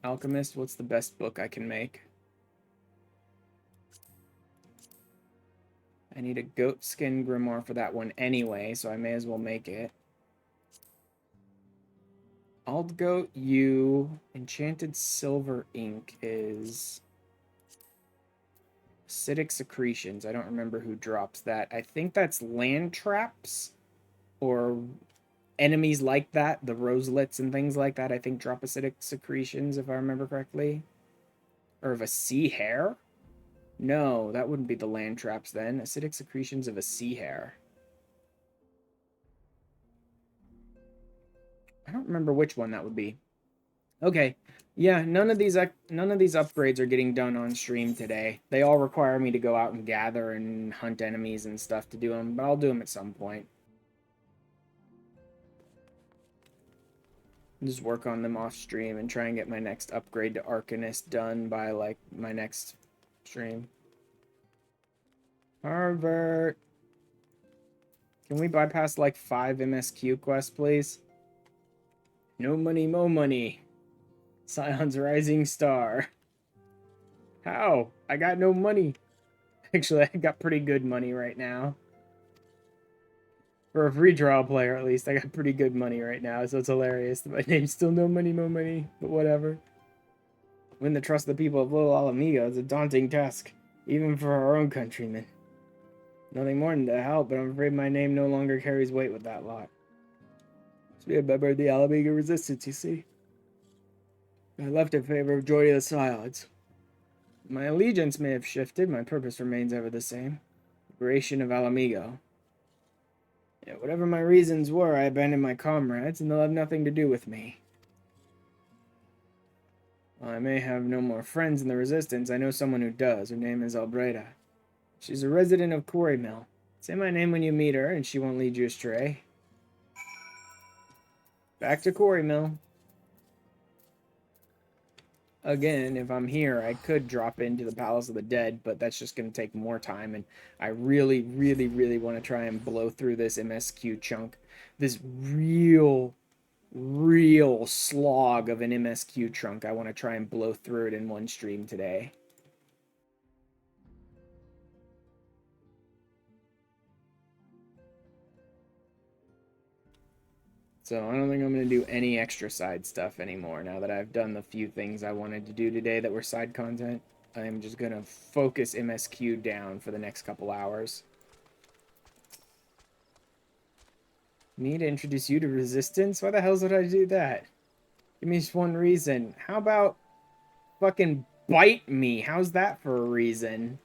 Alchemist, what's the best book I can make? I need a goat skin grimoire for that one anyway, so I may as well make it. Aldgoat U, enchanted silver ink is acidic secretions. I don't remember who drops that. I think that's land traps or enemies like that, the roselets and things like that, I think drop acidic secretions if I remember correctly. Or of a sea hare? No, that wouldn't be the land traps then. Acidic secretions of a sea hare. I don't remember which one that would be. Okay. Yeah, none of these upgrades are getting done on stream today. They all require me to go out and gather and hunt enemies and stuff to do them, but I'll do them at some point. Just work on them off stream and try and get my next upgrade to Arcanist done by like my next stream. Harvard. Can we bypass like 5 MSQ quests, please? No money, mo money. Scion's rising star. How? I got no money. Actually, I got pretty good money right now. For a free trial player, at least, I got pretty good money right now, so it's hilarious. My name's still no money, mo money, but whatever. Win the trust of the people of Local Ala Mhigan is a daunting task, even for our own countrymen. Nothing more than to help, but I'm afraid my name no longer carries weight with that lot. To be a member of the Ala Mhigan Resistance, you see. I left in favor of joining the Silence. My allegiance may have shifted, my purpose remains ever the same. Liberation of Ala Mhigan. Yeah, whatever my reasons were, I abandoned my comrades, and they'll have nothing to do with me. While I may have no more friends in the Resistance, I know someone who does. Her name is Albreda. She's a resident of Quarry Mill. Say my name when you meet her, and she won't lead you astray. Back to Quarry Mill. Again, if I'm here, I could drop into the Palace of the Dead, but that's just going to take more time, and I really, really, really want to try and blow through this MSQ chunk. This real slog of an MSQ chunk. I want to try and blow through it in one stream today. So I don't think I'm going to do any extra side stuff anymore now that I've done the few things I wanted to do today that were side content. I'm just going to focus MSQ down for the next couple hours. Need to introduce you to Resistance? Why the hell would I do that? Give me just one reason. How about fucking bite me? How's that for a reason?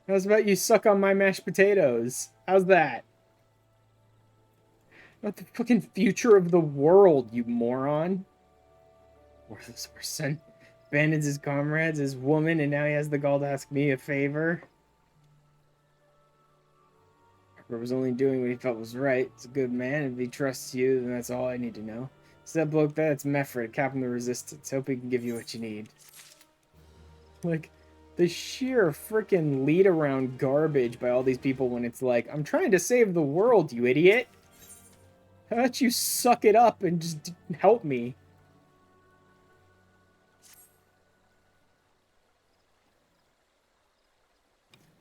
How's about you suck on my mashed potatoes? How's that? About the fucking future of the world, you moron. Worthless person. Abandons his comrades, his woman, and now he has the gall to ask me a favor. Harper was only doing what he felt was right. He's a good man, and if he trusts you, then that's all I need to know. So that bloke there, it's Meffred, Captain of the Resistance. Hope he can give you what you need. Like, the sheer freaking lead around garbage by all these people when it's like, I'm trying to save the world, you idiot. How about you suck it up and just help me?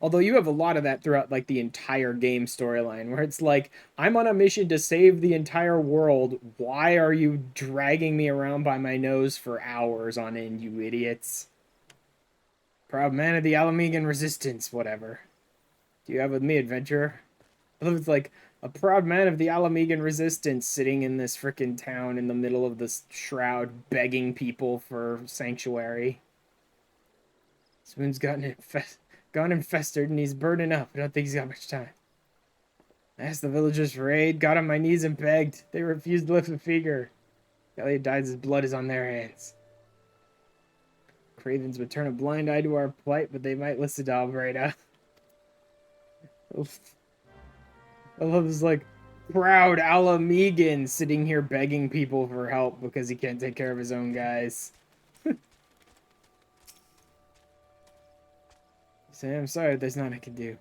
Although you have a lot of that throughout, like, the entire game storyline, where it's like, I'm on a mission to save the entire world. Why are you dragging me around by my nose for hours on end, you idiots? Proud man of the Ala Mhigan Resistance, whatever. Do you have with me, adventurer? I love it's like, a proud man of the Ala Mhigan Resistance sitting in this frickin' town in the middle of this shroud begging people for sanctuary. This wound's gone and festered, and he's burning up. I don't think he's got much time. I asked the villagers for aid, got on my knees and begged. They refused to lift a finger. Elliot dies, his blood is on their hands. Cravens would turn a blind eye to our plight, but they might listen to Albreda. I love this, like, proud Ala Mhigan sitting here begging people for help because he can't take care of his own guys. Say, I'm sorry, there's nothing I can do.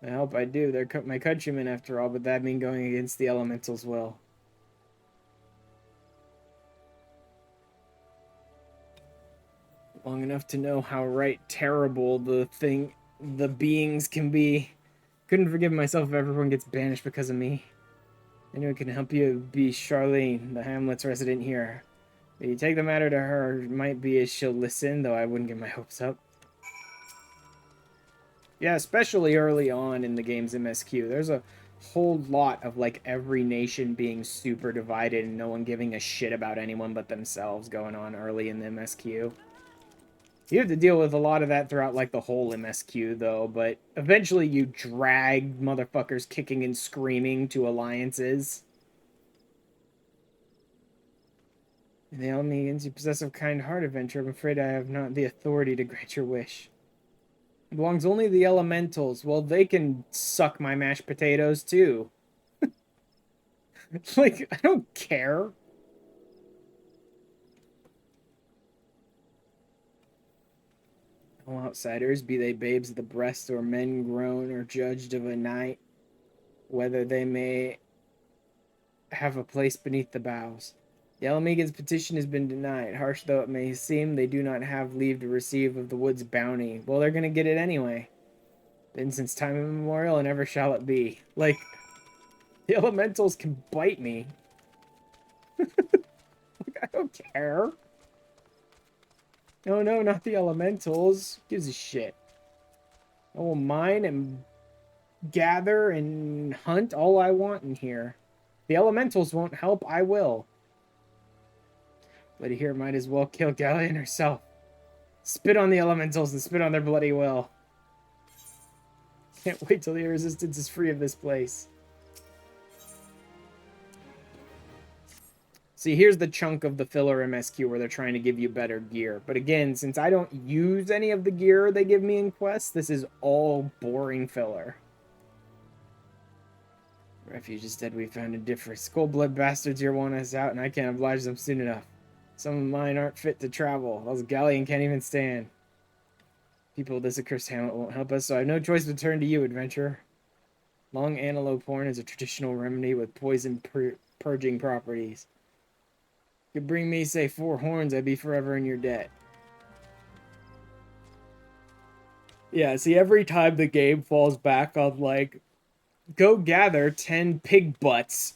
I hope I do. They're my countrymen after all, but that mean going against the elementals' will. Long enough to know how terrible the beings can be. Couldn't forgive myself if everyone gets banished because of me. Anyone can help you be Charlene, the Hamlet's resident here. If you take the matter to her, it might be as she'll listen, though I wouldn't get my hopes up. Yeah, especially early on in the game's MSQ. There's a whole lot of, like, every nation being super divided and no one giving a shit about anyone but themselves going on early in the MSQ. You have to deal with a lot of that throughout, like, the whole MSQ, though, but eventually you drag motherfuckers kicking and screaming to alliances. The Ala Mhigans, you possess a kind heart, adventurer. I'm afraid I have not the authority to grant your wish. It belongs only to the elementals. Well, they can suck my mashed potatoes, too. Like, I don't care. All outsiders, be they babes of the breast or men grown or judged of a night, whether they may have a place beneath the boughs. The Ala Mhigan's petition has been denied. Harsh though it may seem, they do not have leave to receive of the wood's bounty. Well, they're gonna get it anyway. Been since time immemorial, and ever shall it be. Like, the elementals can bite me. Like, I don't care. Oh no, not the elementals. Gives a shit. I will mine and gather and hunt all I want in here. The elementals won't help, I will. Bloody here might as well kill Galleon herself. Spit on the elementals and spit on their bloody will. Can't wait till the resistance is free of this place. See, here's the chunk of the filler MSQ where they're trying to give you better gear. But again, since I don't use any of the gear they give me in quests, this is all boring filler. Refuge is dead. We found a difference. Cold-blood bastards here want us out, and I can't oblige them soon enough. Some of mine aren't fit to travel. Those Galleon can't even stand. People of this accursed hamlet won't help us, so I have no choice but turn to you, adventurer. Long antelope horn is a traditional remedy with poison purging properties. You could bring me, say, 4 horns, I'd be forever in your debt. Yeah, see, every time the game falls back on, like, go gather 10 pig butts,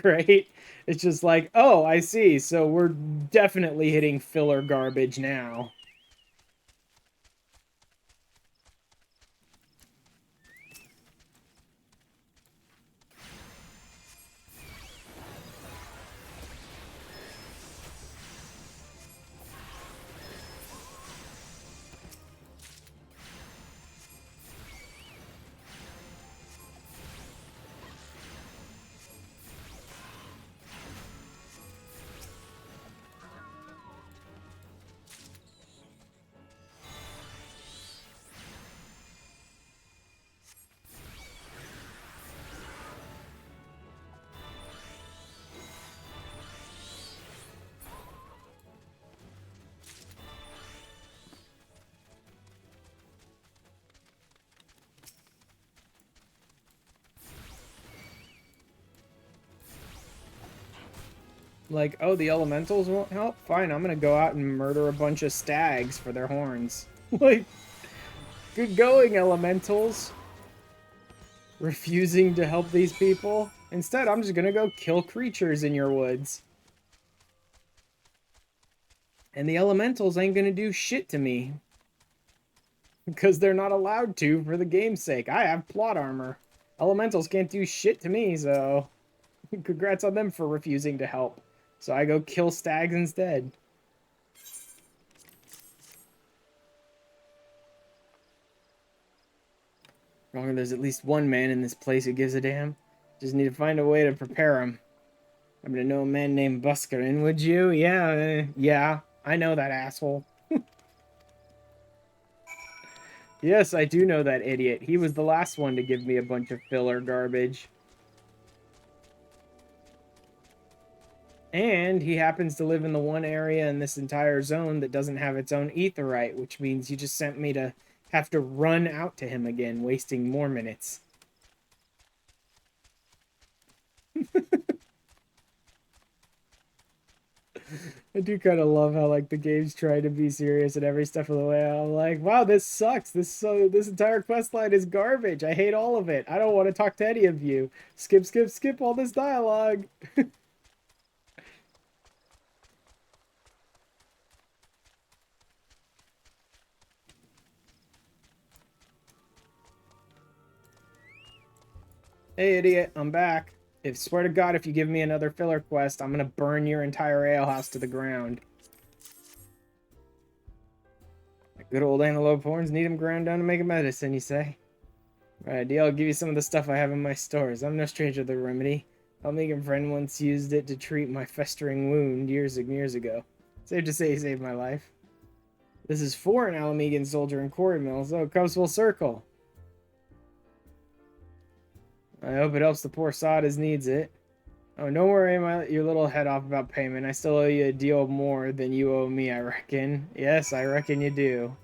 right? It's just like, oh, I see, so we're definitely hitting filler garbage now. Like, oh, the elementals won't help? Fine, I'm gonna go out and murder a bunch of stags for their horns. Like, good going, elementals. Refusing to help these people. Instead, I'm just gonna go kill creatures in your woods. And the elementals ain't gonna do shit to me. Because they're not allowed to for the game's sake. I have plot armor. Elementals can't do shit to me, so... Congrats on them for refusing to help. So I go kill stags instead. Wrong, there's at least one man in this place who gives a damn. Just need to find a way to prepare him. I'm gonna know a man named Buskarin, would you? Yeah, I know that asshole. Yes, I do know that idiot. He was the last one to give me a bunch of filler garbage. And he happens to live in the one area in this entire zone that doesn't have its own etherite, which means he just sent me to have to run out to him again, wasting more minutes. I do kind of love how, like, the game's trying to be serious and every step of the way. I'm like, wow, this sucks. This entire quest line is garbage. I hate all of it. I don't want to talk to any of you. Skip, skip, skip all this dialogue. Hey, idiot, I'm back. Swear to God, if you give me another filler quest, I'm gonna burn your entire alehouse to the ground. Good old antelope horns, need them ground down to make a medicine, you say? Right, deal, I'll give you some of the stuff I have in my stores. I'm no stranger to the remedy. Our Mhigan friend once used it to treat my festering wound years and years ago. Safe to say he saved my life. This is for an Ala Mhigan soldier in quarry mills. Oh, it comes full circle. I hope it helps the poor sod as needs it. Oh, don't worry your little head off about payment. I still owe you a deal more than you owe me, I reckon. Yes, I reckon you do.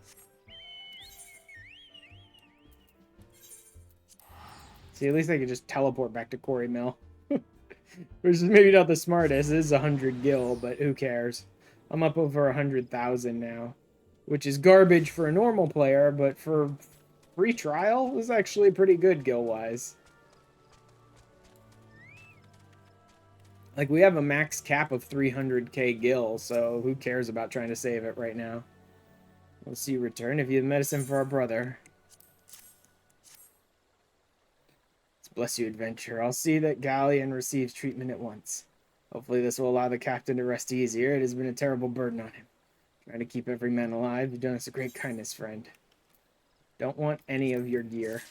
See, at least I can just teleport back to Quarry Mill. Which is maybe not the smartest. It is 100 gil, but who cares? I'm up over 100,000 now. Which is garbage for a normal player, but for free trial is actually pretty good gil-wise. Like, we have a max cap of 300k gil, so who cares about trying to save it right now? We'll see you return if you have medicine for our brother. Bless you, adventure. I'll see that Galleon receives treatment at once. Hopefully this will allow the captain to rest easier. It has been a terrible burden on him. Trying to keep every man alive. You've done us a great kindness, friend. Don't want any of your gear.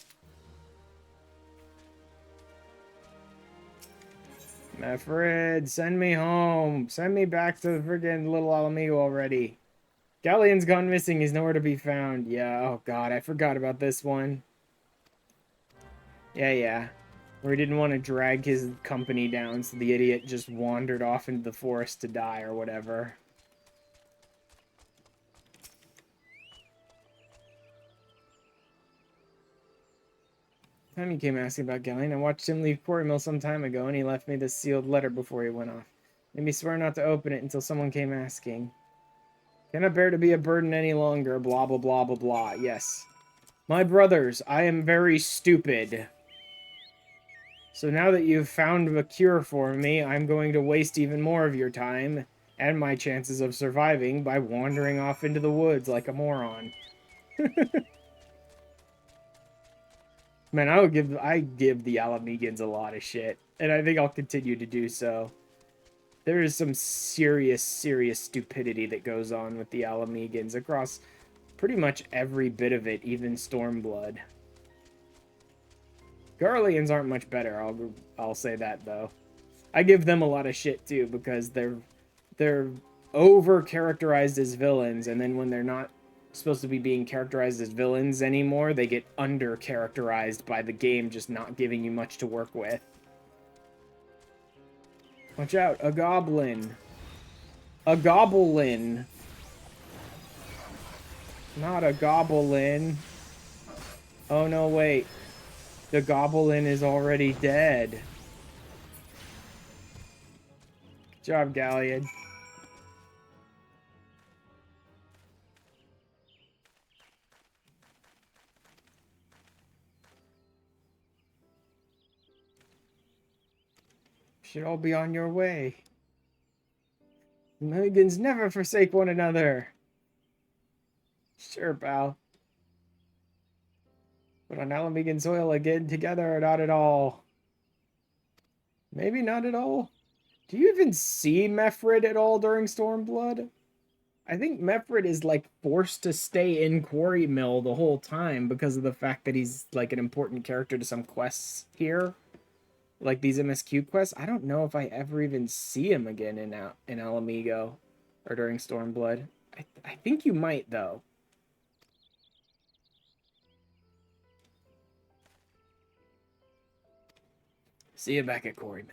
Mefred, send me home. Send me back to the friggin' Little Ala Mhigan already. Galleon's gone missing. He's nowhere to be found. Yeah, oh god, I forgot about this one. Yeah. Where he didn't want to drag his company down, so the idiot just wandered off into the forest to die or whatever. Time he came asking about Galleon. I watched him leave Quarry Mill some time ago, and he left me this sealed letter before he went off. Made me swear not to open it until someone came asking. Cannot bear to be a burden any longer, blah, blah, blah, blah, blah. Yes. My brothers, I am very stupid. So now that you've found a cure for me, I'm going to waste even more of your time and my chances of surviving by wandering off into the woods like a moron. Man, I give the Ala Mhigans a lot of shit, and I think I'll continue to do so. There is some serious stupidity that goes on with the Ala Mhigans across pretty much every bit of it, even Stormblood. Garleans aren't much better, I'll say that, though. I give them a lot of shit, too, because they're over-characterized as villains, and then when they're not supposed to be being characterized as villains anymore, they get under-characterized by the game just not giving you much to work with. Watch out, a goblin. A goblin. Not a goblin. Oh, no, wait. The goblin is already dead. Good job, Galleon. Should all be on your way. Mhigans never forsake one another. Sure, pal. But on Ala Mhigan soil again together or not at all? Maybe not at all? Do you even see Mefred at all during Stormblood? I think Mefred is, like, forced to stay in Quarry Mill the whole time because of the fact that he's, like, an important character to some quests here. Like, these MSQ quests. I don't know if I ever even see him again in Ala Mhigan or during Stormblood. I think you might, though. See you back at Quarry Mill.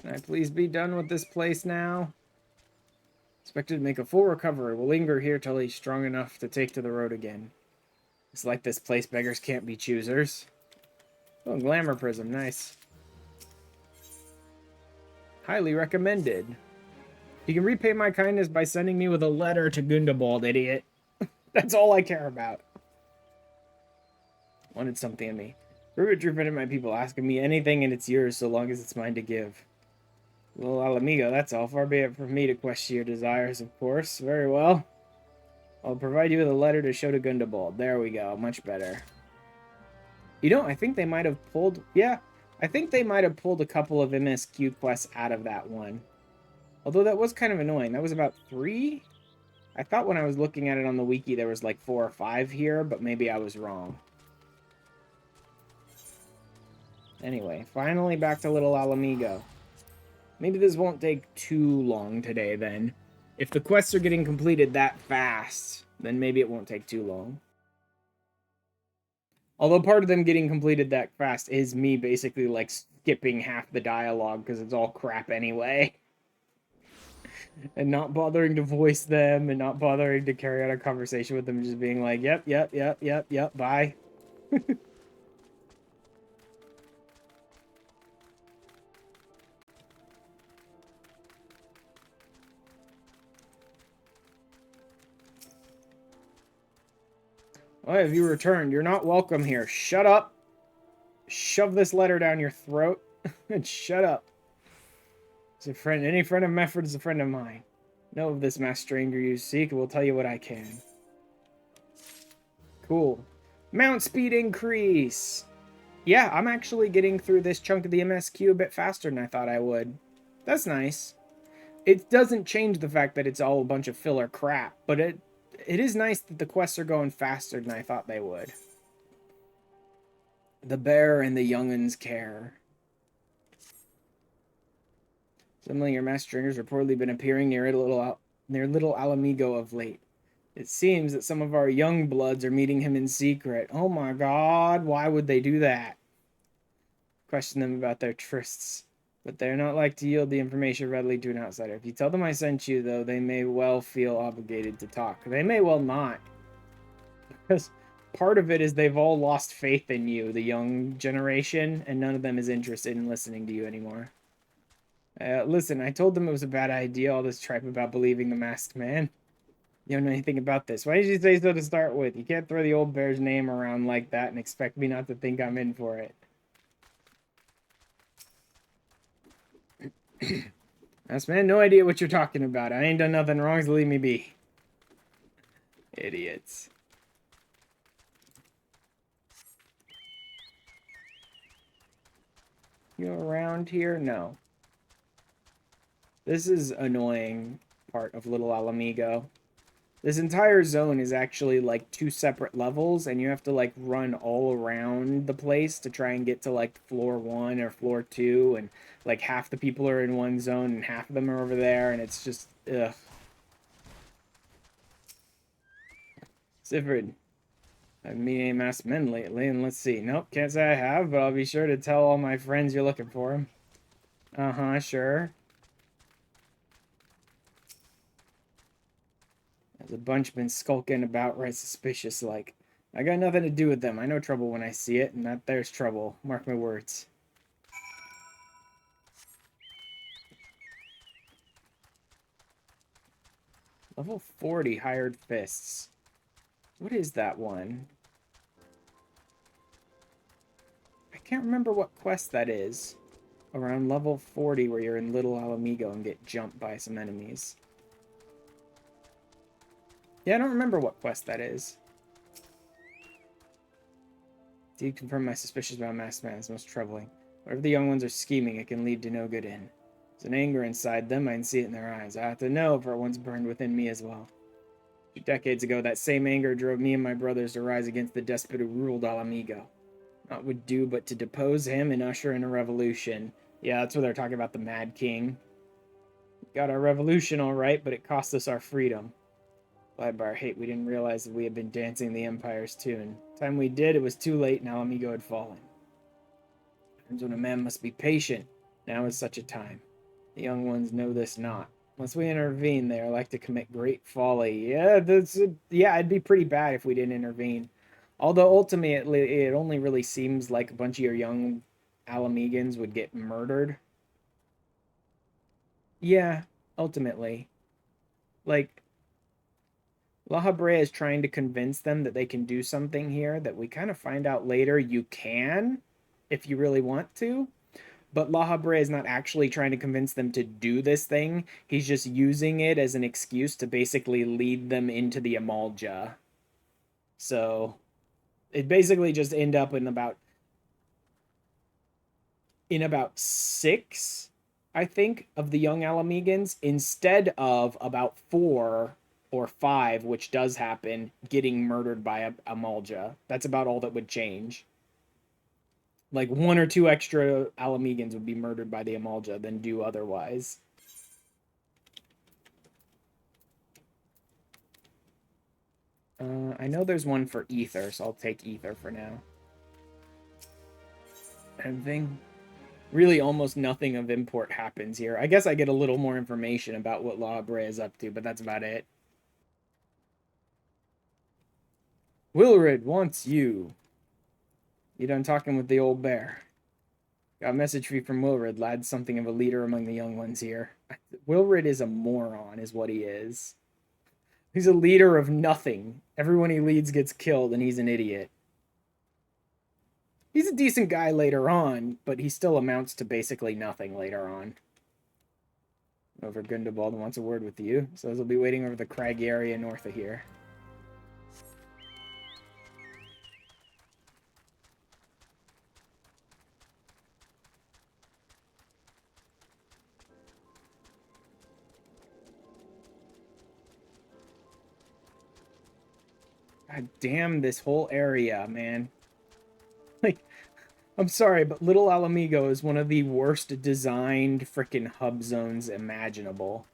Can I please be done with this place now? Expected to make a full recovery. We'll linger here till he's strong enough to take to the road again. It's like this place, beggars can't be choosers. Oh, glamour prism, nice. Highly recommended. You can repay my kindness by sending me with a letter to Gundobald, idiot. That's all I care about. Wanted something in me. Prove it, my people, asking me anything and it's yours so long as it's mine to give. Little Ala Mhigan, that's all. Far be it from me to question your desires, of course. Very well. I'll provide you with a letter to show to Gundobald. There we go. Much better. You know, I think they might have pulled... Yeah, I think they might have pulled a couple of MSQ quests out of that one. Although that was kind of annoying. That was about 3? I thought when I was looking at it on the wiki there was like 4 or 5 here, but maybe I was wrong. Anyway, finally back to Little Ala Mhigan. Maybe this won't take too long today, then. If the quests are getting completed that fast, then maybe it won't take too long. Although part of them getting completed that fast is me basically, like, skipping half the dialogue because it's all crap anyway. and not bothering to voice them and not bothering to carry out a conversation with them, just being like, yep, yep, yep, yep, yep, bye. Why have you returned? You're not welcome here. Shut up. Shove this letter down your throat and shut up. It's a friend. Any friend of Mefford is a friend of mine. Know of this masked stranger you seek, and will tell you what I can. Cool. Mount speed increase. Yeah, I'm actually getting through this chunk of the MSQ a bit faster than I thought I would. That's nice. It doesn't change the fact that it's all a bunch of filler crap, but it is nice that the quests are going faster than I thought they would. The bear and the youngin's care. Some of your masked stringers reportedly been appearing near Little Ala Mhigan of late. It seems that some of our young bloods are meeting him in secret. Oh my god, why would they do that? Question them about their trysts. But they're not like to yield the information readily to an outsider. If you tell them I sent you, though, they may well feel obligated to talk. They may well not. Because part of it is they've all lost faith in you, the young generation, and none of them is interested in listening to you anymore. Listen, I told them it was a bad idea, all this tripe about believing the masked man. You don't know anything about this. Why did you say so to start with? You can't throw the old bear's name around like that and expect me not to think I'm in for it. Masked man, no idea what you're talking about. I ain't done nothing wrong, so leave me be. Idiots. You around here? No. This is annoying part of Little Ala Mhigan. This entire zone is actually like 2 separate levels, and you have to like run all around the place to try and get to like floor 1 or floor 2, and like half the people are in one zone and half of them are over there, and it's just ugh. Sifrid, I've been meeting masked men lately, and let's see. Nope, can't say I have, but I'll be sure to tell all my friends you're looking for them. Uh-huh, sure. There's a bunch been skulking about right suspicious like. I got nothing to do with them. I know trouble when I see it, and that there's trouble. Mark my words. Level 40 hired fists. What is that one? I can't remember what quest that is. Around level 40 where you're in Little Ala Mhigan and get jumped by some enemies. Yeah, I don't remember what quest that is. Do you confirm my suspicions about masked man is most troubling? Whatever the young ones are scheming, it can lead to no good end. There's an anger inside them, I can see it in their eyes. I have to know, for it once burned within me as well. 2 decades ago, that same anger drove me and my brothers to rise against the despot who ruled Ala Mhigan. Naught would do but to depose him and usher in a revolution. Yeah, that's what they're talking about, the Mad King. Got our revolution all right, but it cost us our freedom. By our hate, we didn't realize that we had been dancing the Empire's tune. Time we did, it was too late, and Ala Mhigan had fallen. Times when a man must be patient. Now is such a time. The young ones know this not. Once we intervene, they are like to commit great folly. Yeah, it'd be pretty bad if we didn't intervene. Although ultimately, it only really seems like a bunch of your young Ala Mhigans would get murdered. Yeah, ultimately. Like, La Habrea is trying to convince them that they can do something here that we kind of find out later you can, if you really want to. But La Habrea is not actually trying to convince them to do this thing. He's just using it as an excuse to basically lead them into the Amalja. So it basically just end up in about 6, I think, of the young Ala Mhigans, instead of about 4 or 5, which does happen, getting murdered by Amalja. That's about all that would change. Like 1 or 2 extra Ala Mhigans would be murdered by the Amalja than do otherwise. I know there's one for Ether, so I'll take Ether for now. Anything? Really, almost nothing of import happens here. I guess I get a little more information about what La Brea is up to, but that's about it. Wilred wants you. You done talking with the old bear? Got a message for you from Wilred. Lad's something of a leader among the young ones here. Wilred is a moron, is what he is. He's a leader of nothing. Everyone he leads gets killed, and he's an idiot. He's a decent guy later on, but he still amounts to basically nothing later on. Over Gundabald wants a word with you, so he'll be waiting over the craggy area north of here. God damn this whole area, man. Like, I'm sorry, but Little Ala Mhigan is one of the worst designed freaking hub zones imaginable.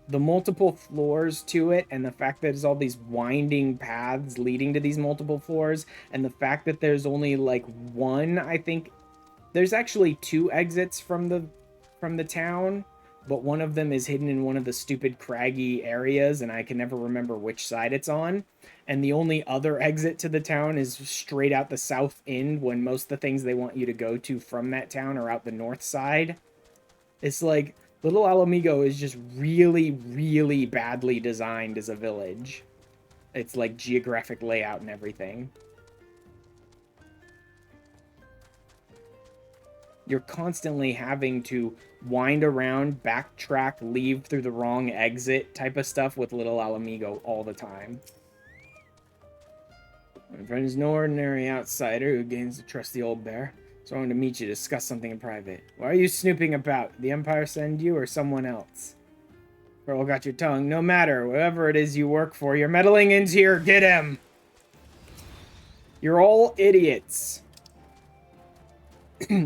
The multiple floors to it, and the fact that there's all these winding paths leading to these multiple floors, and the fact that there's only like one, I think there's actually two exits from the town, but one of them is hidden in one of the stupid craggy areas, and I can never remember which side it's on. And the only other exit to the town is straight out the south end, when most of the things they want you to go to from that town are out the north side. It's like Little Ala Mhigan is just really, really badly designed as a village. It's like geographic layout and everything. You're constantly having to wind around, backtrack, leave through the wrong exit type of stuff with Little Ala Mhigan all the time. My friend is no ordinary outsider who gains the trust of the old bear, so I wanted to meet you to discuss something in private. Why are you snooping about? The Empire send you or someone else? Girl got your tongue. No matter, whatever it is you work for, you're meddling into here. Get him! You're all idiots.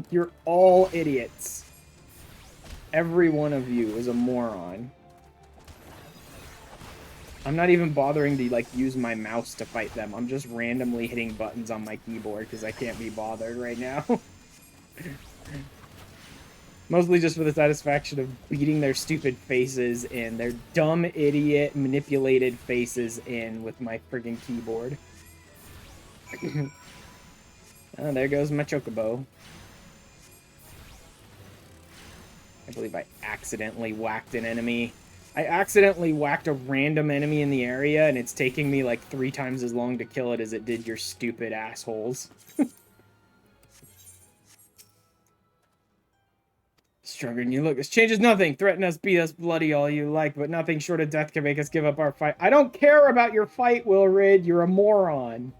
You're all idiots. Every one of you is a moron. I'm not even bothering to, like, use my mouse to fight them. I'm just randomly hitting buttons on my keyboard because I can't be bothered right now. Mostly just for the satisfaction of beating their stupid faces in, their dumb, idiot, manipulated faces in with my friggin' keyboard. Oh, there goes my chocobo. I believe I accidentally whacked an enemy. I accidentally whacked a random enemy in the area, and it's taking me like 3 times as long to kill it as it did your stupid assholes. Stronger than you look. This changes nothing. Threaten us, beat us bloody all you like, but nothing short of death can make us give up our fight. I don't care about your fight, Wilred. You're a moron.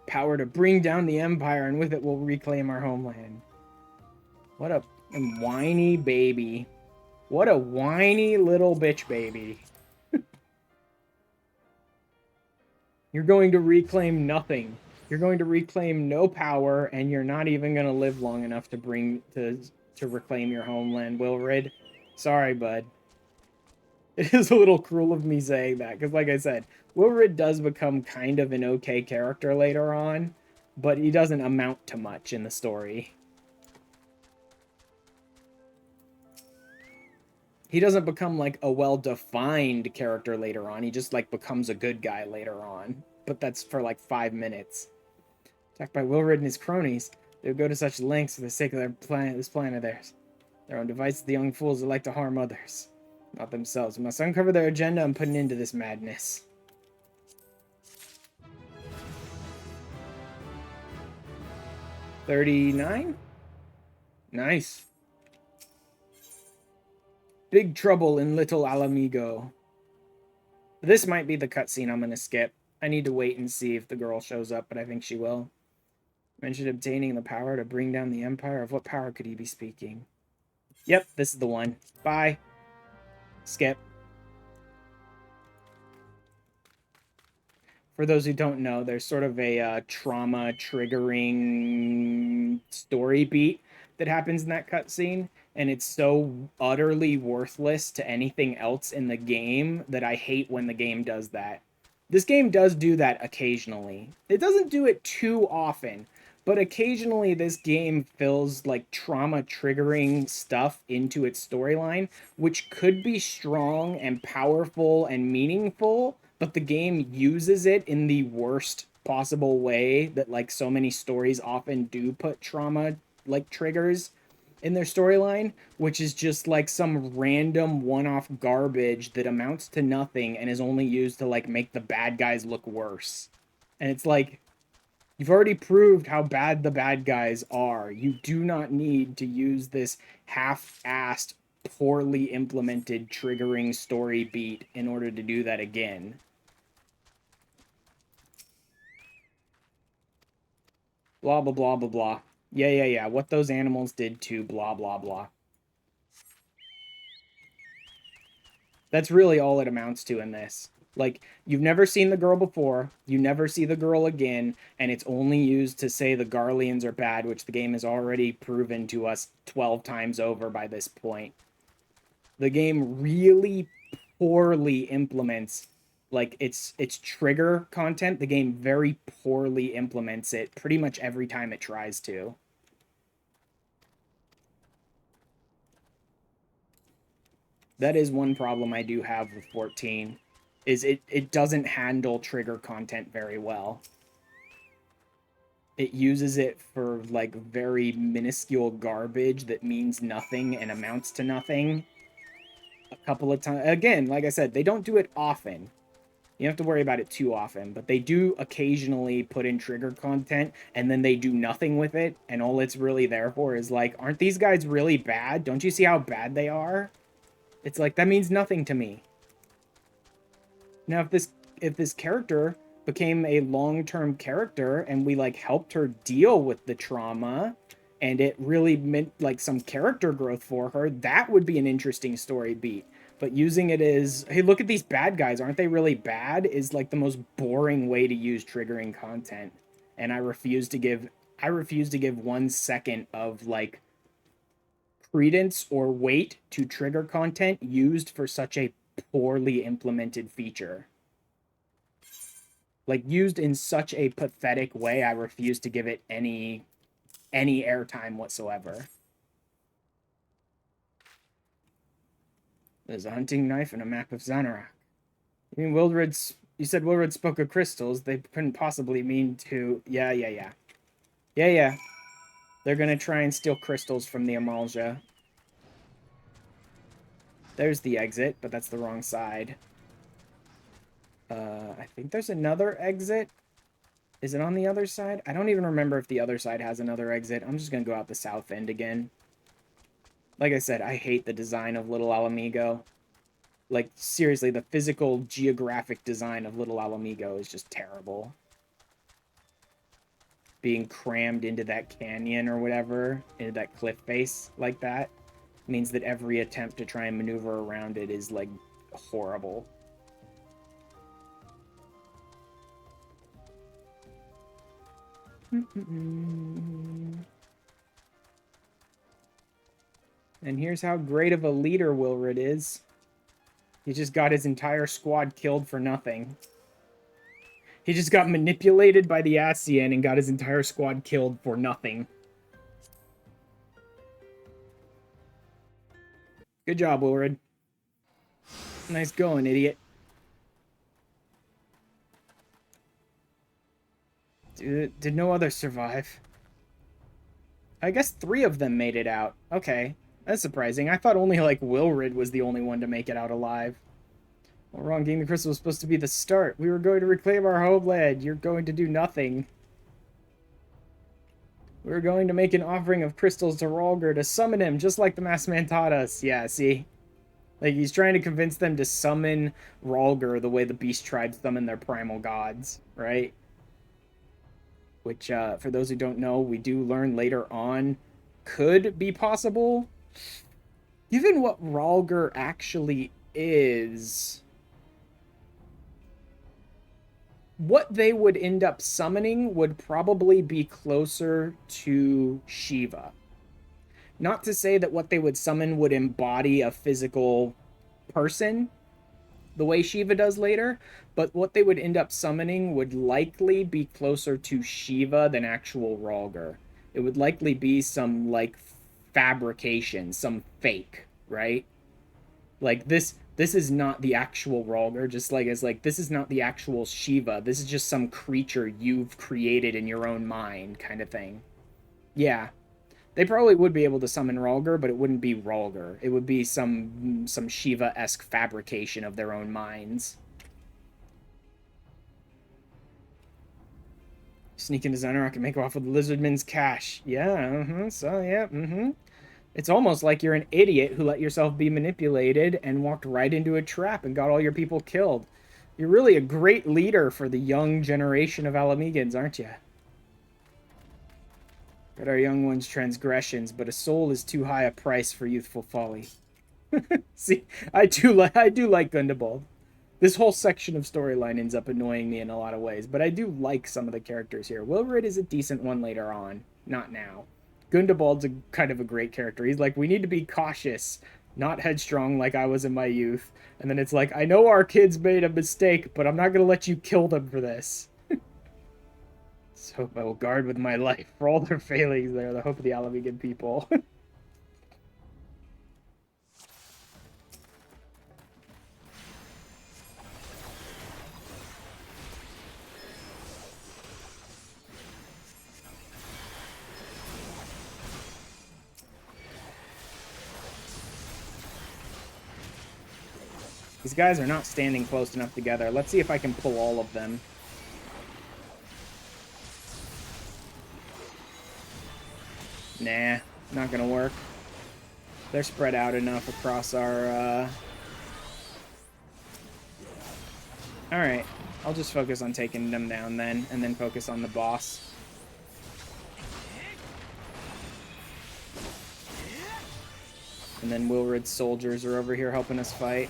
Power to bring down the Empire, and with it we'll reclaim our homeland. What a whiny baby. What a whiny little bitch baby. You're going to reclaim nothing. You're going to reclaim no power, and you're not even going to live long enough to reclaim your homeland, Wilred. Sorry, bud. It is a little cruel of me saying that, because like I said, Wilred does become kind of an okay character later on, but he doesn't amount to much in the story. He doesn't become, like, a well-defined character later on. He just, like, becomes a good guy later on. But that's for, like, 5 minutes. Attacked by Wilred and his cronies, they would go to such lengths for the sake of this plan of theirs. Their own devices, the young fools that like to harm others. Not themselves. We must uncover their agenda and put an end to this madness. $39? Nice. Big trouble in Little Ala Mhigan. This might be the cutscene I'm going to skip. I need to wait and see if the girl shows up, but I think she will. Mentioned obtaining the power to bring down the Empire. Of what power could he be speaking? Yep, this is the one. Bye. Skip. For those who don't know, there's sort of a trauma-triggering story beat that happens in that cutscene, and it's so utterly worthless to anything else in the game that I hate when the game does that. This game does do that occasionally. It doesn't do it too often, but occasionally this game fills like trauma triggering stuff into its storyline, which could be strong and powerful and meaningful, but the game uses it in the worst possible way that like so many stories often do put trauma like triggers in their storyline, which is just like some random one-off garbage that amounts to nothing and is only used to like make the bad guys look worse. And it's like, you've already proved how bad the bad guys are. You do not need to use this half-assed, poorly implemented triggering story beat in order to do that again. Blah blah blah blah blah. Yeah. What those animals did to blah blah blah. That's really all it amounts to in this. Like, you've never seen the girl before, you never see the girl again, and it's only used to say the Garleans are bad, which the game has already proven to us 12 times over by this point. The game really poorly implements like its trigger content. The game very poorly implements it pretty much every time it tries to. That is one problem I do have with 14, is it doesn't handle trigger content very well. It uses it for like very minuscule garbage that means nothing and amounts to nothing a couple of times. Again, like I said, they don't do it often. You don't have to worry about it too often, but they do occasionally put in trigger content and then they do nothing with it, and all it's really there for is like, aren't these guys really bad? Don't you see how bad they are? It's like, that means nothing to me. Now, if this character became a long-term character and we like helped her deal with the trauma and it really meant like some character growth for her, that would be an interesting story beat. But using it as, hey, look at these bad guys, aren't they really bad, is like the most boring way to use triggering content. And I refuse to give 1 second of like credence or weight to trigger content used for such a poorly implemented feature. Like, used in such a pathetic way, I refuse to give it any airtime whatsoever. There's a hunting knife and a map of Xanarak. I mean, you said Wilred spoke of crystals. They couldn't possibly mean to... Yeah. They're gonna try and steal crystals from the Amalja. There's the exit, but that's the wrong side. I think there's another exit. Is it on the other side? I don't even remember if the other side has another exit. I'm just gonna go out the south end again. Like I said, I hate the design of Little Ala Mhigo. Like, seriously, the physical, geographic design of Little Ala Mhigo is just terrible. Being crammed into that canyon or whatever, into that cliff face like that, means that every attempt to try and maneuver around it is, like, horrible. And here's how great of a leader Wilred is. He just got his entire squad killed for nothing. He just got manipulated by the Ascian and got his entire squad killed for nothing. Good job, Wilred. Nice going, idiot. Did no others survive? I guess 3 of them made it out. Okay, that's surprising. I thought only, like, Wilred was the only one to make it out alive. Well, wrong, getting the crystal was supposed to be the start. We were going to reclaim our homeland. You're going to do nothing. We were going to make an offering of crystals to Rhalgr to summon him, just like the masked man taught us. Yeah, see? Like, he's trying to convince them to summon Rhalgr the way the Beast Tribes summon their primal gods, right? Which, for those who don't know, we do learn later on could be possible. Given what Rhalgr actually is, what they would end up summoning would probably be closer to Shiva. Not to say that what they would summon would embody a physical person, the way Shiva does later, but what they would end up summoning would likely be closer to Shiva than actual Rhalgr. It would likely be some like fabrication, some fake, right? Like this is not the actual Rhalgr, just like as like this is not the actual Shiva. This is just some creature you've created in your own mind kind of thing. Yeah. They probably would be able to summon Rhalgr, but it wouldn't be Rhalgr. It would be some Shiva-esque fabrication of their own minds. Sneak into Xehanort, I can make off with Lizardman's cash. Yeah, so yeah, It's almost like you're an idiot who let yourself be manipulated and walked right into a trap and got all your people killed. You're really a great leader for the young generation of Ala Mhigans, aren't you? Got our young ones' transgressions, but a soul is too high a price for youthful folly. See, I do like Gundabald. This whole section of storyline ends up annoying me in a lot of ways, but I do like some of the characters here. Wilrid is a decent one later on, not now. Gundabald's a kind of a great character. He's like, we need to be cautious, not headstrong like I was in my youth. And then it's like, I know our kids made a mistake, but I'm not going to let you kill them for this. So I will guard with my life for all their failings. They're the hope of the Ala Mhigan people. These guys are not standing close enough together. Let's see if I can pull all of them. Nah, not gonna work. They're spread out enough across our, Alright, I'll just focus on taking them down then, and then focus on the boss. And then Wilrid's soldiers are over here helping us fight.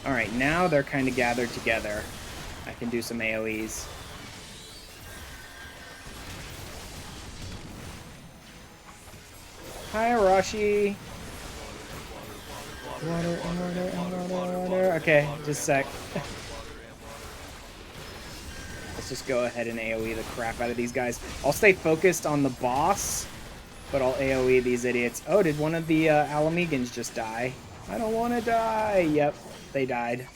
Alright, now they're kind of gathered together. I can do some AoEs. Hi, Arashi. Water. Okay, just a sec. Let's just go ahead and AoE the crap out of these guys. I'll stay focused on the boss, but I'll AoE these idiots. Oh, did one of the Ala Mhigans just die? I don't want to die. Yep, they died.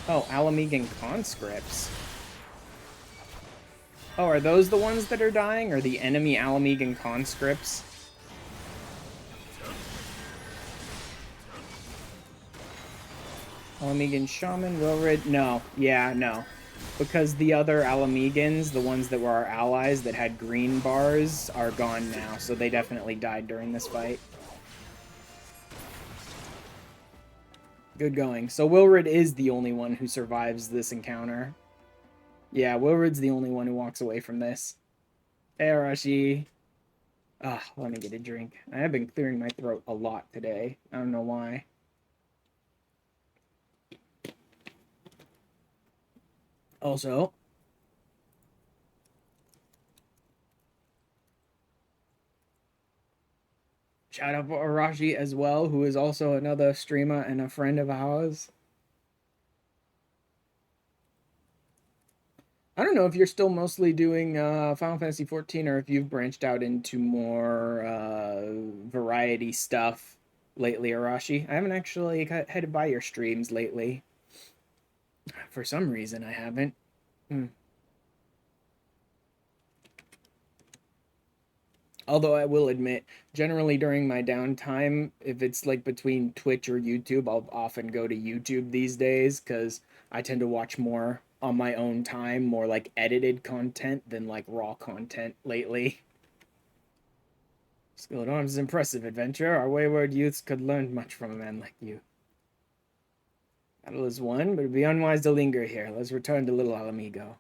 Oh, Ala Mhigan conscripts. Oh, are those the ones that are dying, or the enemy Ala Mhigan conscripts? Ala Mhigan Shaman, Wilrid? No. Yeah, no. Because the other Ala Mhigans, the ones that were our allies that had green bars, are gone now, so they definitely died during this fight. Good going. So Wilrid is the only one who survives this encounter. Yeah, Wilrid's the only one who walks away from this. Hey, Arashi. Ah, let me get a drink. I have been clearing my throat a lot today. I don't know why. Also, shout out for Arashi as well, who is also another streamer and a friend of ours. I don't know if you're still mostly doing Final Fantasy XIV or if you've branched out into more variety stuff lately, Arashi. I haven't actually headed by your streams lately. For some reason, I haven't. Although I will admit, generally during my downtime, if it's like between Twitch or YouTube, I'll often go to YouTube these days because I tend to watch more on my own time, more like edited content than like raw content lately. Skill at Arms is impressive adventure. Our wayward youths could learn much from a man like you. Battle is won, but it'd be unwise to linger here. Let's return to Little Ala Mhigan. I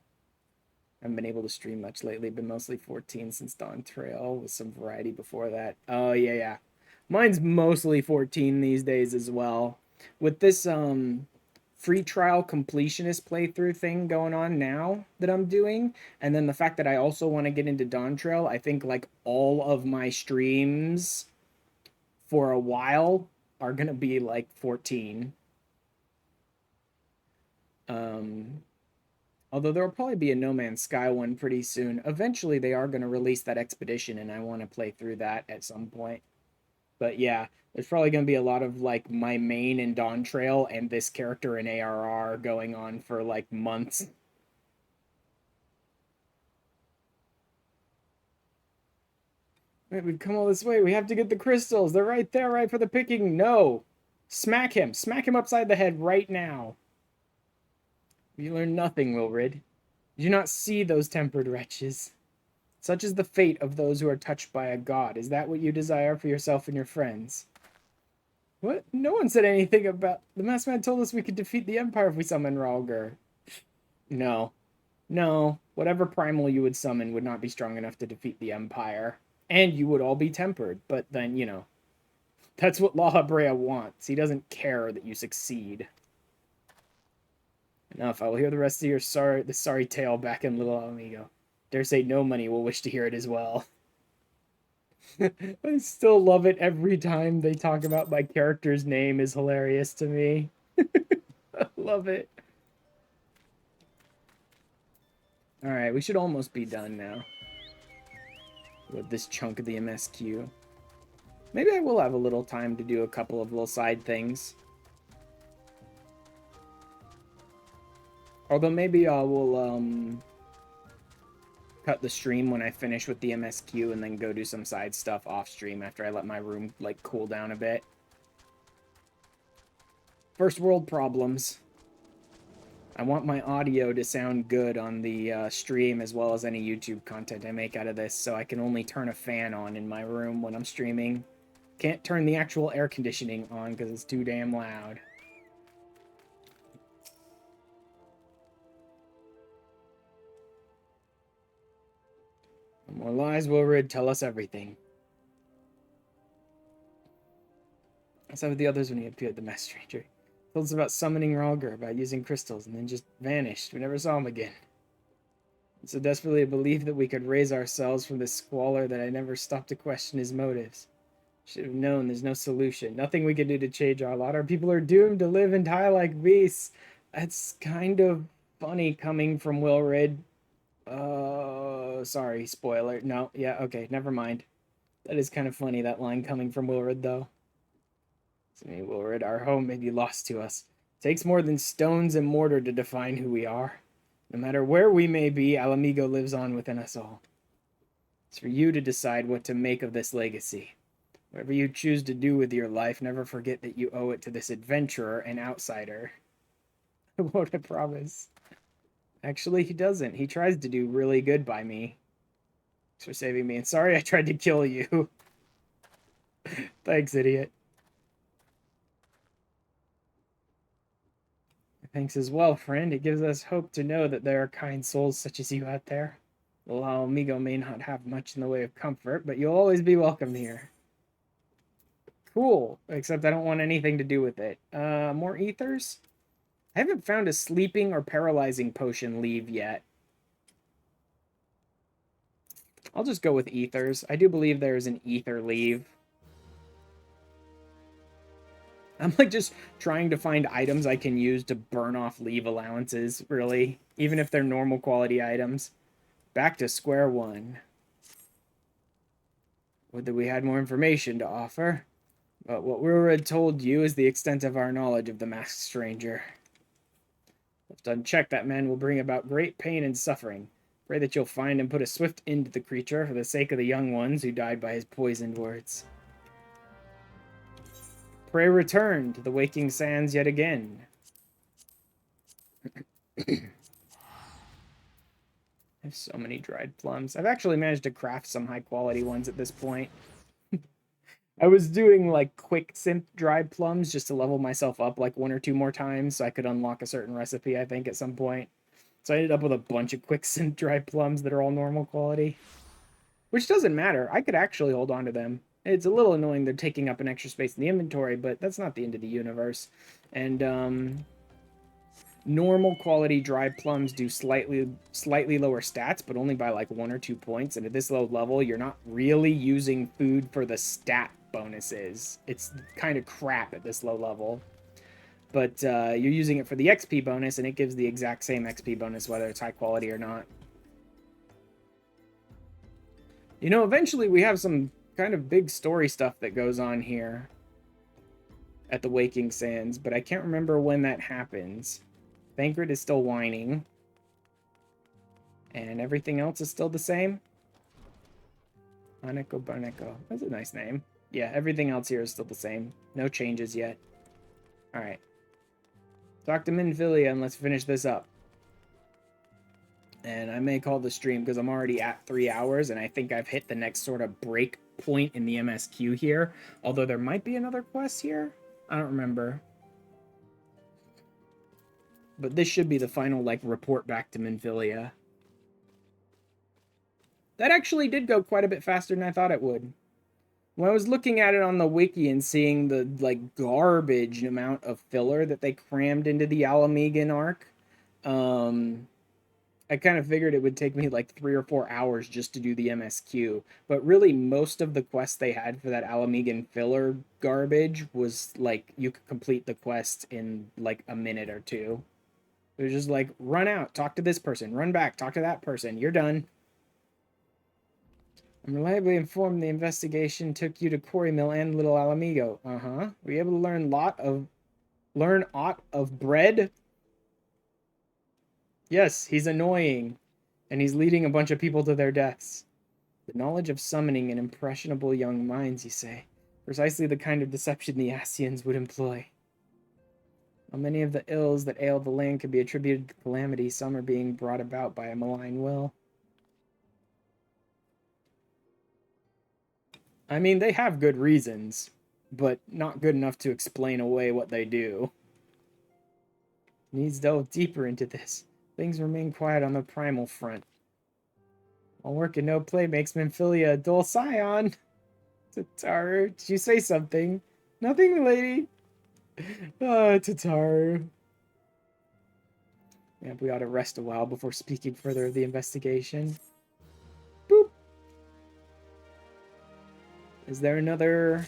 haven't been able to stream much lately, been mostly 14 since Dawn Trail with some variety before that. Oh, yeah. Mine's mostly 14 these days as well. With this free trial completionist playthrough thing going on now that I'm doing, and then the fact that I also want to get into Dawn Trail, I think like all of my streams for a while are gonna be like 14. Although there will probably be a No Man's Sky one pretty soon. Eventually they are gonna release that expedition, and I want to play through that at some point. But yeah, there's probably going to be a lot of like my main in Dawn Trail and this character in ARR going on for like months. Wait, we've come all this way. We have to get the crystals. They're right there, right for the picking. No. Smack him. Smack him upside the head right now. You learn nothing, Wilrid. Did you not see those tempered wretches? Such is the fate of those who are touched by a god. Is that what you desire for yourself and your friends? What? No one said anything about... The masked man told us we could defeat the Empire if we summon Ralger. No. No. Whatever primal you would summon would not be strong enough to defeat the Empire. And you would all be tempered. But then, you know, that's what La Brea wants. He doesn't care that you succeed. Enough. I will hear the rest of your sorry tale back in Little Amigo. Dare say no money will wish to hear it as well. I still love it every time they talk about my character's name is hilarious to me. I love it. Alright, we should almost be done now with this chunk of the MSQ. Maybe I will have a little time to do a couple of little side things. Although maybe I will cut the stream when I finish with the MSQ and then go do some side stuff off stream after I let my room like cool down a bit. First world problems. I want my audio to sound good on the stream as well as any YouTube content I make out of this, so I can only turn a fan on in my room when I'm streaming. Can't turn the actual air conditioning on because it's too damn loud. More lies, Wilrid. Tell us everything. I said with the others when he appeared, the masked stranger. Told us about summoning Ralger, about using crystals, and then just vanished. We never saw him again. And so desperately I believed that we could raise ourselves from this squalor that I never stopped to question his motives. Should have known there's no solution. Nothing we can do to change our lot. Our people are doomed to live and die like beasts. That's kind of funny coming from Wilrid. Sorry, spoiler. No, yeah, okay, never mind. That is kind of funny, that line coming from Wilrid, though. To me, Wilrid, our home may be lost to us. It takes more than stones and mortar to define who we are. No matter where we may be, Ala Mhigan lives on within us all. It's for you to decide what to make of this legacy. Whatever you choose to do with your life, never forget that you owe it to this adventurer and outsider. I won't, I promise. Actually, he doesn't. He tries to do really good by me. Thanks for saving me, and sorry I tried to kill you. Thanks, idiot. Thanks as well, friend. It gives us hope to know that there are kind souls such as you out there. Well, Ala Mhigan may not have much in the way of comfort, but you'll always be welcome here. Cool, except I don't want anything to do with it. More ethers? I haven't found a sleeping or paralyzing potion leave yet. I'll just go with ethers. I do believe there's an ether leave. I'm like just trying to find items I can use to burn off leave allowances, really. Even if they're normal quality items. Back to square one. Would that we had more information to offer. But what Wilrid told you is the extent of our knowledge of the masked stranger. Left unchecked, that man will bring about great pain and suffering. Pray that you'll find and put a swift end to the creature for the sake of the young ones who died by his poisoned words. Pray return to the waking sands yet again. I have so many dried plums. I've actually managed to craft some high quality ones at this point. I was doing like quick synth dried plums just to level myself up like 1 or 2 more times so I could unlock a certain recipe, I think, at some point. So I ended up with a bunch of quick synth dried plums that are all normal quality. Which doesn't matter. I could actually hold on to them. It's a little annoying they're taking up an extra space in the inventory, but that's not the end of the universe. And normal quality dried plums do slightly lower stats, but only by like 1 or 2 points. And at this low level, you're not really using food for the stat bonuses. It's kind of crap at this low level. But you're using it for the XP bonus, and it gives the exact same XP bonus whether it's high quality or not. You know, eventually we have some kind of big story stuff that goes on here at the Waking Sands, but I can't remember when that happens. Thancred is still whining. And everything else is still the same. Aneko Barneko. That's a nice name. Yeah, everything else here is still the same. No changes yet. Alright. Talk to Minfilia and let's finish this up. And I may call the stream because I'm already at 3 hours and I think I've hit the next sort of break point in the MSQ here. Although there might be another quest here. I don't remember. But this should be the final, like, report back to Minfilia. That actually did go quite a bit faster than I thought it would. When I was looking at it on the wiki and seeing the, like, garbage amount of filler that they crammed into the Ala Mhigan arc, I kind of figured it would take me, like, 3 or 4 hours just to do the MSQ. But really, most of the quests they had for that Ala Mhigan filler garbage was, like, you could complete the quest in, like, a minute or two. It was just like, run out, talk to this person, run back, talk to that person, you're done. I'm reliably informed the investigation took you to Quarry Mill and Little Alamigo. Uh-huh. Were you able to learn aught of bread? Yes, he's annoying. And he's leading a bunch of people to their deaths. The knowledge of summoning in impressionable young minds, you say. Precisely the kind of deception the Asians would employ. While many of the ills that ail the land could be attributed to calamity, some are being brought about by a malign will. I mean, they have good reasons, but not good enough to explain away what they do. Needs delve deeper into this. Things remain quiet on the primal front. All work and no play makes Minfilia a dull scion. Tataru, did you say something? Nothing, lady. Oh, Tataru. Yeah, we ought to rest a while before speaking further of the investigation. Boop. Is there another?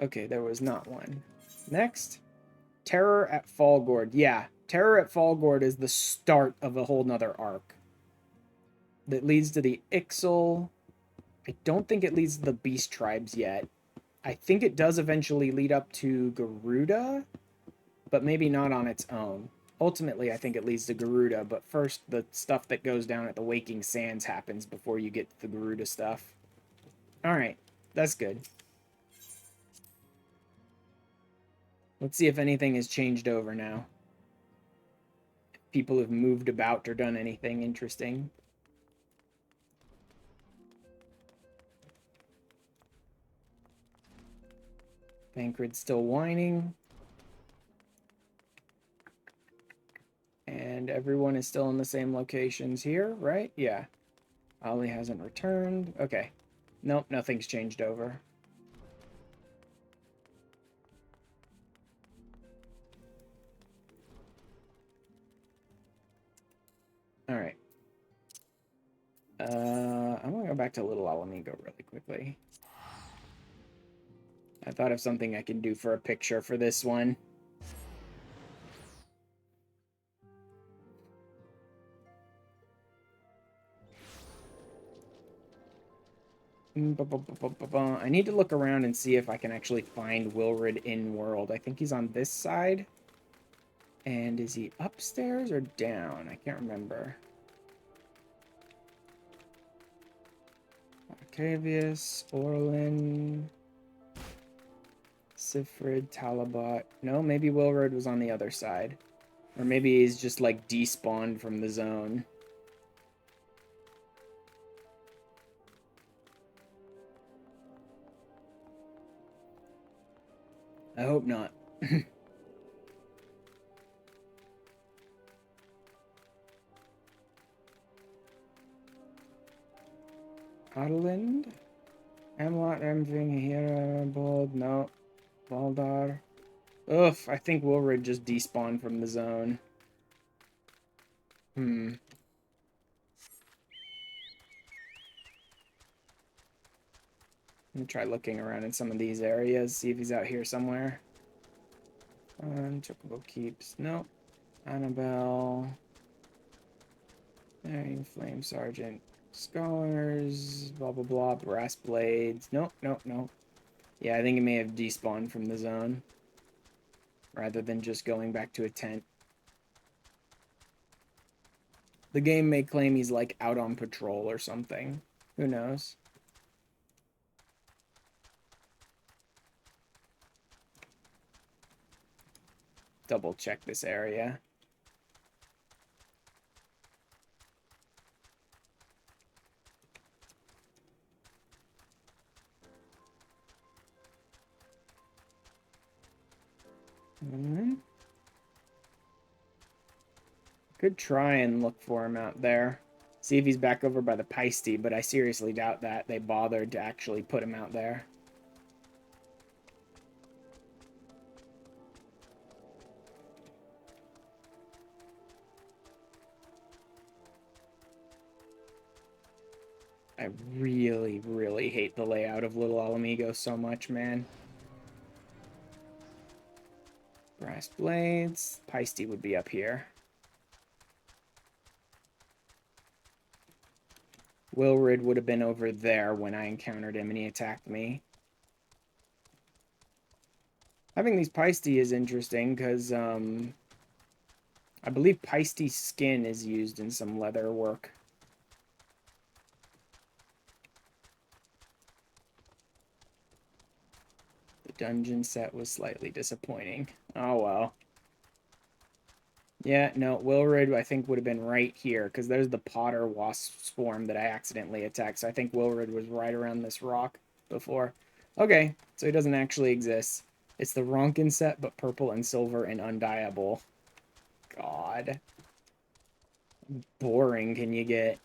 Okay, there was not one. Next. Terror at Fallgord. Yeah, Terror at Fallgord is the start of a whole nother arc. That leads to the Ixal. I don't think it leads to the Beast Tribes yet. I think it does eventually lead up to Garuda, but maybe not on its own. Ultimately, I think it leads to Garuda, but first the stuff that goes down at the Waking Sands happens before you get to the Garuda stuff. Alright, that's good. Let's see if anything has changed over now. If people have moved about or done anything interesting. Thancred's still whining. And everyone is still in the same locations here, right? Yeah. Ollie hasn't returned. Okay. Nope, nothing's changed over. Alright. I'm gonna go back to Little Ala Mhigan really quickly. I thought of something I can do for a picture for this one. I need to look around and see if I can actually find Wilrid in world. I think he's on this side. And is he upstairs or down? I can't remember. Arcavius, Orlin, Sifrid, Talabot. No, maybe Wilrid was on the other side. Or maybe he's just like despawned from the zone. I hope not. Otterland? Amlot, everything here, Bold, no. Valdar. Ugh, I think Wilrid just despawned from the zone. I'm gonna try looking around in some of these areas, see if he's out here somewhere. Chocobo Keeps. Nope. Annabelle. There, Flame Sergeant. Scholars. Blah, blah, blah. Brass Blades. Nope, nope, nope. Yeah, I think he may have despawned from the zone. Rather than just going back to a tent. The game may claim he's, like, out on patrol or something. Who knows? Double check this area. Could try and look for him out there. See if he's back over by the Peisty, but I seriously doubt that they bothered to actually put him out there. I really, really hate the layout of Little Ala Mhigan so much, man. Brass Blades. Peisty would be up here. Wilrid would have been over there when I encountered him and he attacked me. Having these Peisty is interesting because I believe Peisty skin is used in some leather work. The dungeon set was slightly disappointing. Oh well. Yeah, no, Wilrid, I think, would have been right here, because there's the Potter Wasp Swarm that I accidentally attacked, so I think Wilrid was right around this rock before. Okay, so he doesn't actually exist. It's the Ronkin set, but purple and silver and undieable. God. Boring can you get?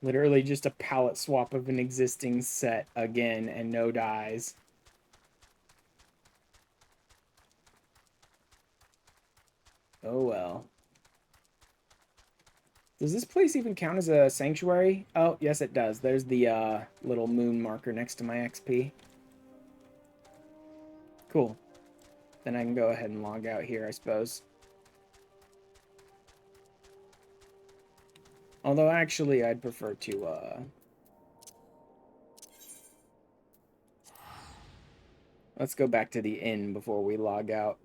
Literally just a palette swap of an existing set again, and no dies. Oh well. Does this place even count as a sanctuary? Oh, yes it does. There's the little moon marker next to my XP. Cool. Then I can go ahead and log out here, I suppose. Although, actually, I'd prefer to, let's go back to the inn before we log out.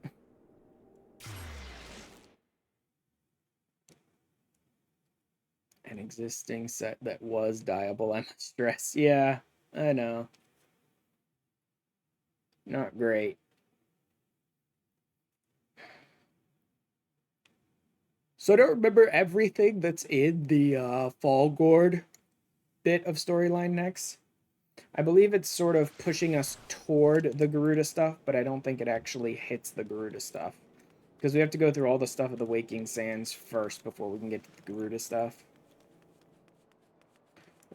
An existing set that was dieable, I must stress. Yeah, I know. Not great. So I don't remember everything that's in the Fall Gourd bit of storyline next. I believe it's sort of pushing us toward the Garuda stuff, but I don't think it actually hits the Garuda stuff. Because we have to go through all the stuff of the Waking Sands first before we can get to the Garuda stuff.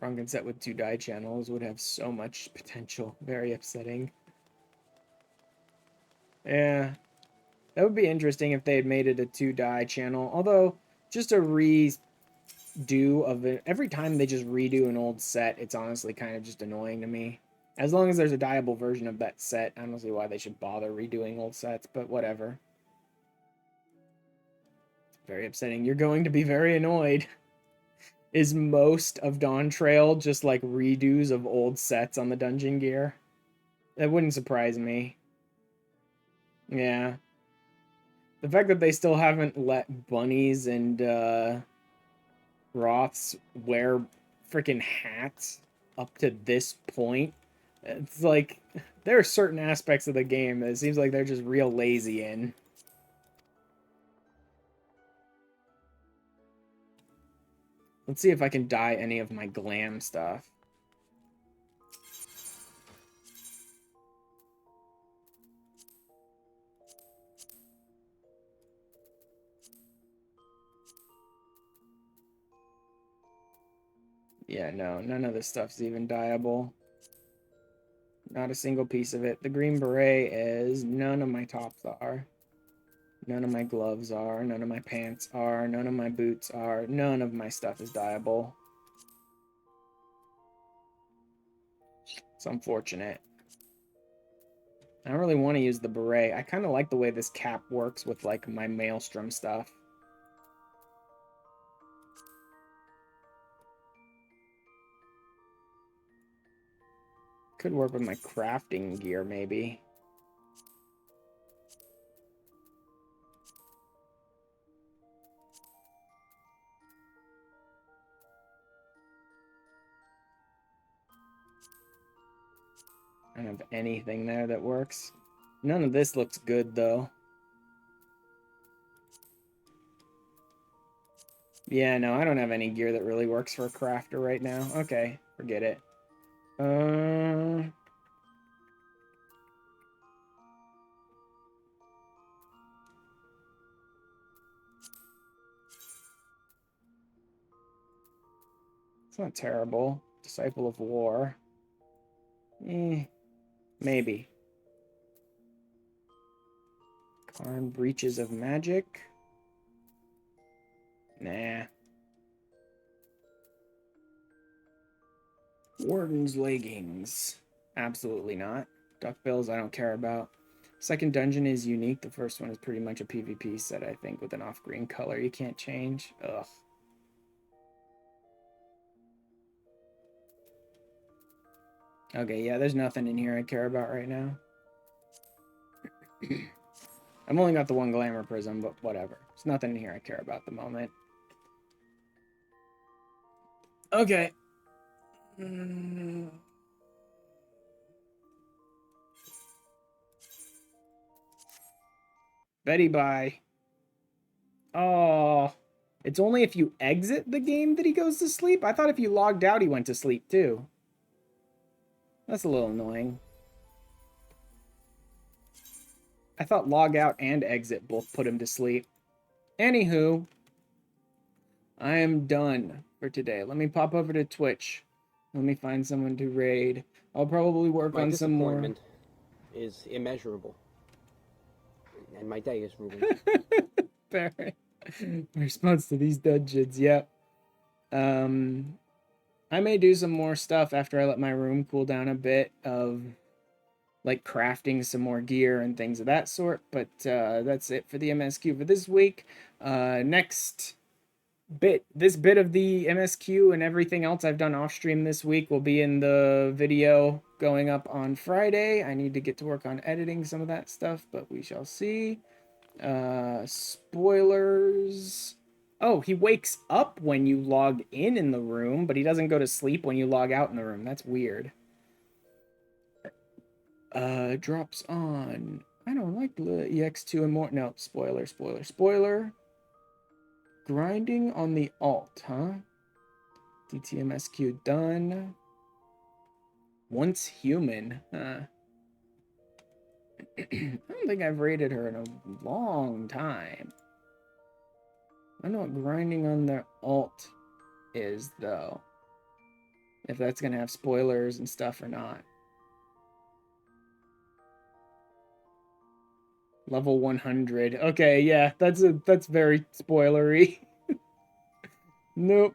Ronkin set with 2 die channels would have so much potential. Very upsetting. Yeah. That would be interesting if they had made it a 2 die channel. Although, just a redo of it. Every time they just redo an old set, it's honestly kind of just annoying to me. As long as there's a dieable version of that set, I don't see why they should bother redoing old sets, but whatever. Very upsetting. You're going to be very annoyed. Is most of Dawn Trail just like redos of old sets on the dungeon gear? That wouldn't surprise me. Yeah. The fact that they still haven't let bunnies and Roths wear freaking hats up to this point, it's like there are certain aspects of the game that it seems like they're just real lazy in. Let's see if I can dye any of my glam stuff. Yeah, no, none of this stuff's even dyeable. Not a single piece of it. The green beret is. None of my tops are. None of my gloves are. None of my pants are. None of my boots are. None of my stuff is dyeable. It's unfortunate. I don't really want to use the beret. I kind of like the way this cap works with, like, my maelstrom stuff. Could work with my crafting gear, maybe. I don't have anything there that works. None of this looks good, though. Yeah, no, I don't have any gear that really works for a crafter right now. Okay, forget it. It's not terrible. Disciple of War. Maybe. Karn Breaches of Magic. Nah. Warden's Leggings. Absolutely not. Duckbills I don't care about. Second dungeon is unique. The first one is pretty much a PvP set, I think, with an off-green color you can't change. Ugh. Okay, yeah, there's nothing in here I care about right now. I've only got the one glamour prism, but whatever. There's nothing in here I care about at the moment. Okay. Betty bye. Oh. It's only if you exit the game that he goes to sleep? I thought if you logged out he went to sleep too. That's a little annoying. I thought log out and exit both put him to sleep. Anywho, I am done for today. Let me pop over to Twitch. Let me find someone to raid. I'll probably work on some more. My disappointment is immeasurable. And my day is ruined. Barry. Response to these dungeons, yep. I may do some more stuff after I let my room cool down a bit of like crafting some more gear and things of that sort, but that's it for the MSQ for this week. Next this bit of the MSQ and everything else I've done off stream this week will be in the video going up on Friday. I need to get to work on editing some of that stuff, but we shall see. Spoilers. Oh, he wakes up when you log in the room, but he doesn't go to sleep when you log out in the room. That's weird. Drops on. I don't like the EX2 and more. No, spoiler. Grinding on the alt, huh? DTMSQ done. Once human, huh? I don't think I've rated her in a long time. I don't know what grinding on the alt is, though. If that's gonna have spoilers and stuff or not. Level 100. Okay, yeah, that's very spoilery. Nope.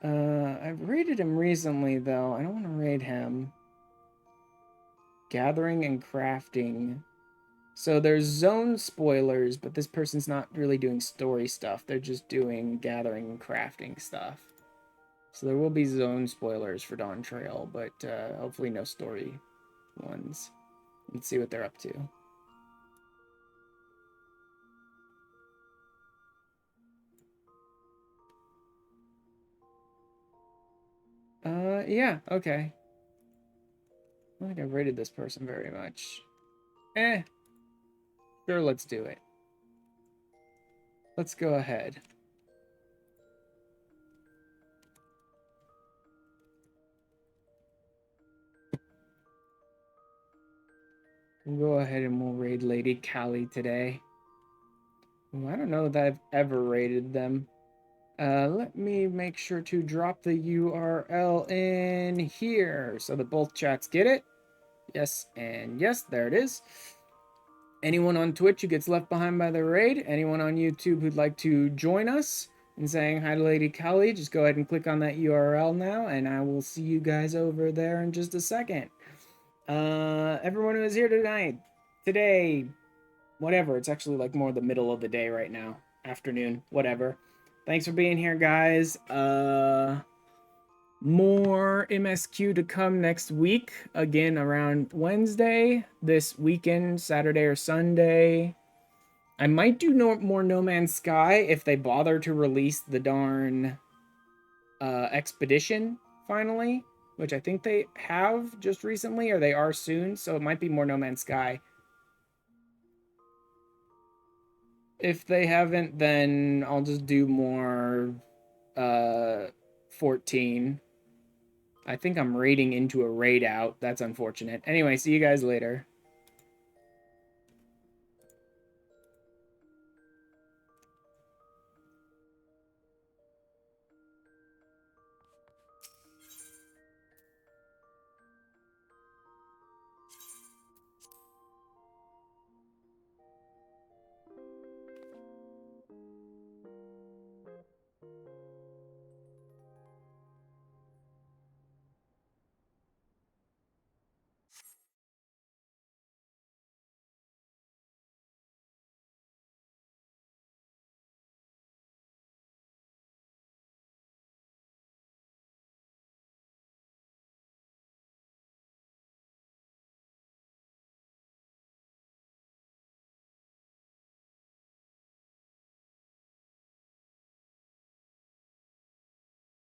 I've raided him recently, though. I don't want to raid him. Gathering and crafting. So there's zone spoilers, but this person's not really doing story stuff. They're just doing gathering and crafting stuff. So there will be zone spoilers for Dawn Trail, but hopefully no story ones. Let's see what they're up to. Yeah, okay. I don't think I've rated this person very much. Sure, let's do it. Let's go ahead. We'll go ahead and we'll raid Lady Callie today. Well, I don't know that I've ever raided them. Let me make sure to drop the URL in here so that both chats get it. Yes, and yes, there it is. Anyone on Twitch who gets left behind by the raid, anyone on YouTube who'd like to join us in saying hi to Lady Kali, just go ahead and click on that URL now, and I will see you guys over there in just a second. Everyone who is here tonight, today, whatever, it's actually like more the middle of the day right now, afternoon, whatever. Thanks for being here, guys. More MSQ to come next week, again around Wednesday, this weekend, Saturday or Sunday. I might do more No Man's Sky if they bother to release the darn Expedition finally, which I think they have just recently, or they are soon, so it might be more No Man's Sky. If they haven't, then I'll just do more 14. I think I'm raiding into a raid out. That's unfortunate. Anyway, see you guys later.